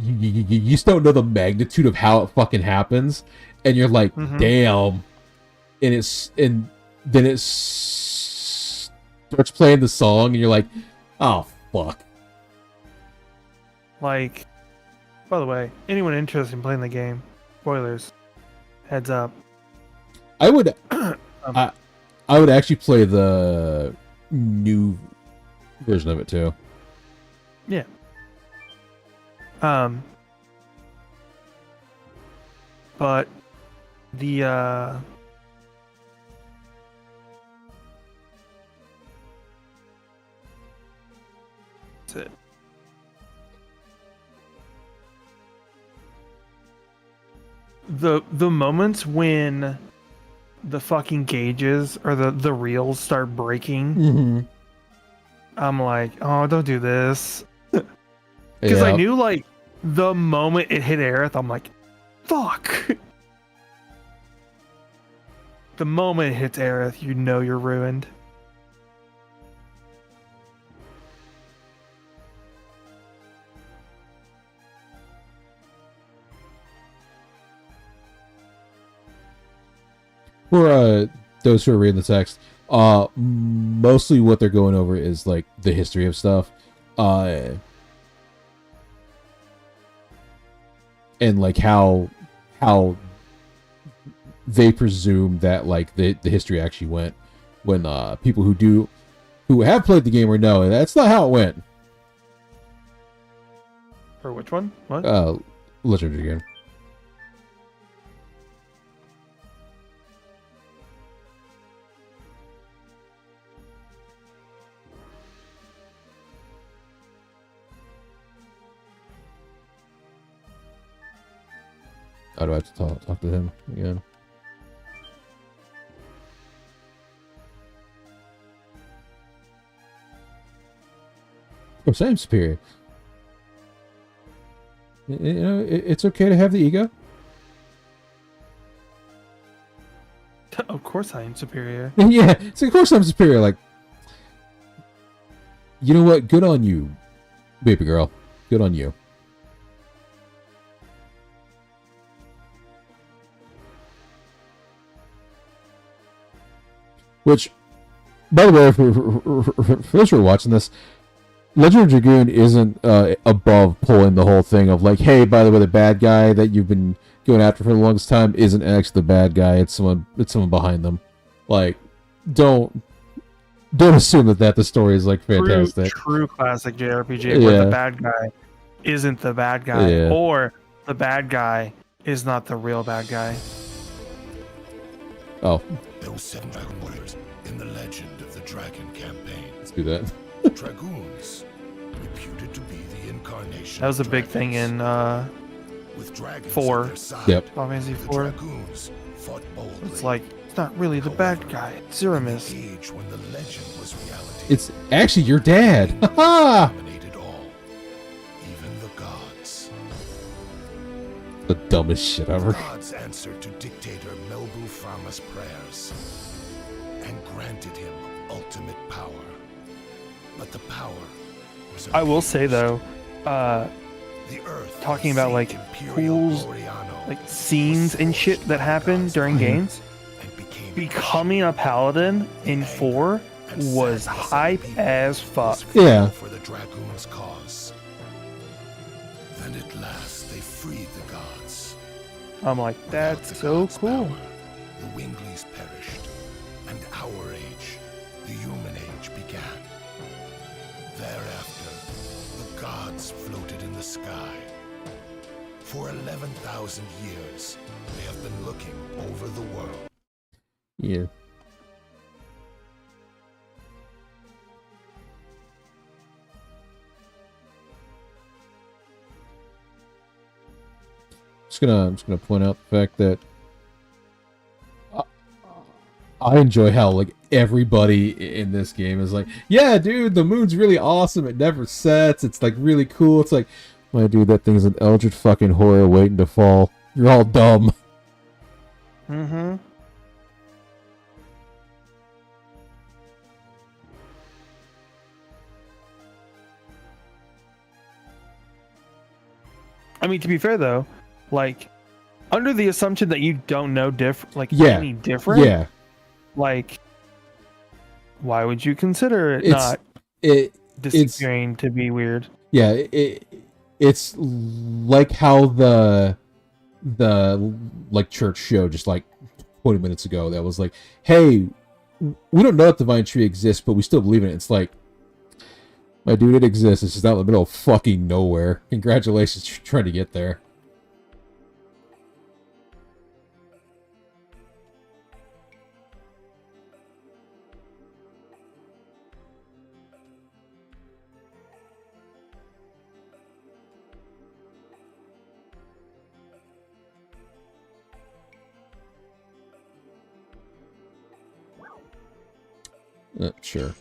You just don't know the magnitude of how it fucking happens, and you're like, damn. And then it starts playing the song, and you're like, oh fuck. Like, by the way, anyone interested in playing the game, spoilers, heads up. I would I would actually play the new version of it too. Yeah. But the that's it. The moments when the fucking gauges or the reels start breaking, Mm-hmm. I'm like, oh, don't do this. Because I knew, like, the moment it hit Aerith, I'm like, fuck. The moment it hits Aerith, you know you're ruined. For those who are reading the text, mostly what they're going over is like the history of stuff, and like how they presume that like the history actually went when people who have played the game or know that's not how it went. For which one? What? Legendary game. How do I have to talk to him again? Oh, same superior. You know, it's okay to have the ego. Of course I am superior. Yeah, so of course I'm superior. Like, you know what? Good on you, baby girl. Good on you. Which, by the way, for those who are watching this, Legend of Dragoon isn't above pulling the whole thing of like, hey, by the way, the bad guy that you've been going after for the longest time isn't actually the bad guy. It's someone behind them. Like, don't assume that the story is like fantastic. True classic JRPG where the bad guy isn't the bad guy, or the bad guy is not the real bad guy. Oh. There were 7 dragon warriors in the Legend of the Dragon campaign. Let's do that. Dragoons, reputed to be the incarnation. That was a big thing in with dragons 4. at their side, Yep. Final Fantasy the 4. dragoons fought boldly. It's like It's not really the bad guy. It's Zeramis. Age when the legend was reality. It's actually your dad. Ha Dominated all, even the gods. The dumbest shit The ever. gods answered to dictator Melbu Frama's prayers and granted him ultimate power. But the power was I will say though, the earth talking about like Imperial pools, Gloriano like scenes and shit that happen during games, and became becoming a paladin in 4 was hype as fuck. Yeah. for the dragoon's cause. Then at last they freed the gods. I'm like, Without that's the so gods' cool. power, the Wingleys perished, and our age, the human age, began. Thereafter, the gods floated in the sky. For 11,000 years, they have been looking over the world. Yeah. I'm just gonna point out the fact that I enjoy how like everybody in this game is like, yeah, dude, the moon's really awesome. It never sets. It's like really cool. It's like, my dude, that thing's an eldritch fucking horror waiting to fall. You're all dumb. Mm-hmm. I mean, to be fair though, like, under the assumption that you don't know Yeah. any different, Yeah. like, why would you consider it It's not it disappearing to be weird? yeah, it's like how the like church show just like 20 minutes ago that was like, hey, we don't know if Divine Tree exists, but we still believe in it. It's like, my dude, it exists. It's just out in the middle of fucking nowhere. Congratulations, you're trying to get there. Sure.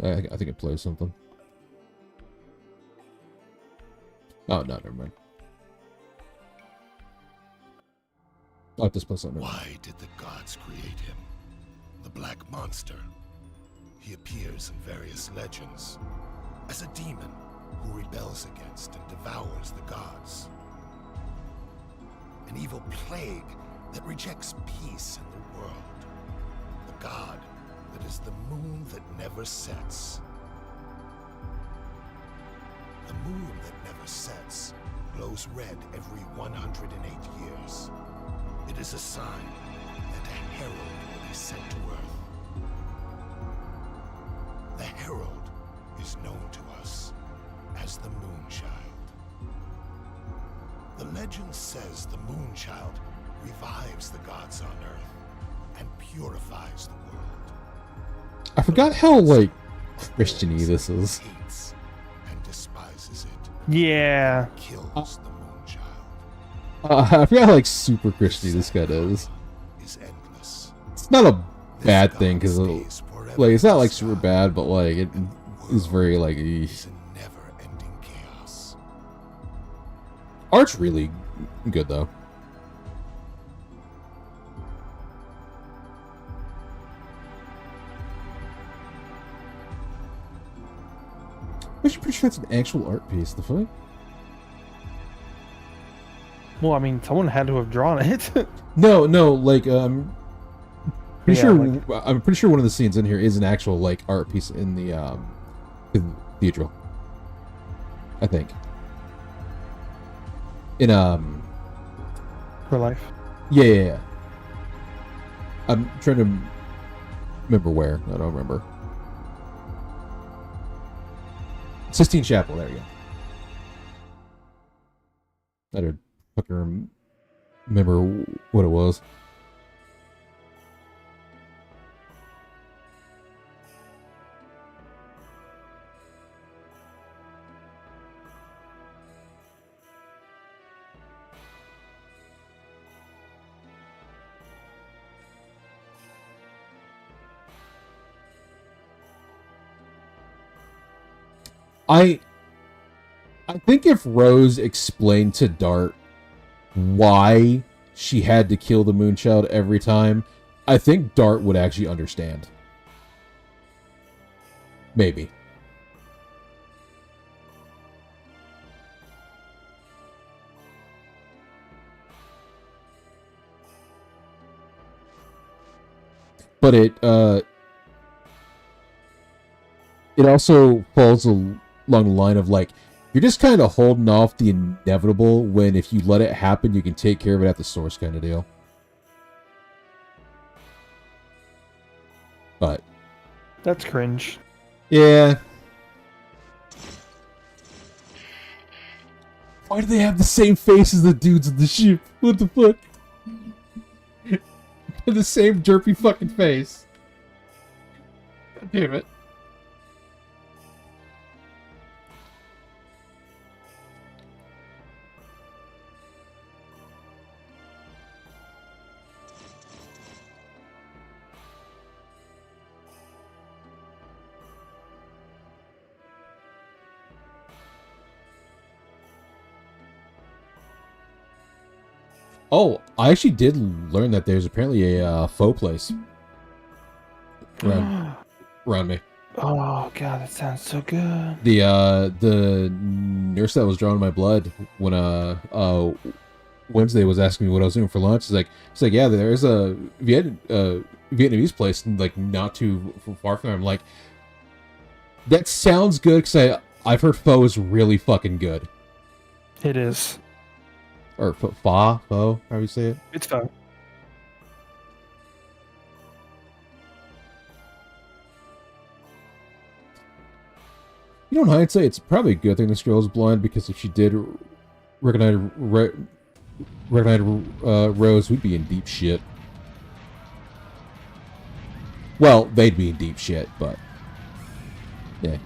I think it plays something. Oh, no, never mind. Oh, this plays something. Why did the gods create him? The Black Monster. He appears in various legends as a demon who rebels against and devours the gods. An evil plague that rejects peace in the world. The god that is the moon that never sets. The moon that never sets glows red every 108 years. It is a sign that a herald will be sent to Earth. The herald is known to us as the Moonchild. The legend says the Moonchild revives the gods on Earth and purifies the world. I forgot how, like, Christian-y this is. Hates and despises it. Yeah. Kills the Moonchild. I forgot how, like, super Christian-y this guy is. Is endless. It's not a This bad god thing, because, stays forever like, it's not, in like, the super sky. bad, but, like, it is very, like, Is in never-ending chaos. art's really good, though. I'm pretty sure that's an actual art piece. The fuck? Well, I mean, someone had to have drawn it. No, like pretty Yeah, sure. like- I'm pretty sure one of the scenes in here is an actual like art piece in the cathedral. I think. In For life. yeah. I'm trying to remember where. I don't remember. Sistine Chapel. There you go. I don't fucking remember what it was. I think if Rose explained to Dart why she had to kill the Moonchild every time, I think Dart would actually understand. Maybe. But it also falls along the line of like, you're just kind of holding off the inevitable when if you let it happen, you can take care of it at the source kind of deal. But That's cringe. yeah. Why do they have the same face as the dudes in the ship? What the fuck? The same derpy fucking face. God damn it. Oh, I actually did learn that there's apparently a faux place around me. Oh god, that sounds so good. The nurse that was drawing my blood when Wednesday was asking me what I was doing for lunch. It's like yeah, there's a Vietnamese place like not too far from there. I'm like, that sounds good because I've heard pho is really fucking good. It is. Or pho, how do you say it? It's fun. You know, in hindsight, it's probably a good thing this girl is blind because if she did recognize Rose, we'd be in deep shit. Well, they'd be in deep shit, but yeah.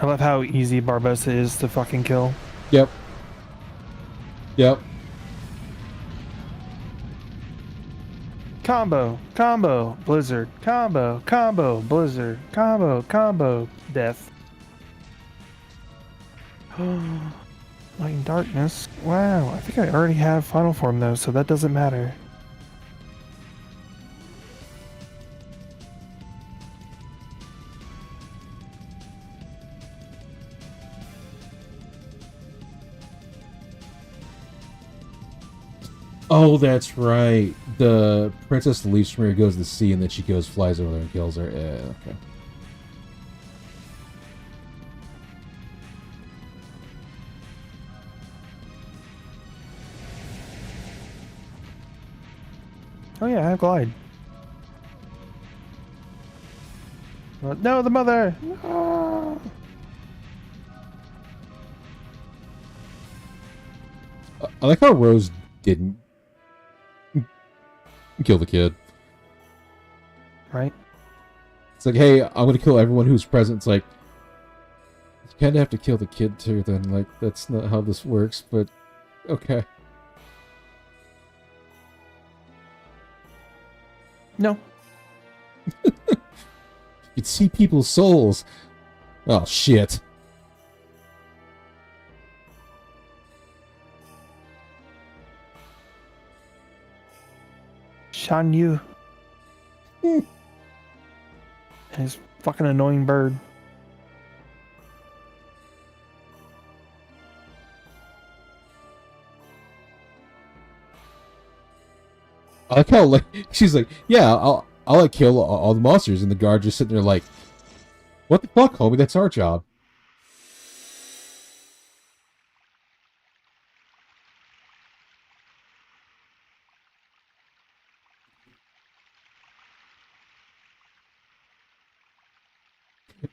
I love how easy Barbossa is to fucking kill. Yep. Yep. Combo, Blizzard, combo, Blizzard, combo, death. Light and darkness. Wow, I think I already have final form though, so that doesn't matter. Oh, that's right. The princess leaves from here, goes to the sea, and then she flies over there and kills her. Yeah, okay. Oh yeah, I have glide. No, the mother! No! I like how Rose didn't kill the kid. Right? It's like, hey, I'm gonna kill everyone who's present. It's like, you kind of have to kill the kid too, then. Like, that's not how this works, but okay. No. You can see people's souls. Oh, shit. Shan Yu. And his fucking annoying bird. I like how, like, she's like, yeah, I'll like kill all the monsters, and the guard just sitting there like, what the fuck, homie? That's our job.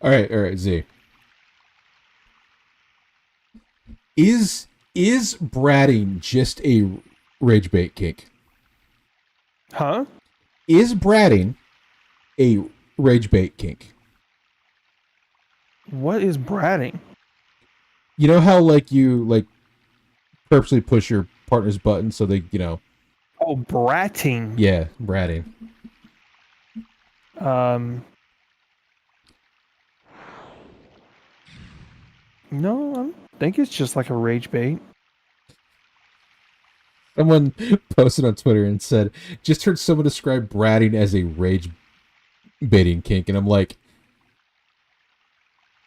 All right, Z. Is bratting just a rage bait kink? Huh? Is bratting a rage bait kink? What is bratting? You know how like you like purposely push your partner's button so they, you know. Oh, bratting. Yeah, bratting. Um, no, I think it's just like a rage bait. Someone posted on Twitter and said, just heard someone describe bratting as a rage baiting kink, and I'm like,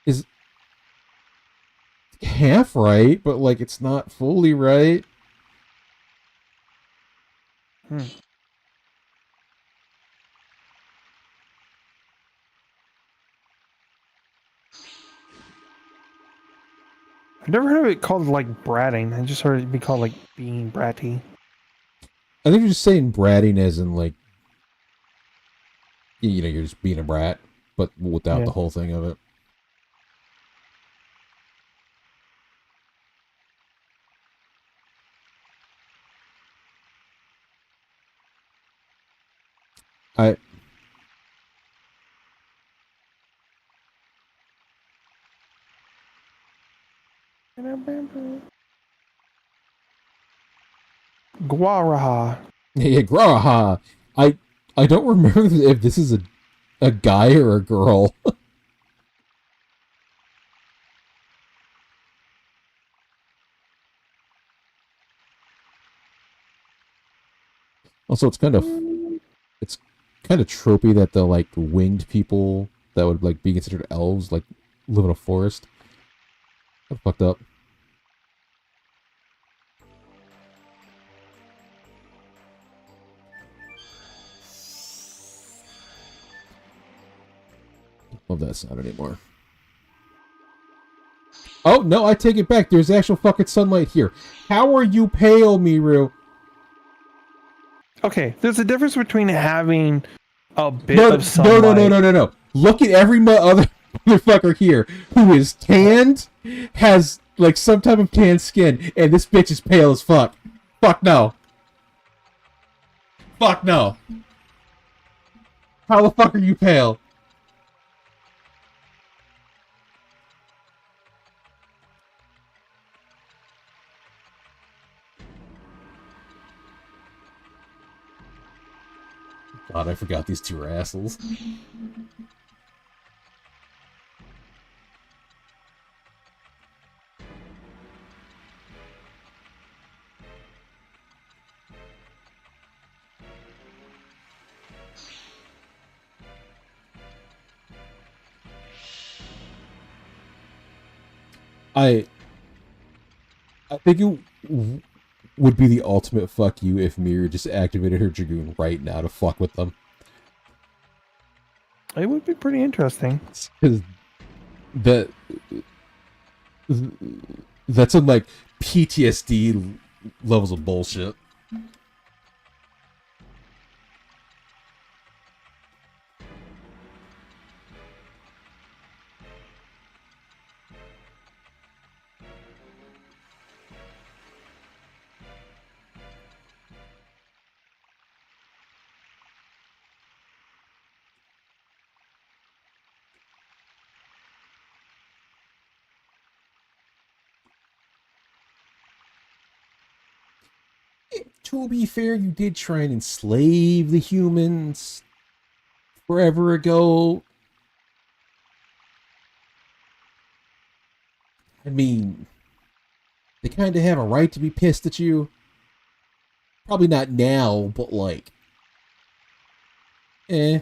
is half right, but like it's not fully right. Hmm. I've never heard of it called like bratting. I just heard it be called like being bratty. I think you're just saying bratting as in like, you know, you're just being a brat, but without Yeah. the whole thing of it. I Guaraha. yeah, Graha. I don't remember if this is a guy or a girl. Also, it's kind of tropey that the like winged people that would like be considered elves like live in a forest. That's fucked up. Love that sound anymore. Oh no, I take it back. There's actual fucking sunlight here. How are you pale, Miru? Okay, there's a difference between having a bit No, of sunlight. no. Look at every other motherfucker here who is tanned, has like some type of tanned skin, and this bitch is pale as fuck. Fuck no. Fuck no. How the fuck are you pale? God, I forgot these two are assholes. I think it would be the ultimate fuck you if Miru just activated her Dragoon right now to fuck with them. It would be pretty interesting. Because that that's some like PTSD levels of bullshit. To be fair, you did try and enslave the humans forever ago. I mean, they kind of have a right to be pissed at you. Probably not now, but like, eh.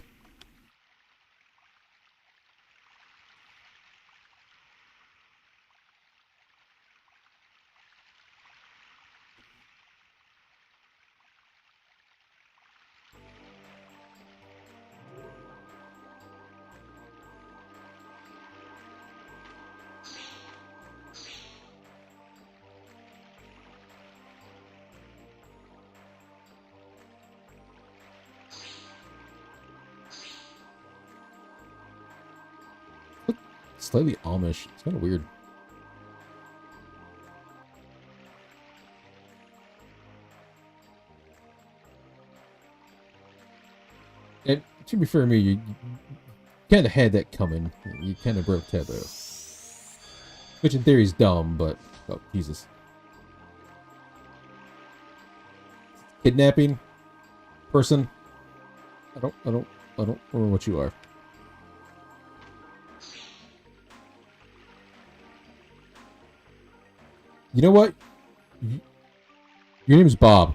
Slightly Amish. It's kind of weird. And to be fair, me, you kind of had that coming. You kind of broke taboo. Which in theory is dumb, but... Oh, Jesus. Kidnapping? Person? I don't I don't remember what you are. You know what? Your name's Bob.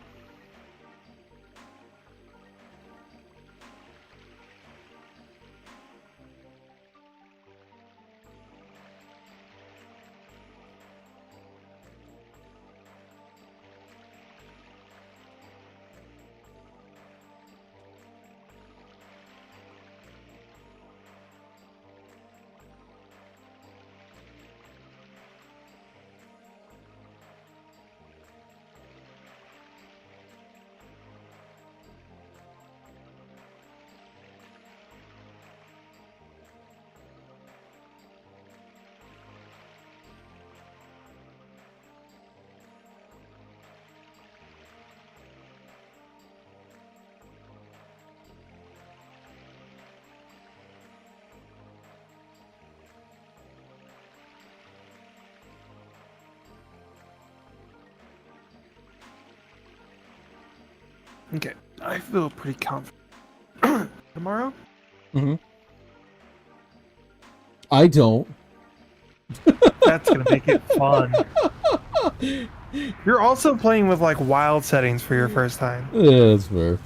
Okay, I feel pretty confident. Tomorrow? Mm-hmm. I don't. That's gonna make it fun. You're also playing with like wild settings for your first time. Yeah, that's fair.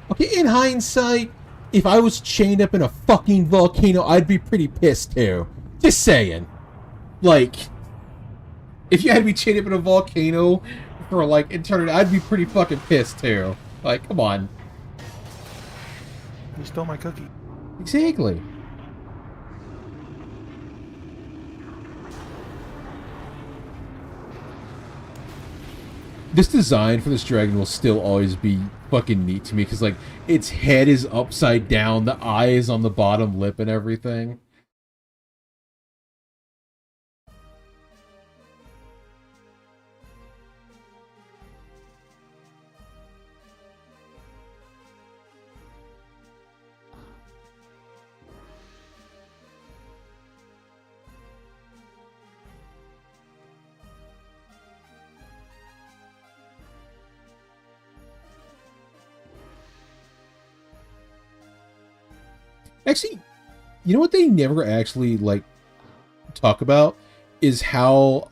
Okay, in hindsight, if I was chained up in a fucking volcano, I'd be pretty pissed too. Just saying. Like, if you had me chained up in a volcano for like eternity, I'd be pretty fucking pissed too. Like, come on. You stole my cookie. Exactly. This design for this dragon will still always be fucking neat to me, because, like, its head is upside down, the eye is on the bottom lip and everything. Actually, you know what they never actually, like, talk about? Is how,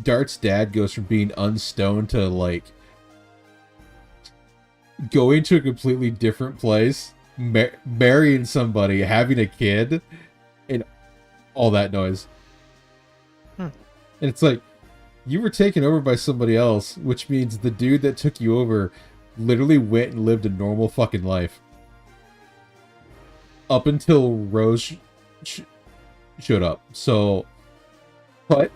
Dart's dad goes from being unstoned to, like, going to a completely different place, marrying somebody, having a kid, and all that noise. And it's like, you were taken over by somebody else, which means the dude that took you over literally went and lived a normal fucking life. Up until Rose showed up. So, but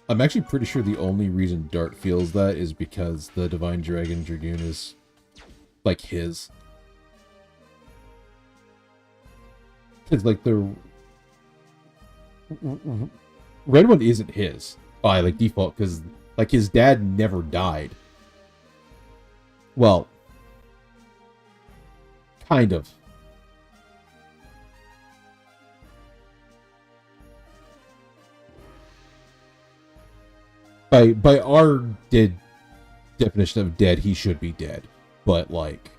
I'm actually pretty sure the only reason Dart feels that is because the Divine Dragon Dragoon is, like, his. Because, like, the red one isn't his by, like, default, because, like, his dad never died. Well, kind of. By our definition of dead, he should be dead. But, like,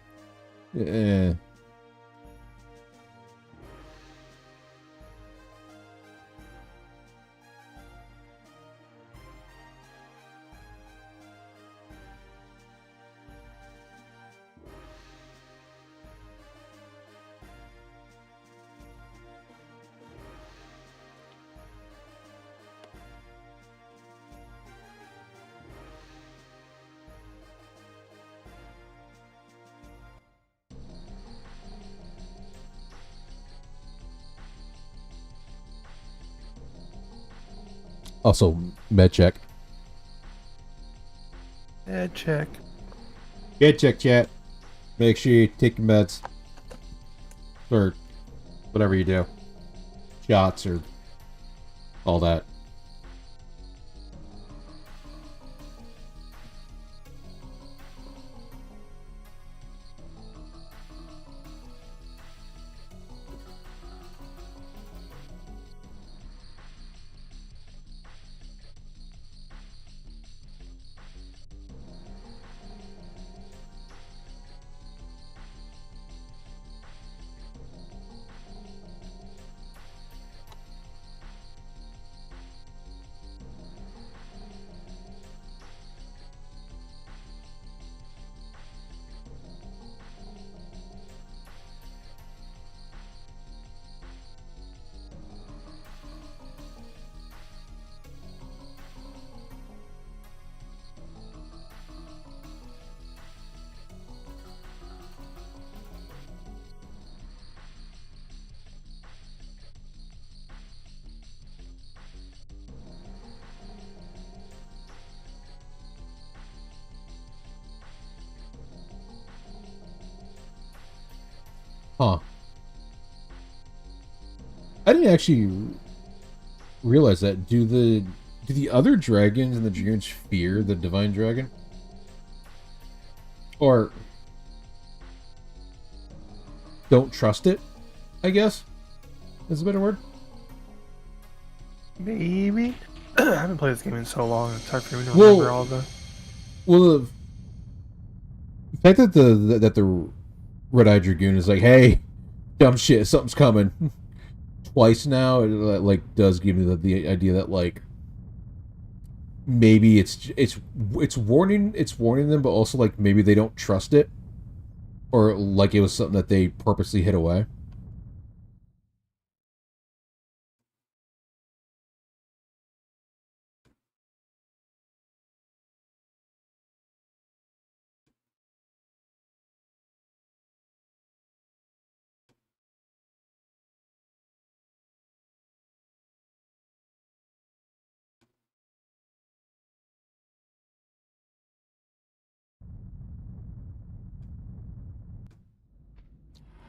eh. Also, med check. Head check. Get check, chat. Make sure you take your meds. Or whatever you do. Shots or all that. Huh. I didn't actually realize that. Do the other dragons and the dragoons fear the divine dragon? Or don't trust it, I guess? Is a better word? Maybe. I haven't played this game in so long. It's hard for me to remember all the. Well, the fact that the Red-Eyed Dragoon is like, hey, dumb shit, something's coming. Twice now, it like does give me the idea that like maybe it's warning them, but also like maybe they don't trust it, or like it was something that they purposely hid away.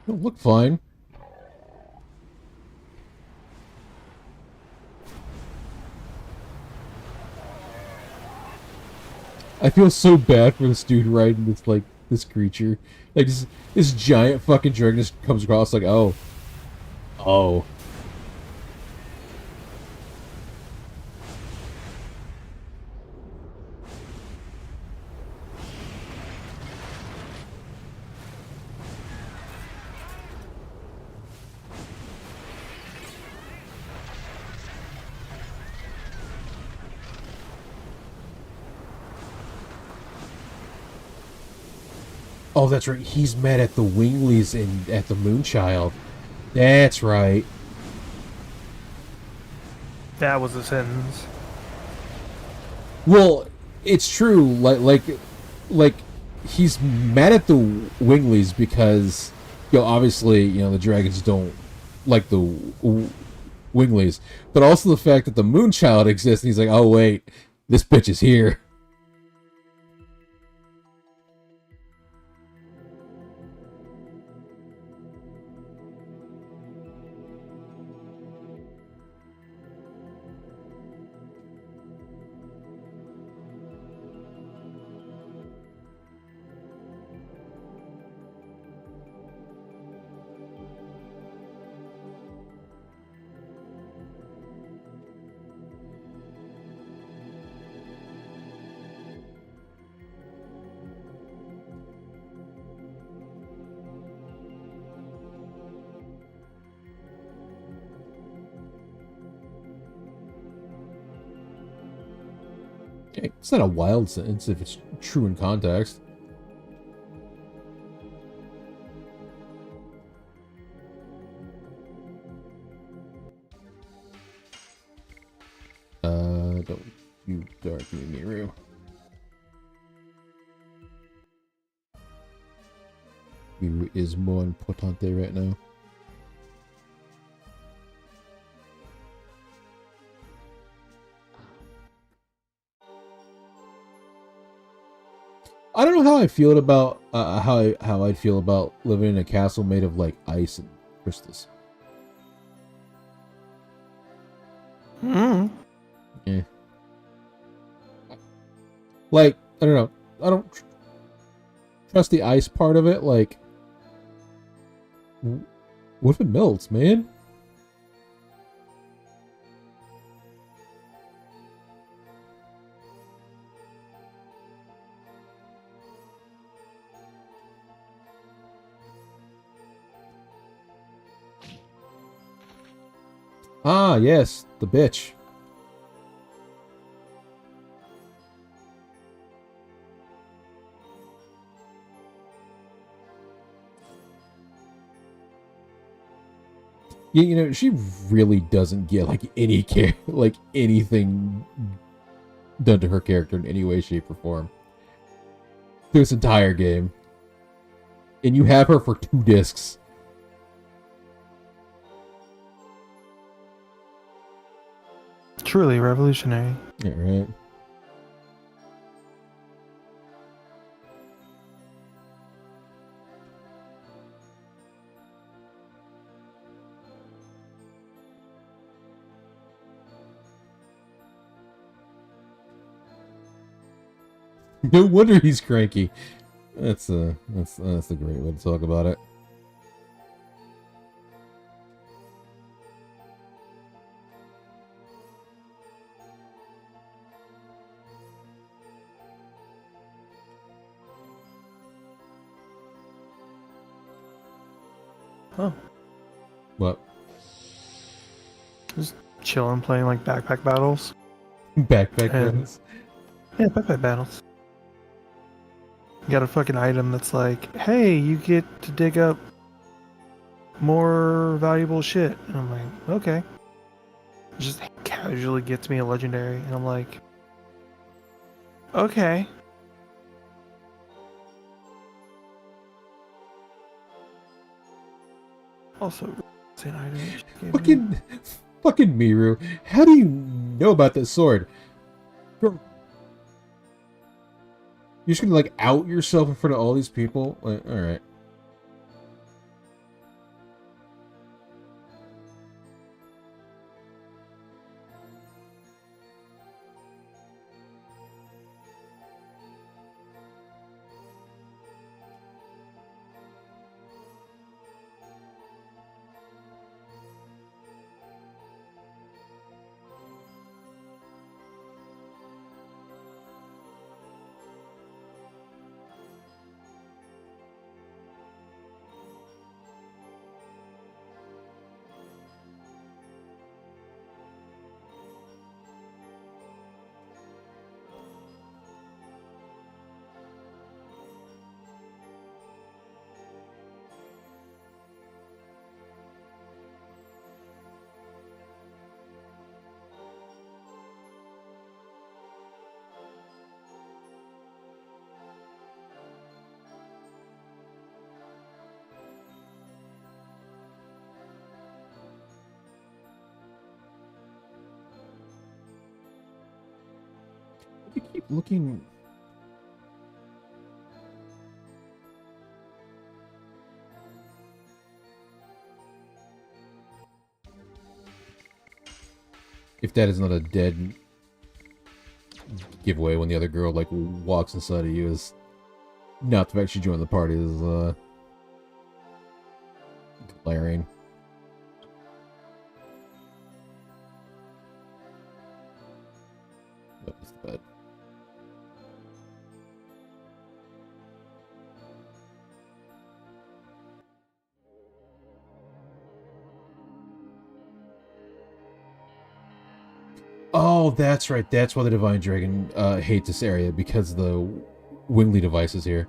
It'll look fine. I feel so bad for this dude riding this like this creature. Like this giant fucking dragon just comes across like, oh. Oh. Oh, that's right. He's mad at the Winglies and at the Moonchild. That's right. That was a sentence. Well, it's true. Like he's mad at the Winglies because, obviously, the dragons don't like the Winglies, but also the fact that the Moonchild exists. And he's like, oh wait, this bitch is here. It's not a wild sentence if it's true in context. Don't you dark me, Miru. Miru is more importante right now. I don't know how I feel about how I'd feel about living in a castle made of like ice and crystals. Mm. Yeah. Like I don't know. I don't trust the ice part of it. Like, what if it melts, man? Ah, yes, the bitch. Yeah, you know, she really doesn't get like any care, like anything done to her character in any way, shape, or form through this entire game. And you have her for 2 discs. Truly revolutionary. Yeah, right. No wonder he's cranky. That's a great way to talk about it. Oh, What? just chilling, playing like backpack battles. Backpack And battles. yeah, backpack battles. You got a fucking item that's like, hey, you get to dig up more valuable shit. And I'm like, okay. Just casually gets me a legendary. And I'm like, okay. Also, insane item that she gave me. Fucking Miru. How do you know about this sword? You're just gonna like out yourself in front of all these people? Like, alright. You keep looking. If that is not a dead giveaway when the other girl like walks inside of you, is not the fact she joined the party is glaring. That was bad. Oh, that's right. That's why the Divine Dragon hates this area, because the Wingly device is here.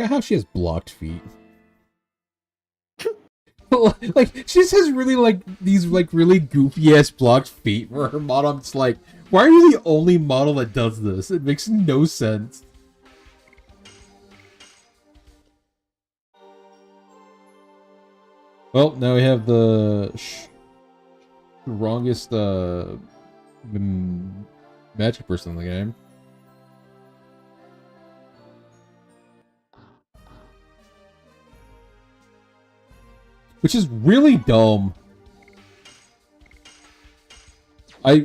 forgot how she has blocked feet. Like, she just has really, like, these, like, really goofy-ass blocked feet for her model. I'm just like, why are you the only model that does this? It makes no sense. Well, now we have the strongest, magic person in the game. Which is really dumb. I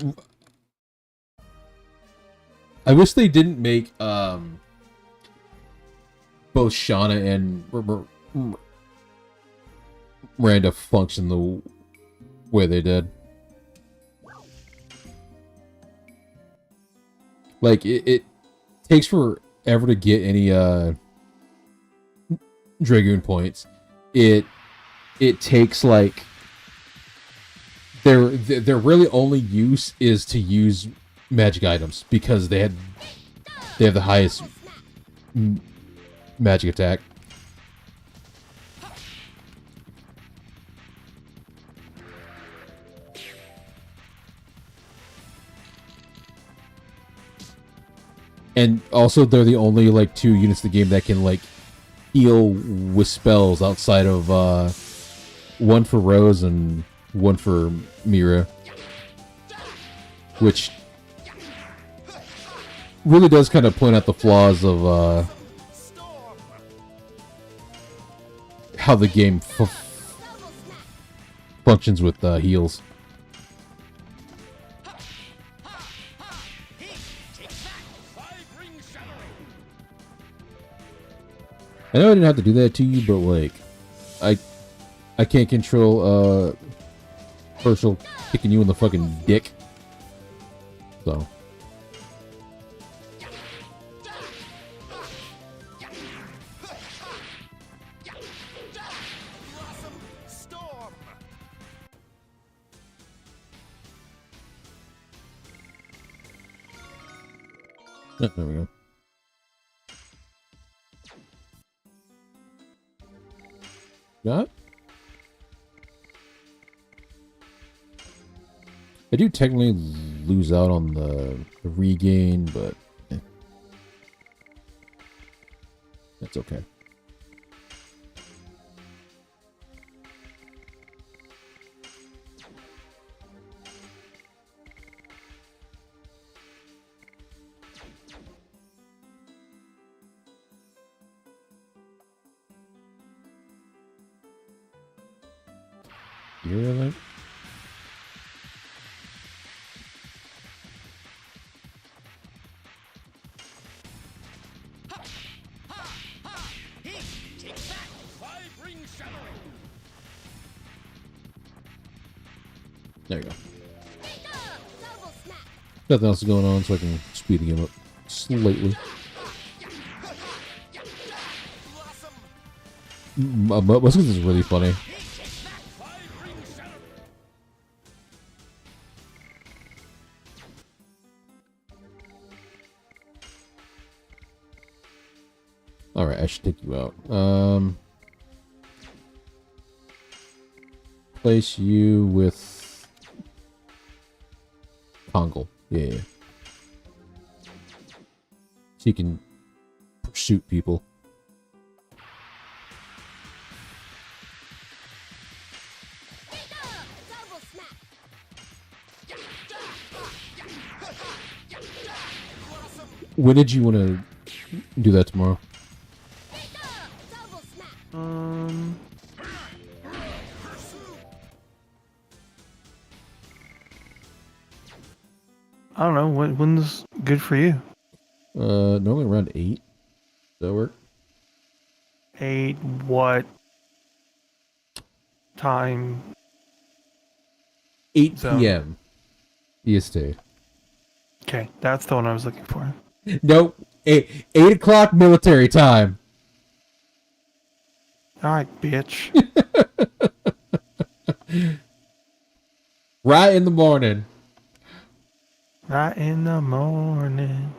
wish they didn't make both Shauna and Miranda function the way they did. Like it takes forever to get any Dragoon points. It takes like their really only use is to use magic items because they have the highest magic attack. And also they're the only like 2 units in the game that can like heal with spells outside of one for Rose and one for Mira, which really does kind of point out the flaws of how the game functions with heals. I know I didn't have to do that to you, but like, I can't control Herschel kicking you in the fucking dick. So. Oh, there we go. Got? I do technically lose out on the regain, but that's okay. You hear that? There you go. Nothing else is going on, so I can speed the game up slightly. Most of this is really funny. Alright, I should take you out. Place you with Kongle. Yeah. So you can shoot people. When did you want to do that tomorrow? I don't know. When's good for you? Normally around 8. Does that work? 8 what time? 8 Zone. p.m. EST. Okay, that's the one I was looking for. Nope. 8 o'clock military time. Alright, bitch. Right in the morning. Right in the morning.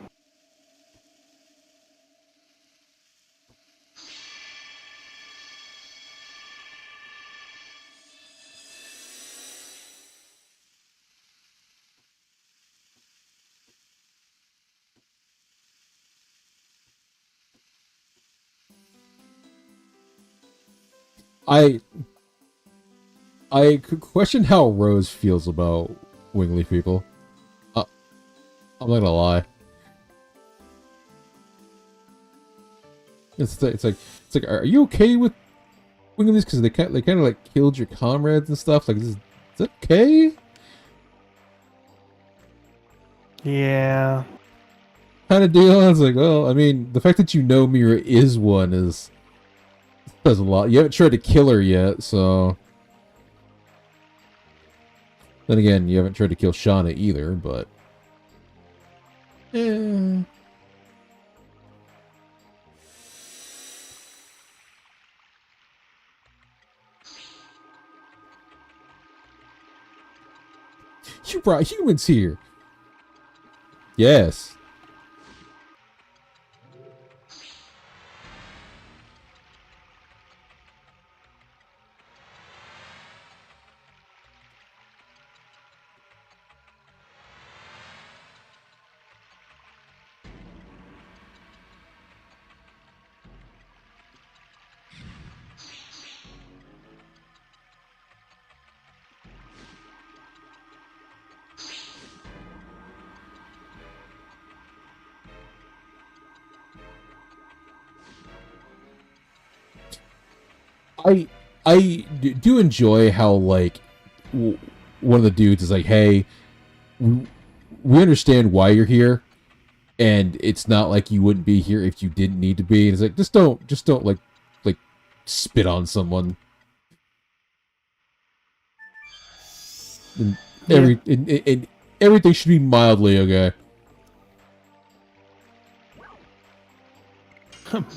I could question how Rose feels about Wingleaf people. I'm not gonna lie. It's like, are you okay with Wingleafs because they kind of like killed your comrades and stuff? Like, is that okay? Yeah. Kind of deal. I was like, well, I mean, the fact that you know Mira is one does a lot. You haven't tried to kill her yet, so. Then again, you haven't tried to kill Shauna either, but. Eh. You brought humans here. Yes. I do enjoy how like one of the dudes is like, "Hey, we understand why you're here, and it's not like you wouldn't be here if you didn't need to be." And it's like, just don't like spit on someone. And and everything should be mildly okay.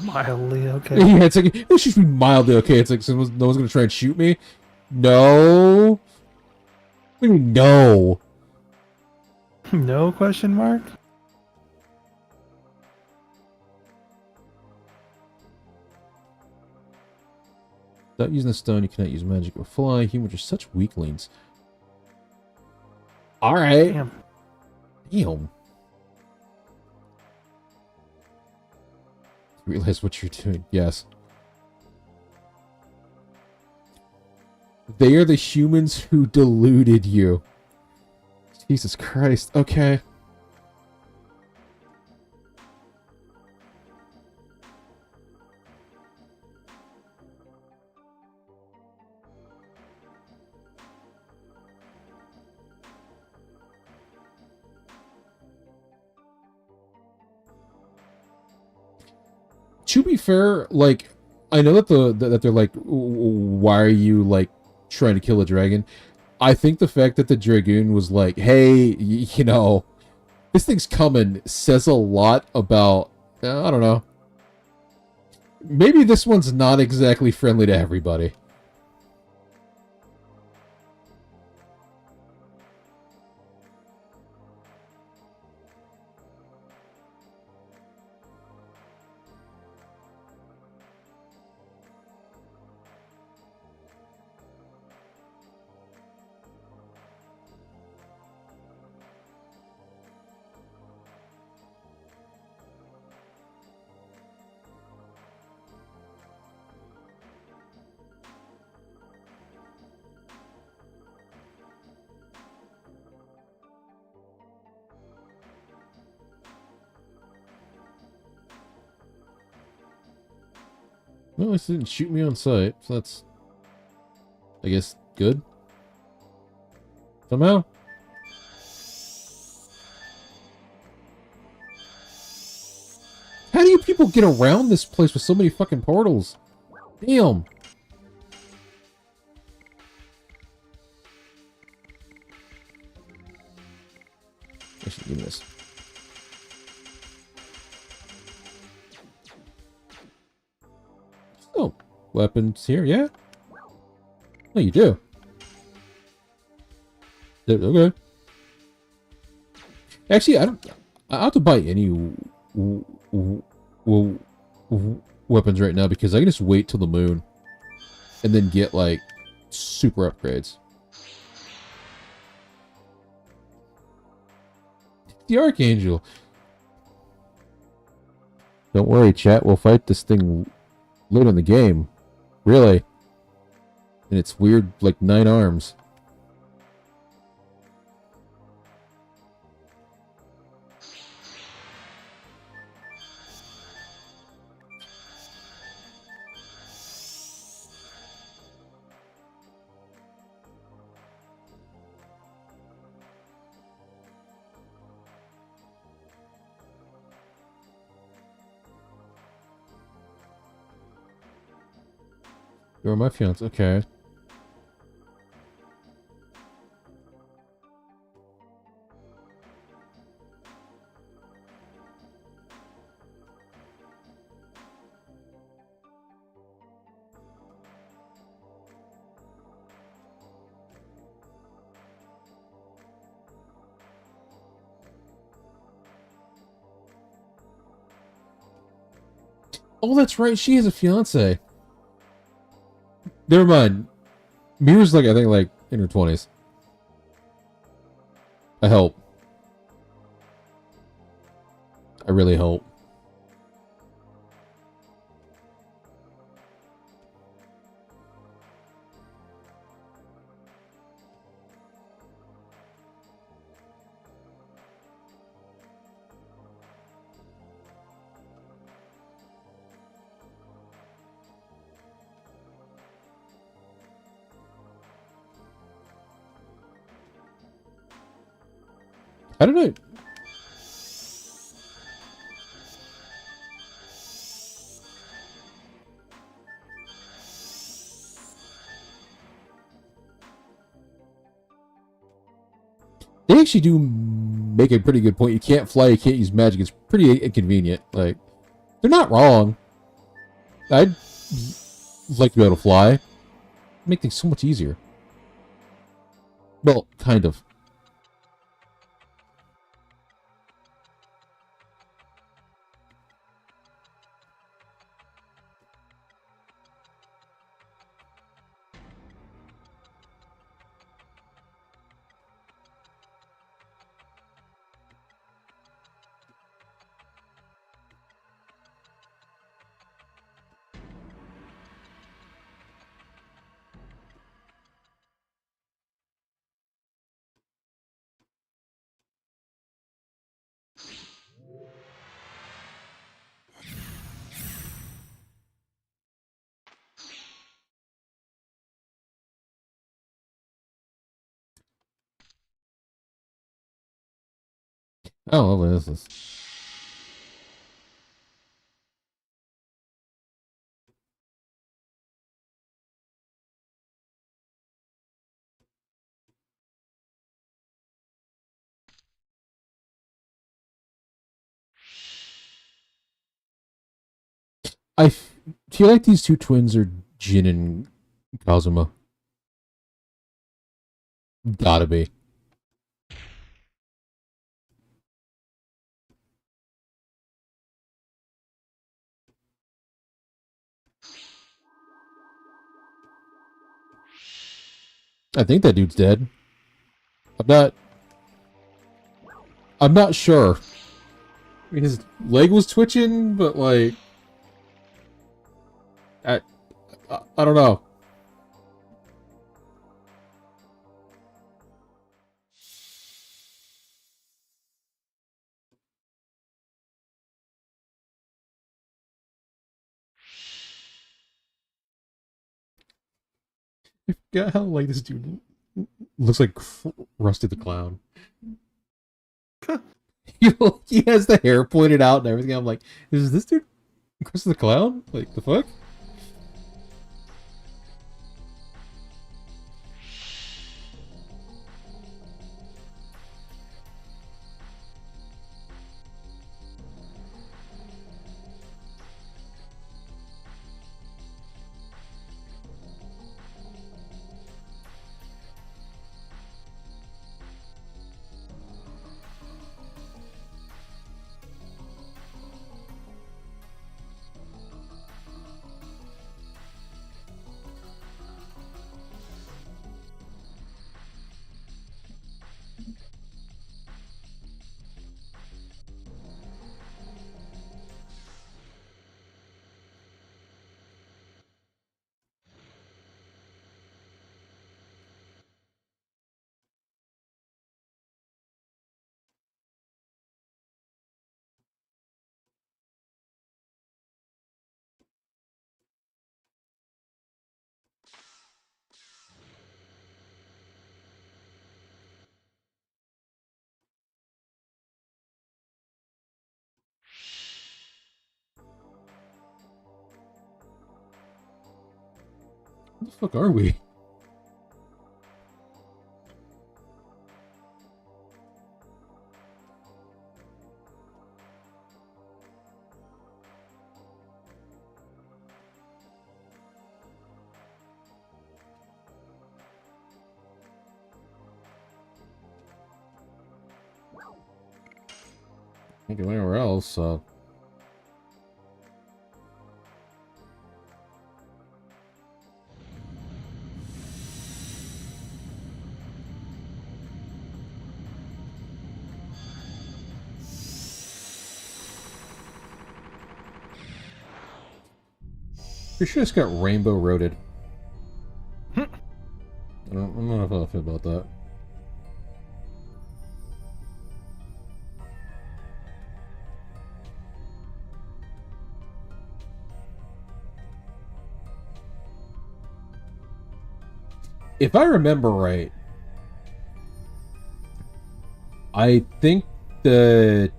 Mildly okay. Yeah, it's like it should be mildly okay. It's like no one's gonna try and shoot me. No. What do you mean no? No question mark? Without using the stone, you cannot use magic or fly. Humans are such weaklings. Alright. Damn. Damn. Realize what you're doing. Yes. They are the humans who deluded you. Jesus Christ. Okay. To be fair, like, I know that that they're like, why are you like trying to kill a dragon? I think the fact that the dragoon was like, hey, you know, this thing's coming says a lot about, I don't know. Maybe this one's not exactly friendly to everybody. Well, at least it didn't shoot me on sight, so that's, I guess, good. Somehow. How do you people get around this place with so many fucking portals? Damn. I should do this. Oh, weapons here, yeah? Oh, you do. Okay. Actually, I have to buy any weapons right now because I can just wait till the moon and then get like super upgrades. The Archangel. Don't worry, chat. We'll fight this thing later in the game. Really? And it's weird, like 9 arms. You're my fiance. Okay. Oh, that's right. She has a fiance. Never mind. Mira's like, I think, like in her 20s. I hope. I really hope. How did I... They actually do make a pretty good point. You can't fly, you can't use magic. It's pretty inconvenient. Like, they're not wrong. I'd like to be able to fly. Make things so much easier. Well, kind of. Oh, lovely. This is... feel like these two twins are Jin and Kazuma. Gotta be. I think that dude's dead. I'm not sure. I mean, his leg was twitching, but like... I don't know. I forgot how like this dude looks like Rusty the Clown. He has the hair pointed out and everything. I'm like, is this dude Rusty the Clown? Like, the fuck? Where the fuck are we? Can't go anywhere else, so... Pretty sure it's got rainbow roaded. I don't know how I feel about that. If I remember right, I think the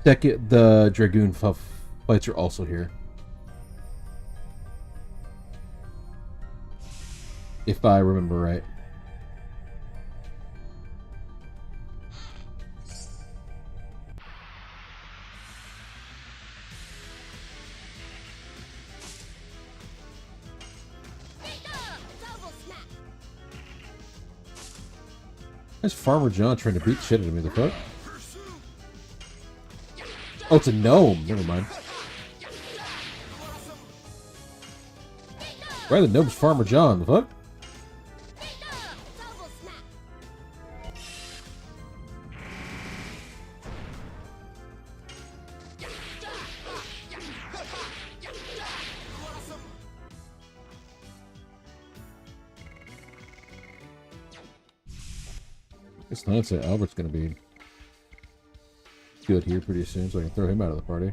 Dragoon fights are also here. If I remember right. Where's Farmer John trying to beat shit out of me? The fuck? Oh, it's a gnome. Never mind. Why the gnome's Farmer John? The fuck? It's not say Albert's gonna be good here pretty soon, so I can throw him out of the party.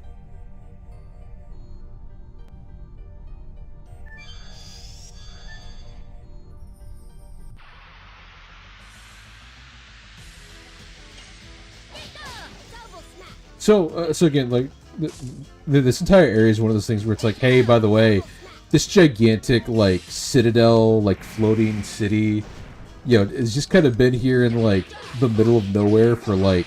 So again, like this entire area is one of those things where it's like, hey, by the way, this gigantic like citadel, like floating city, you know, it's just kind of been here in like the middle of nowhere for like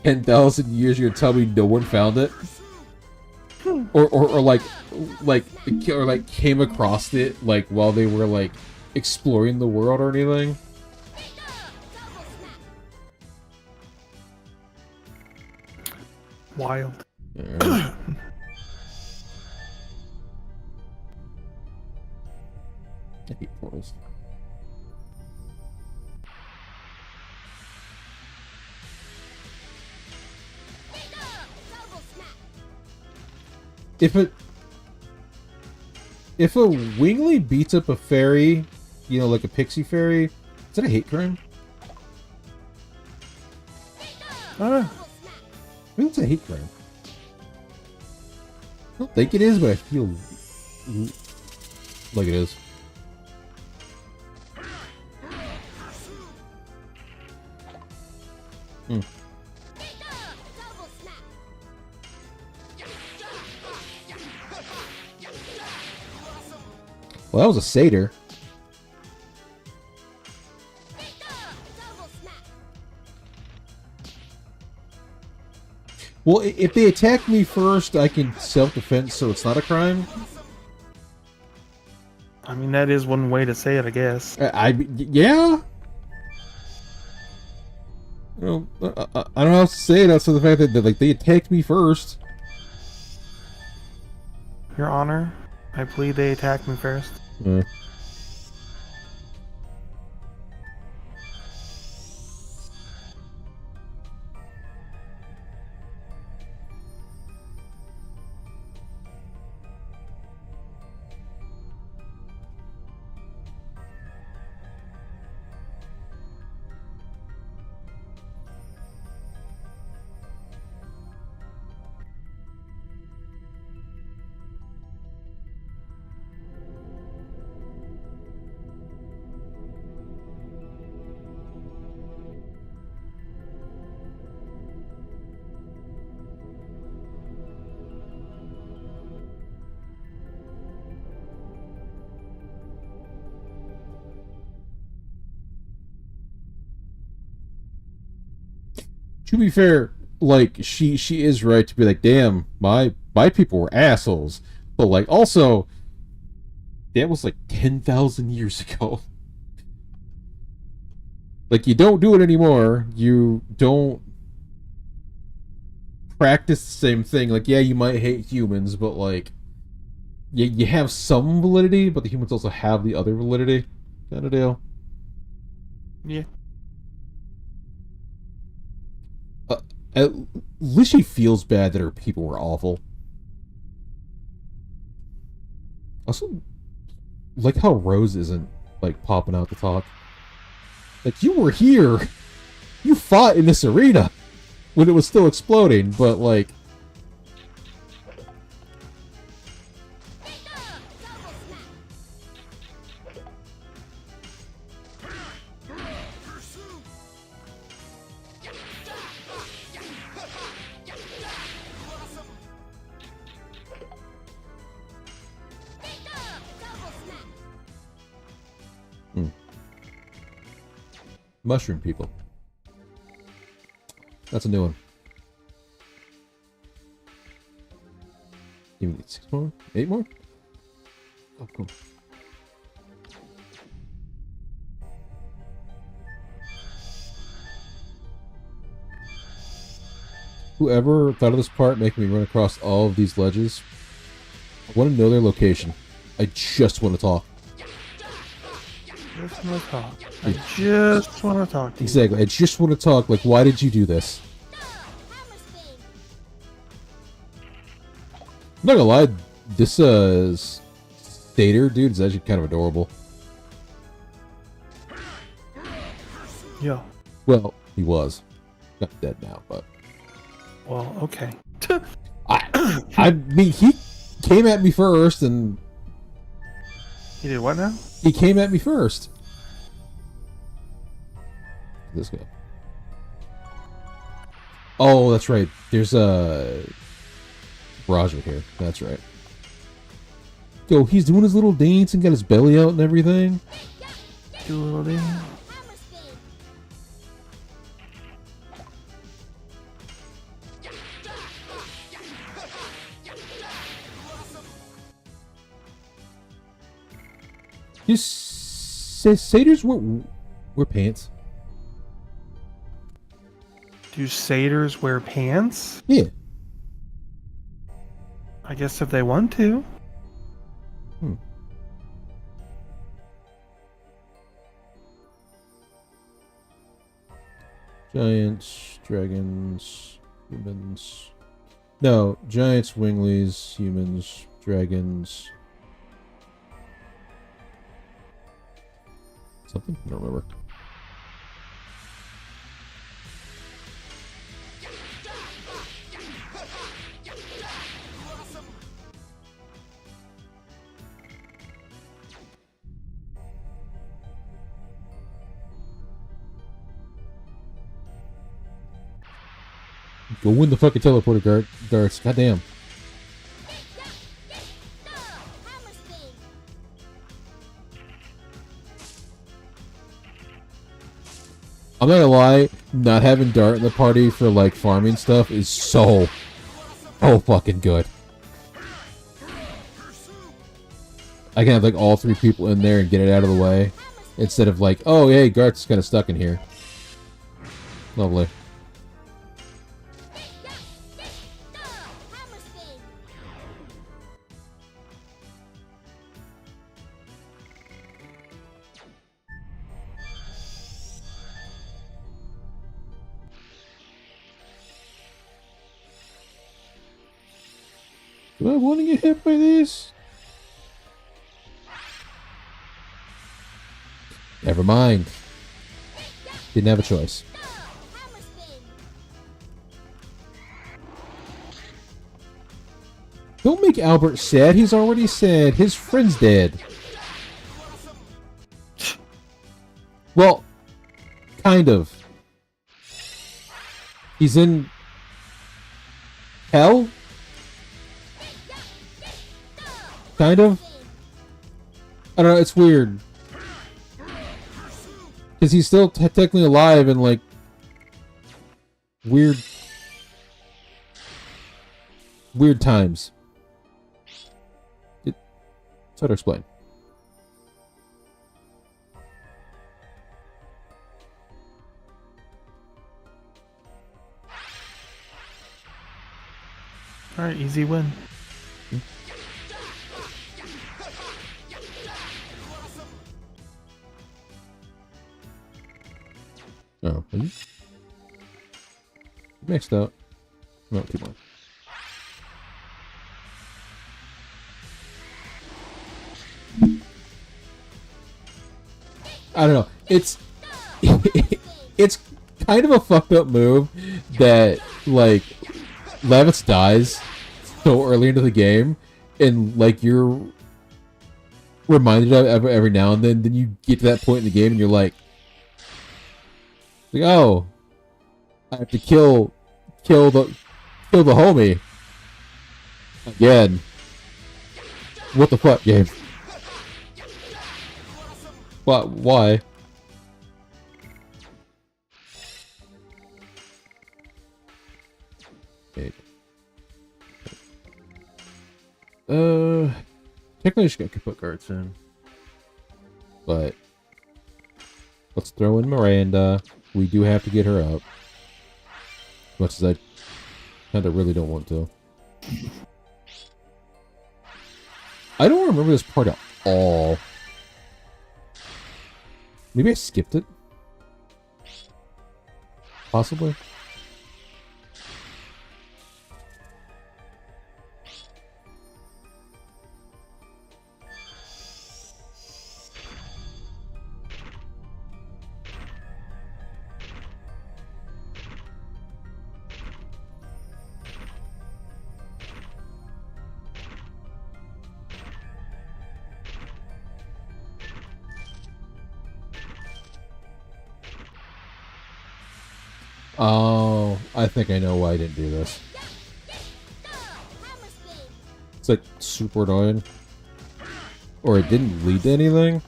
10,000 years. You're gonna tell me no one found it, or like came across it like while they were like exploring the world or anything? Wild. Yeah. I hate portals. If a Wingley beats up a fairy, you know, like a pixie fairy, is that a hate crime? I think it's a hate crime. I don't think it is, but I feel like it is. Well, that was a satyr. Well, if they attack me first, I can self-defense, so it's not a crime. I mean, that is one way to say it, I guess. Yeah. Well, I don't know how to say it outside the fact that like they attacked me first. Your Honor, I plead they attacked me first. to be fair, like she is right to be like, damn, my people were assholes, but like also that was like 10,000 years ago. Like, you don't do it anymore. You don't practice the same thing. Like, yeah, you might hate humans, but like you have some validity, but the humans also have the other validity kind of deal. Yeah. At least she feels bad that her people were awful. Also, like how Rose isn't like popping out to talk. Like, you were here. You fought in this arena when it was still exploding, but like. Mushroom people. That's a new one. You need 6 more? 8 more? Oh, cool. Whoever thought of this part making me run across all of these ledges, I want to know their location. I just want to talk. Just want to talk. I just want to talk to you. Exactly. I just want to talk. Like, why did you do this? I'm not gonna lie, this Stater dude is actually kind of adorable. Yeah. Well, he was. Not dead now, but Well, okay. I mean, he came at me first, and You did what now? he came at me first. This guy. Oh, that's right. There's a Raj over here. That's right. Yo, he's doing his little dance and got his belly out and everything. Do a little dance. You satyrs wear pants? Do satyrs wear pants? Yeah. I guess if they want to. Giants, dragons, humans. No, giants, winglies, humans, dragons. Something? I don't remember. Go win the fucking teleporter guards. Goddamn. I'm not gonna lie, not having Dart in the party for like farming stuff is so fucking good. I can have like all 3 people in there and get it out of the way. Instead of like, oh hey, Gart's kinda stuck in here. Lovely. Do I want to get hit by this? Never mind. Didn't have a choice. Don't make Albert sad. He's already sad. His friend's dead. Well, kind of. He's in hell? Kind of. I don't know, it's weird. Because he's still technically alive and like weird times. It's hard to explain. All right, easy win. Oh, are you mixed up? No, too much. I don't know. It's it's kind of a fucked up move that like Lavitz dies so early into the game, and like you're reminded of every now and then you get to that point in the game and you're like, oh, I have to kill the homie again. What the fuck, game? What? Why? Okay. Technically, I should put guards in, but let's throw in Miranda. We do have to get her up, as much as I kind of really don't want to. I don't remember this part at all. Maybe I skipped it? Possibly? Oh, I think I know why I didn't do this. It's like super annoying. Or it didn't lead to anything.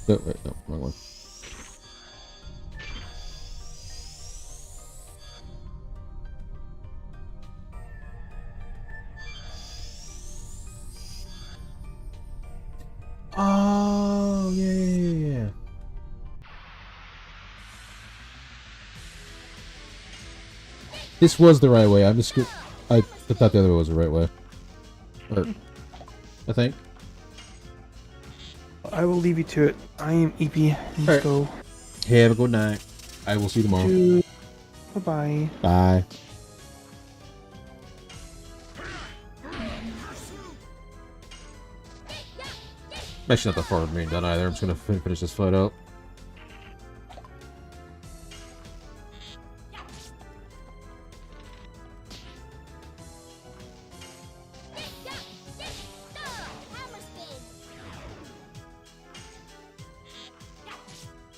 No, wait, no, wrong one. Oh, yeah. This was the right way. I'm just... I thought the other way was the right way. Or, I think. I will leave you to it. I am EP. Let's go. Have a good night. I will see you tomorrow. Bye-bye. Bye. Actually, not that far from being done either. I'm just gonna finish this fight out.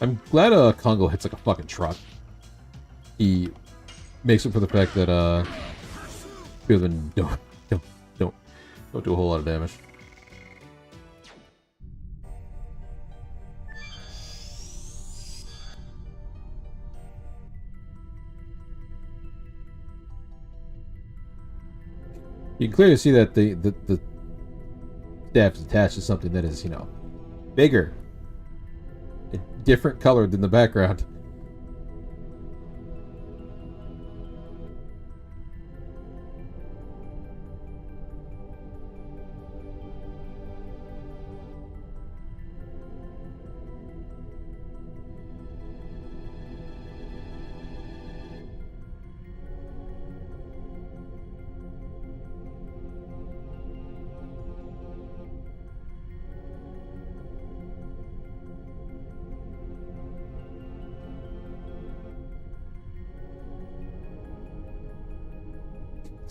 I'm glad Congo hits like a fucking truck. He makes up for the fact that Beethoven don't do a whole lot of damage. You can clearly see that the staff is attached to something that is, you know, bigger, different colored than the background.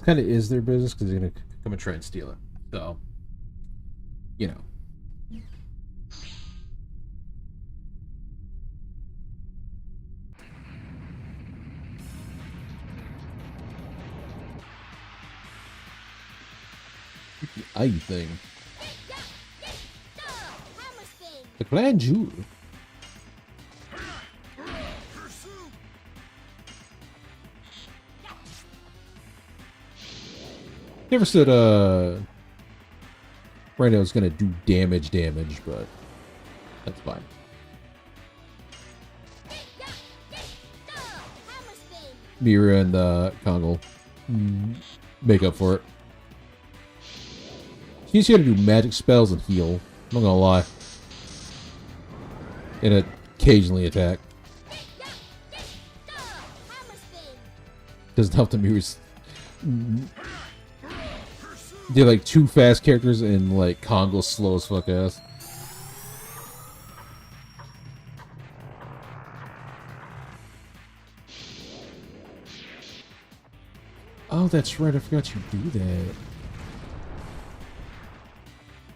Kind of is their business because they're gonna come and try and steal it. So, you know. eye thing. The Clan Jewel. Never said right now it's gonna do damage, but that's fine. Mira and Kongo make up for it. She's here to do magic spells and heal. I'm not gonna lie. And occasionally attack. Doesn't help the Mira's. They're like two fast characters and like Kongo's slow as fuck ass. Oh, that's right. I forgot you do that.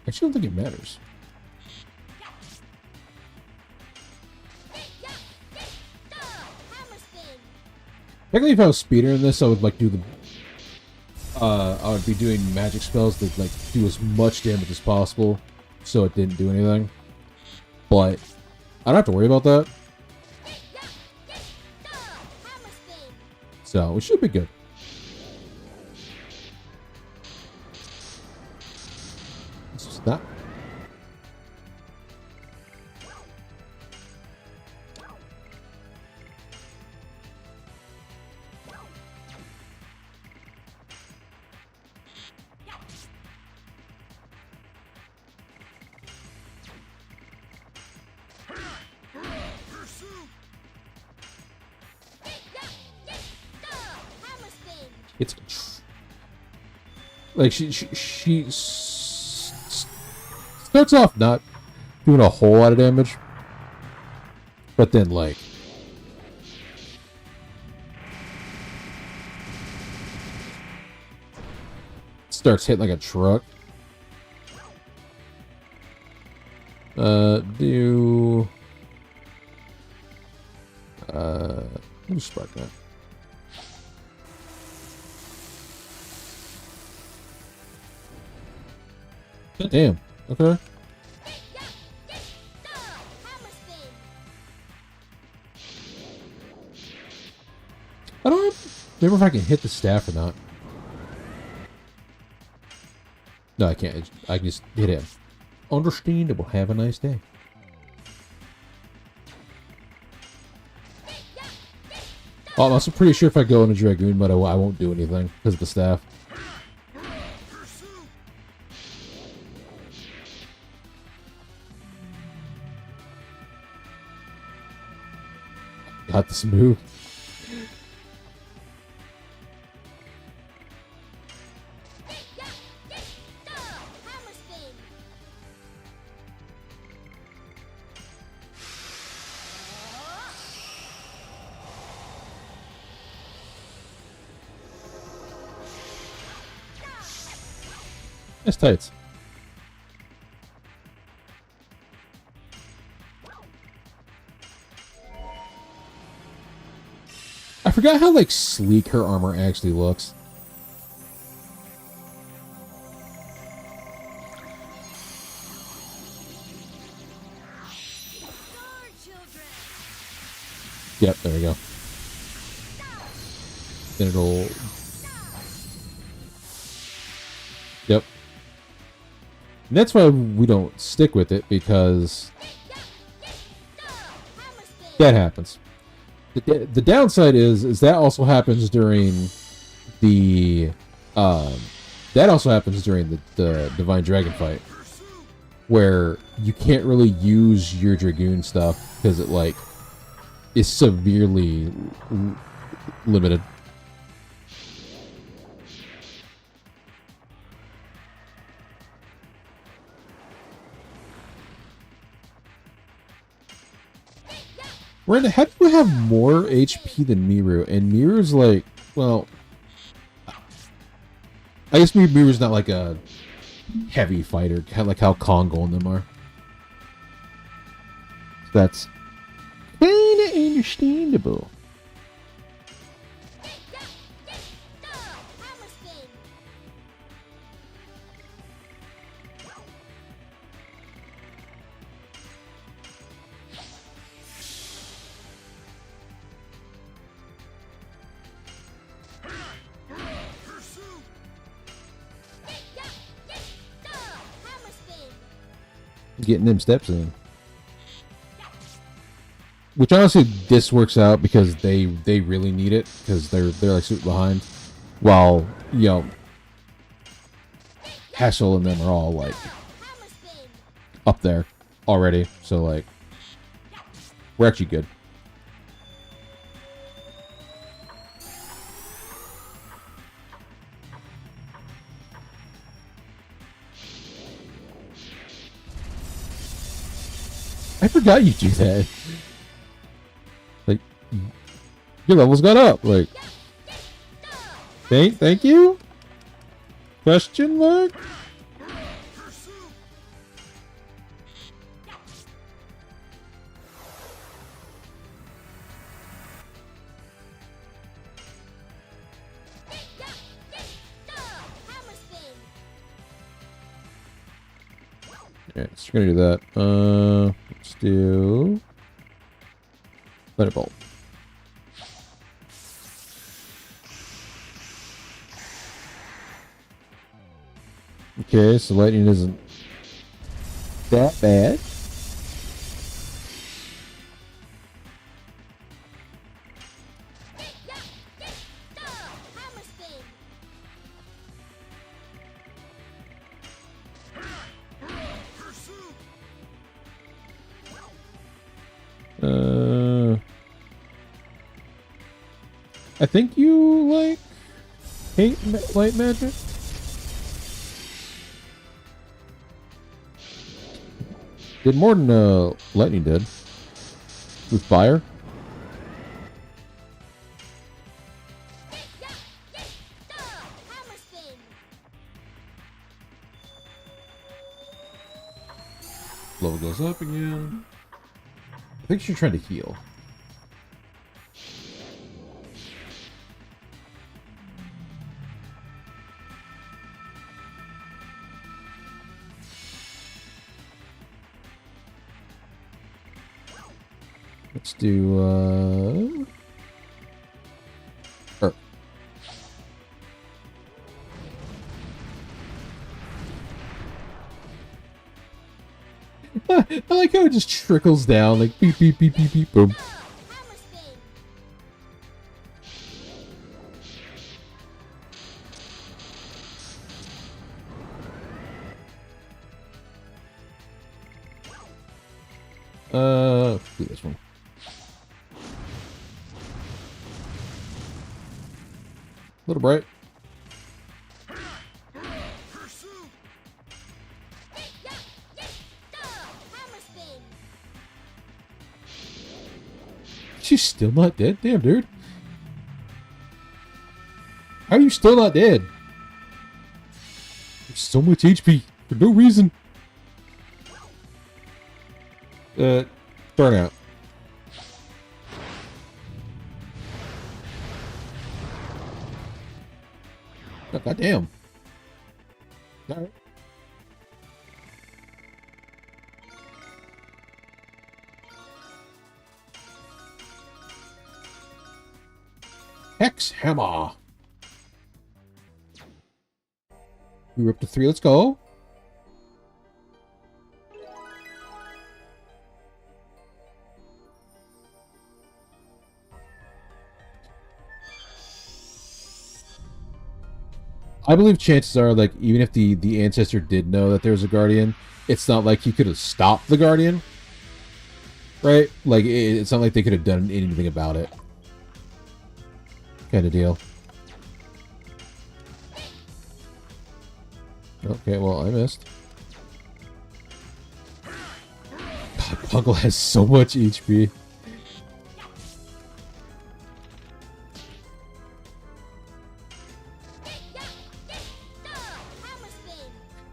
Actually, I don't think it matters. Technically, if I was speeder in this, I would like do the. I would be doing magic spells that like do as much damage as possible, so it didn't do anything. But I don't have to worry about that. So it should be good. It's just that. It's like she starts off not doing a whole lot of damage, but then like starts hitting like a truck. Let me spark that. God damn. Okay. I don't remember if I can hit the staff or not. No, I can't. I can just hit him. Understandable. Have a nice day. Oh, I'm also pretty sure if I go in a Dragoon mode, I won't do anything because of the staff. Got this move. That's tight. I forgot how like sleek her armor actually looks. Yep, there we go. Then it'll. Yep. And that's why we don't stick with it, because that happens. The downside is that also happens during the Divine Dragon fight, where you can't really use your Dragoon stuff because it like is severely limited. Miranda, how do you have more HP than Miru? And Miru's like, well, I guess Miru's not like a heavy fighter, kind of like how Kongo and them are. That's kind of understandable. Getting them steps in. Which honestly, this works out because they really need it because they're like super behind, while you know Hassel and them are all like up there already. So like we're actually good. I forgot you do that. Like, your level's gone up. Like, thank you? Question mark? Yeah, so we're gonna do that. Let's do Thunderbolt. Okay, so lightning isn't that bad. I think you like hate light magic. Did more than lightning did with fire. Level goes up again. I think she's trying to heal. Let's do Earth. I like how it just trickles down, like beep beep beep beep beep boom. Do this one. Little bright. She's still not dead? Damn, dude. How are you still not dead? There's so much HP for no reason. Burnout. Oh, goddamn. Alright. Hex Hammer. We were up to 3. Let's go. I believe chances are, like, even if the ancestor did know that there was a guardian, it's not like he could have stopped the guardian, right? Like, it's not like they could have done anything about it, kind of deal. Okay, well, I missed. God, Puggle has so much HP.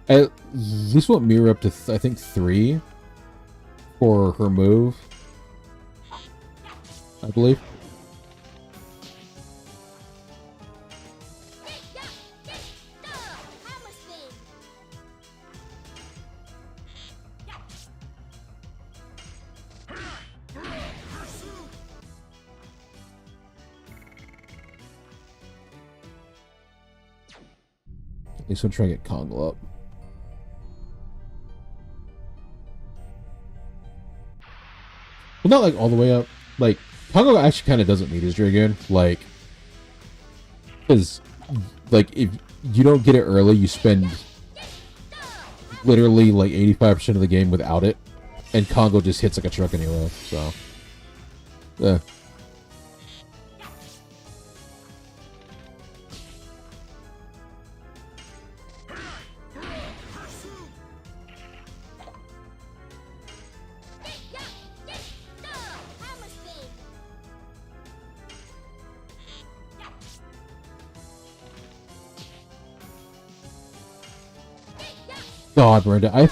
At least want Mira up to, I think, 3 for her move, I believe. At least I'm trying to get Kongo up. Well, not like all the way up. Like Pongo actually kind of doesn't need his Dragoon. Like, because like if you don't get it early, you spend literally like 85% of the game without it, and Congo just hits like a truck anyway. So, yeah. God, Brenda,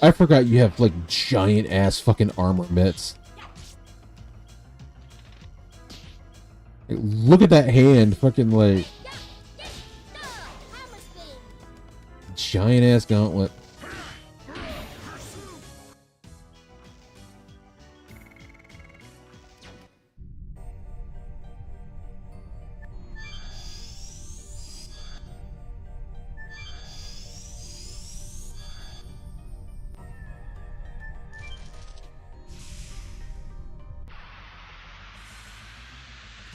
I forgot you have like giant ass fucking armor mitts. Like, look at that hand, fucking like giant ass gauntlet.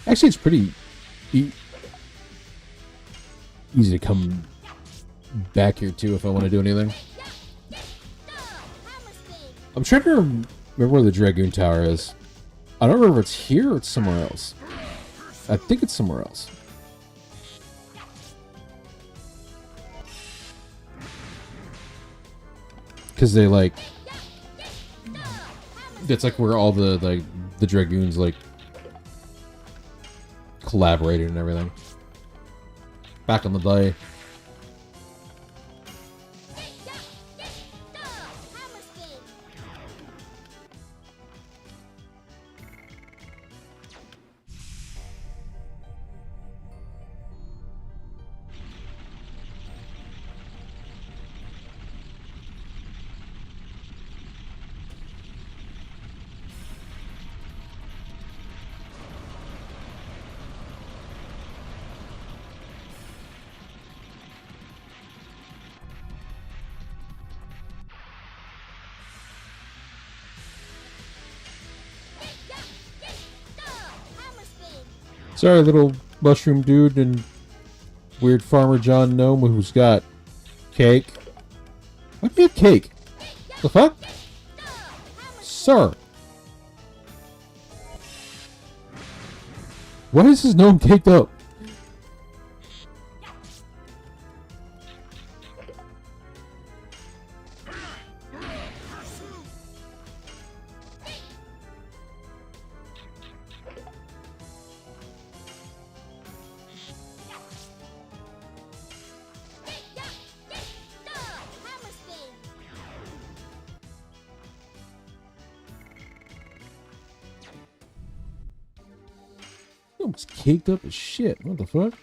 Actually, it's pretty easy to come back here too if I want to do anything. I'm trying to remember where the Dragoon Tower is. I don't remember if it's here or it's somewhere else. I think it's somewhere else. Because they like... It's like where all the Dragoons like collaborated and everything. Back in the day. Sorry, little mushroom dude and weird farmer John Gnome who's got cake. Why do you have cake? The fuck? Sir. Why is his gnome caked up? It's caked up as shit. What the fuck?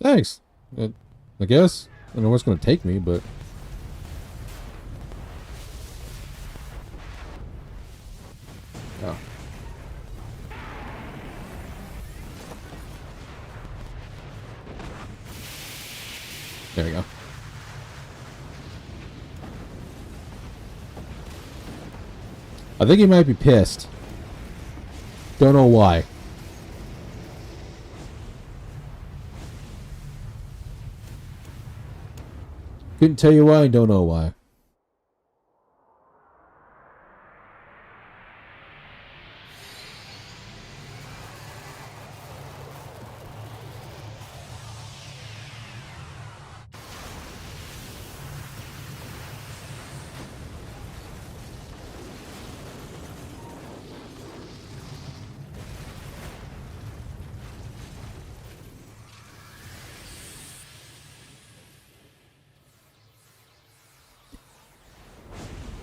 Thanks. I guess. I don't know what's going to take me, but... Oh. There we go. I think he might be pissed. Don't know why. Couldn't tell you why, don't know why.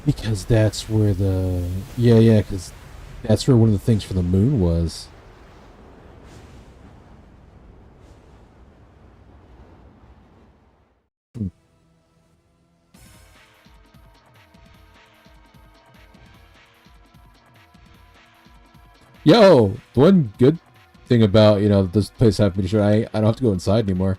Because that's where the... Yeah, because that's where one of the things for the moon was. Yo, the one good thing about, this place happened to show, I don't have to go inside anymore.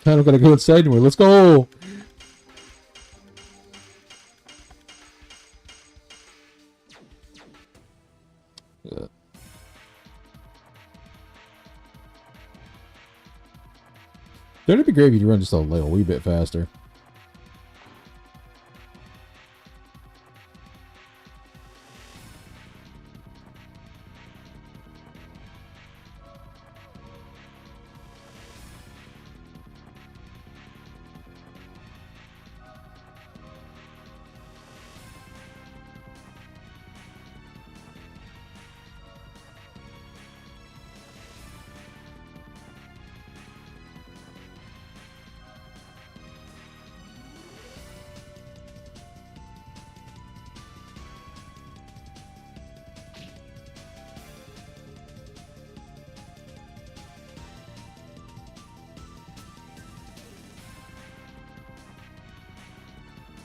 I don't gotta go inside anymore. Let's go! That'd be great if you run just a little wee bit faster.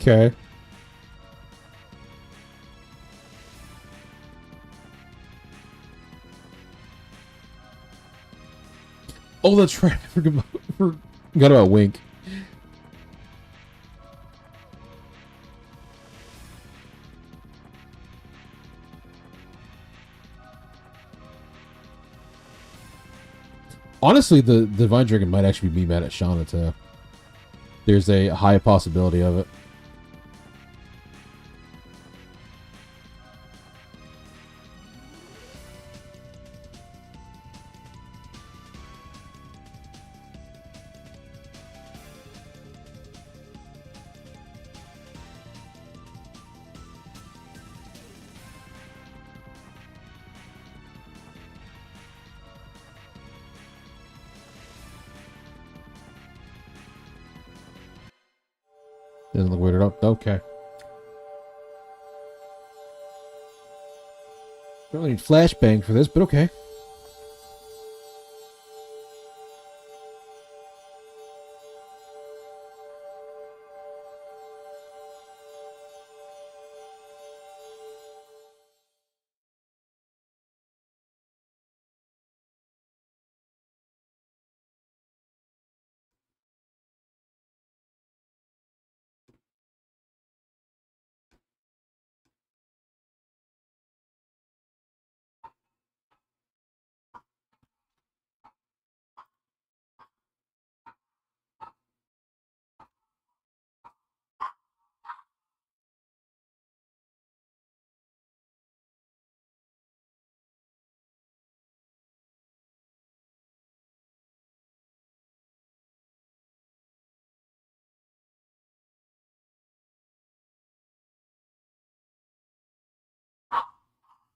Okay. Oh, that's right. I forgot about Wink. Honestly, the Divine Dragon might actually be mad at Shauna, too. There's a high possibility of it. Doesn't look weird at all. Okay. Don't need flashbang for this, but okay.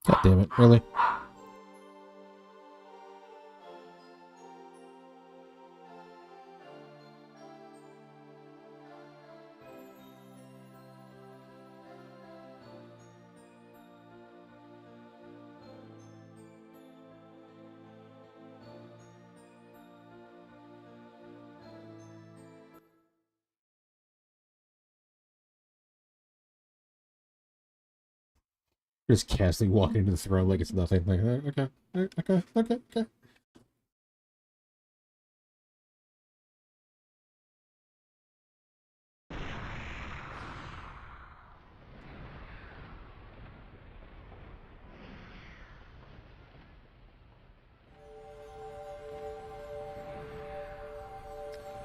God damn it. Really? Just casting, walking into the throne like it's nothing. Like, okay.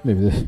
Maybe this.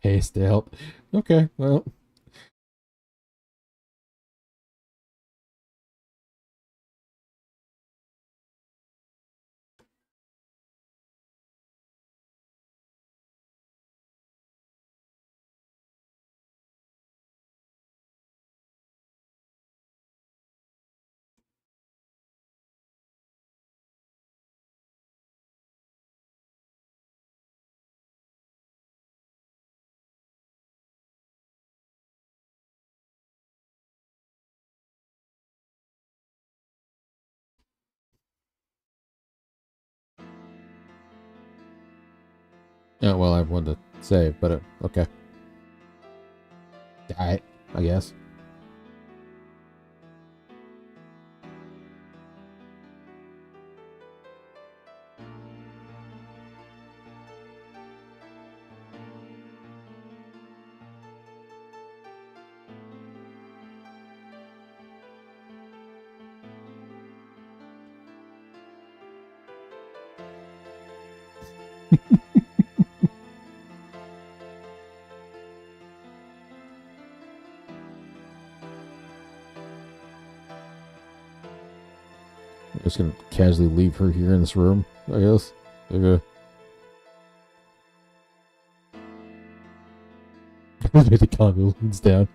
Paced out. Okay, well. Yeah, well, I have one to say, but okay. Alright, I guess. I'm just gonna casually leave her here in this room, I guess. Okay. The Congo leans down.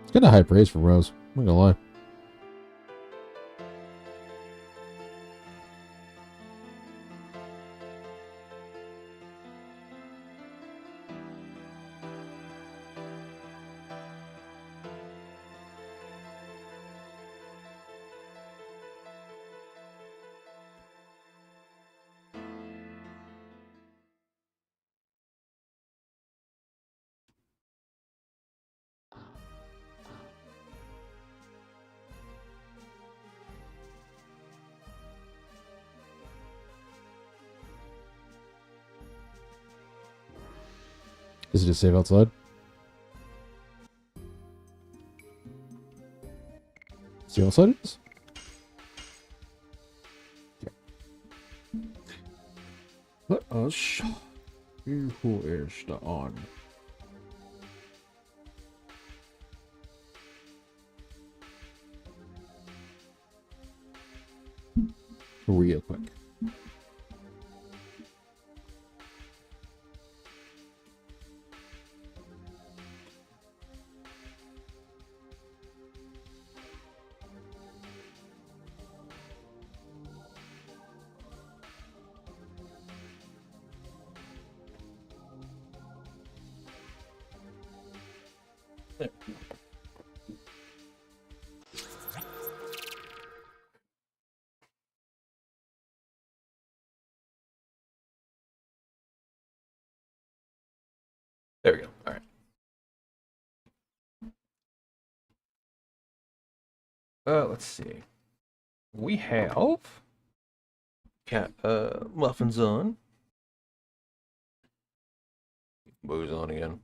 It's kind of high praise for Rose. I'm not gonna lie. Is it just save outside? See how outside it is? Let us see who is the on. Real quick. There we go. All right. Let's see. We have got muffins on. Booze on again.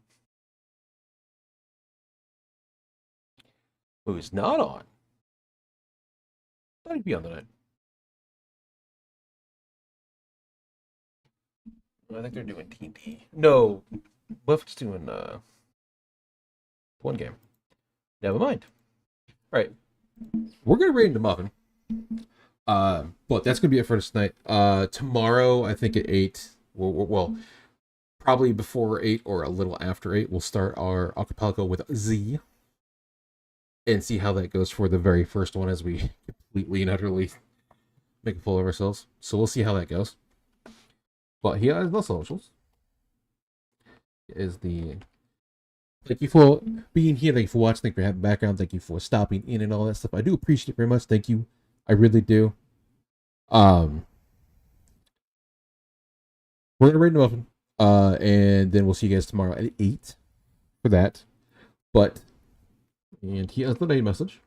Booze not on. Thought he'd be on tonight. I think they're doing TD. No, Buffett's doing one game. Never mind. All right, we're gonna rate the muffin. But that's gonna be it for us tonight. Tomorrow, I think at 8. Well, probably before 8 or a little after 8, we'll start our acapella with Z and see how that goes for the very first one as we completely and utterly make a fool of ourselves. So we'll see how that goes. But here is the socials. Is the thank you for being here. Thank you for watching. Thank you for having background. Thank you for stopping in and all that stuff. I do appreciate it very much. Thank you. I really do. We're gonna rate the muffin. And then we'll see you guys tomorrow at 8 for that. But and here's the name message.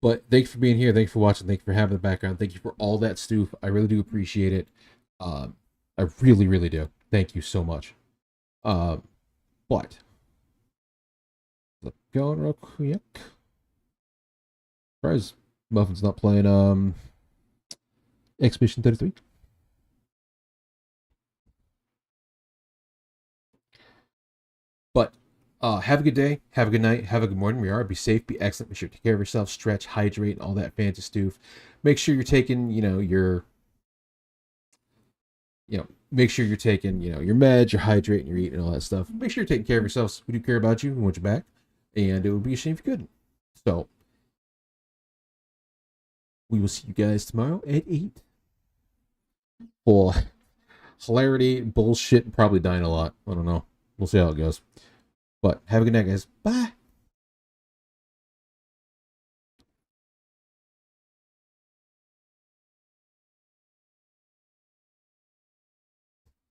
But thank you for being here. Thank you for watching. Thank you for having the background. Thank you for all that, Stu. I really do appreciate it. I really, really do. Thank you so much. But let's go real quick. Surprise, Muffin's not playing Expedition 33. But have a good day, have a good night, have a good morning. Be safe, be excellent. Be sure to take care of yourself, stretch, hydrate, and all that fancy stuff. Make sure you're taking, make sure you're taking, your meds, your hydrating, your eating, and all that stuff. Make sure you're taking care of yourselves. We do care about you. We want you back, and it would be a shame if you couldn't. So we will see you guys tomorrow at 8 for hilarity, bullshit, and probably dying a lot. I don't know. We'll see how it goes. But have a good night, guys. Bye.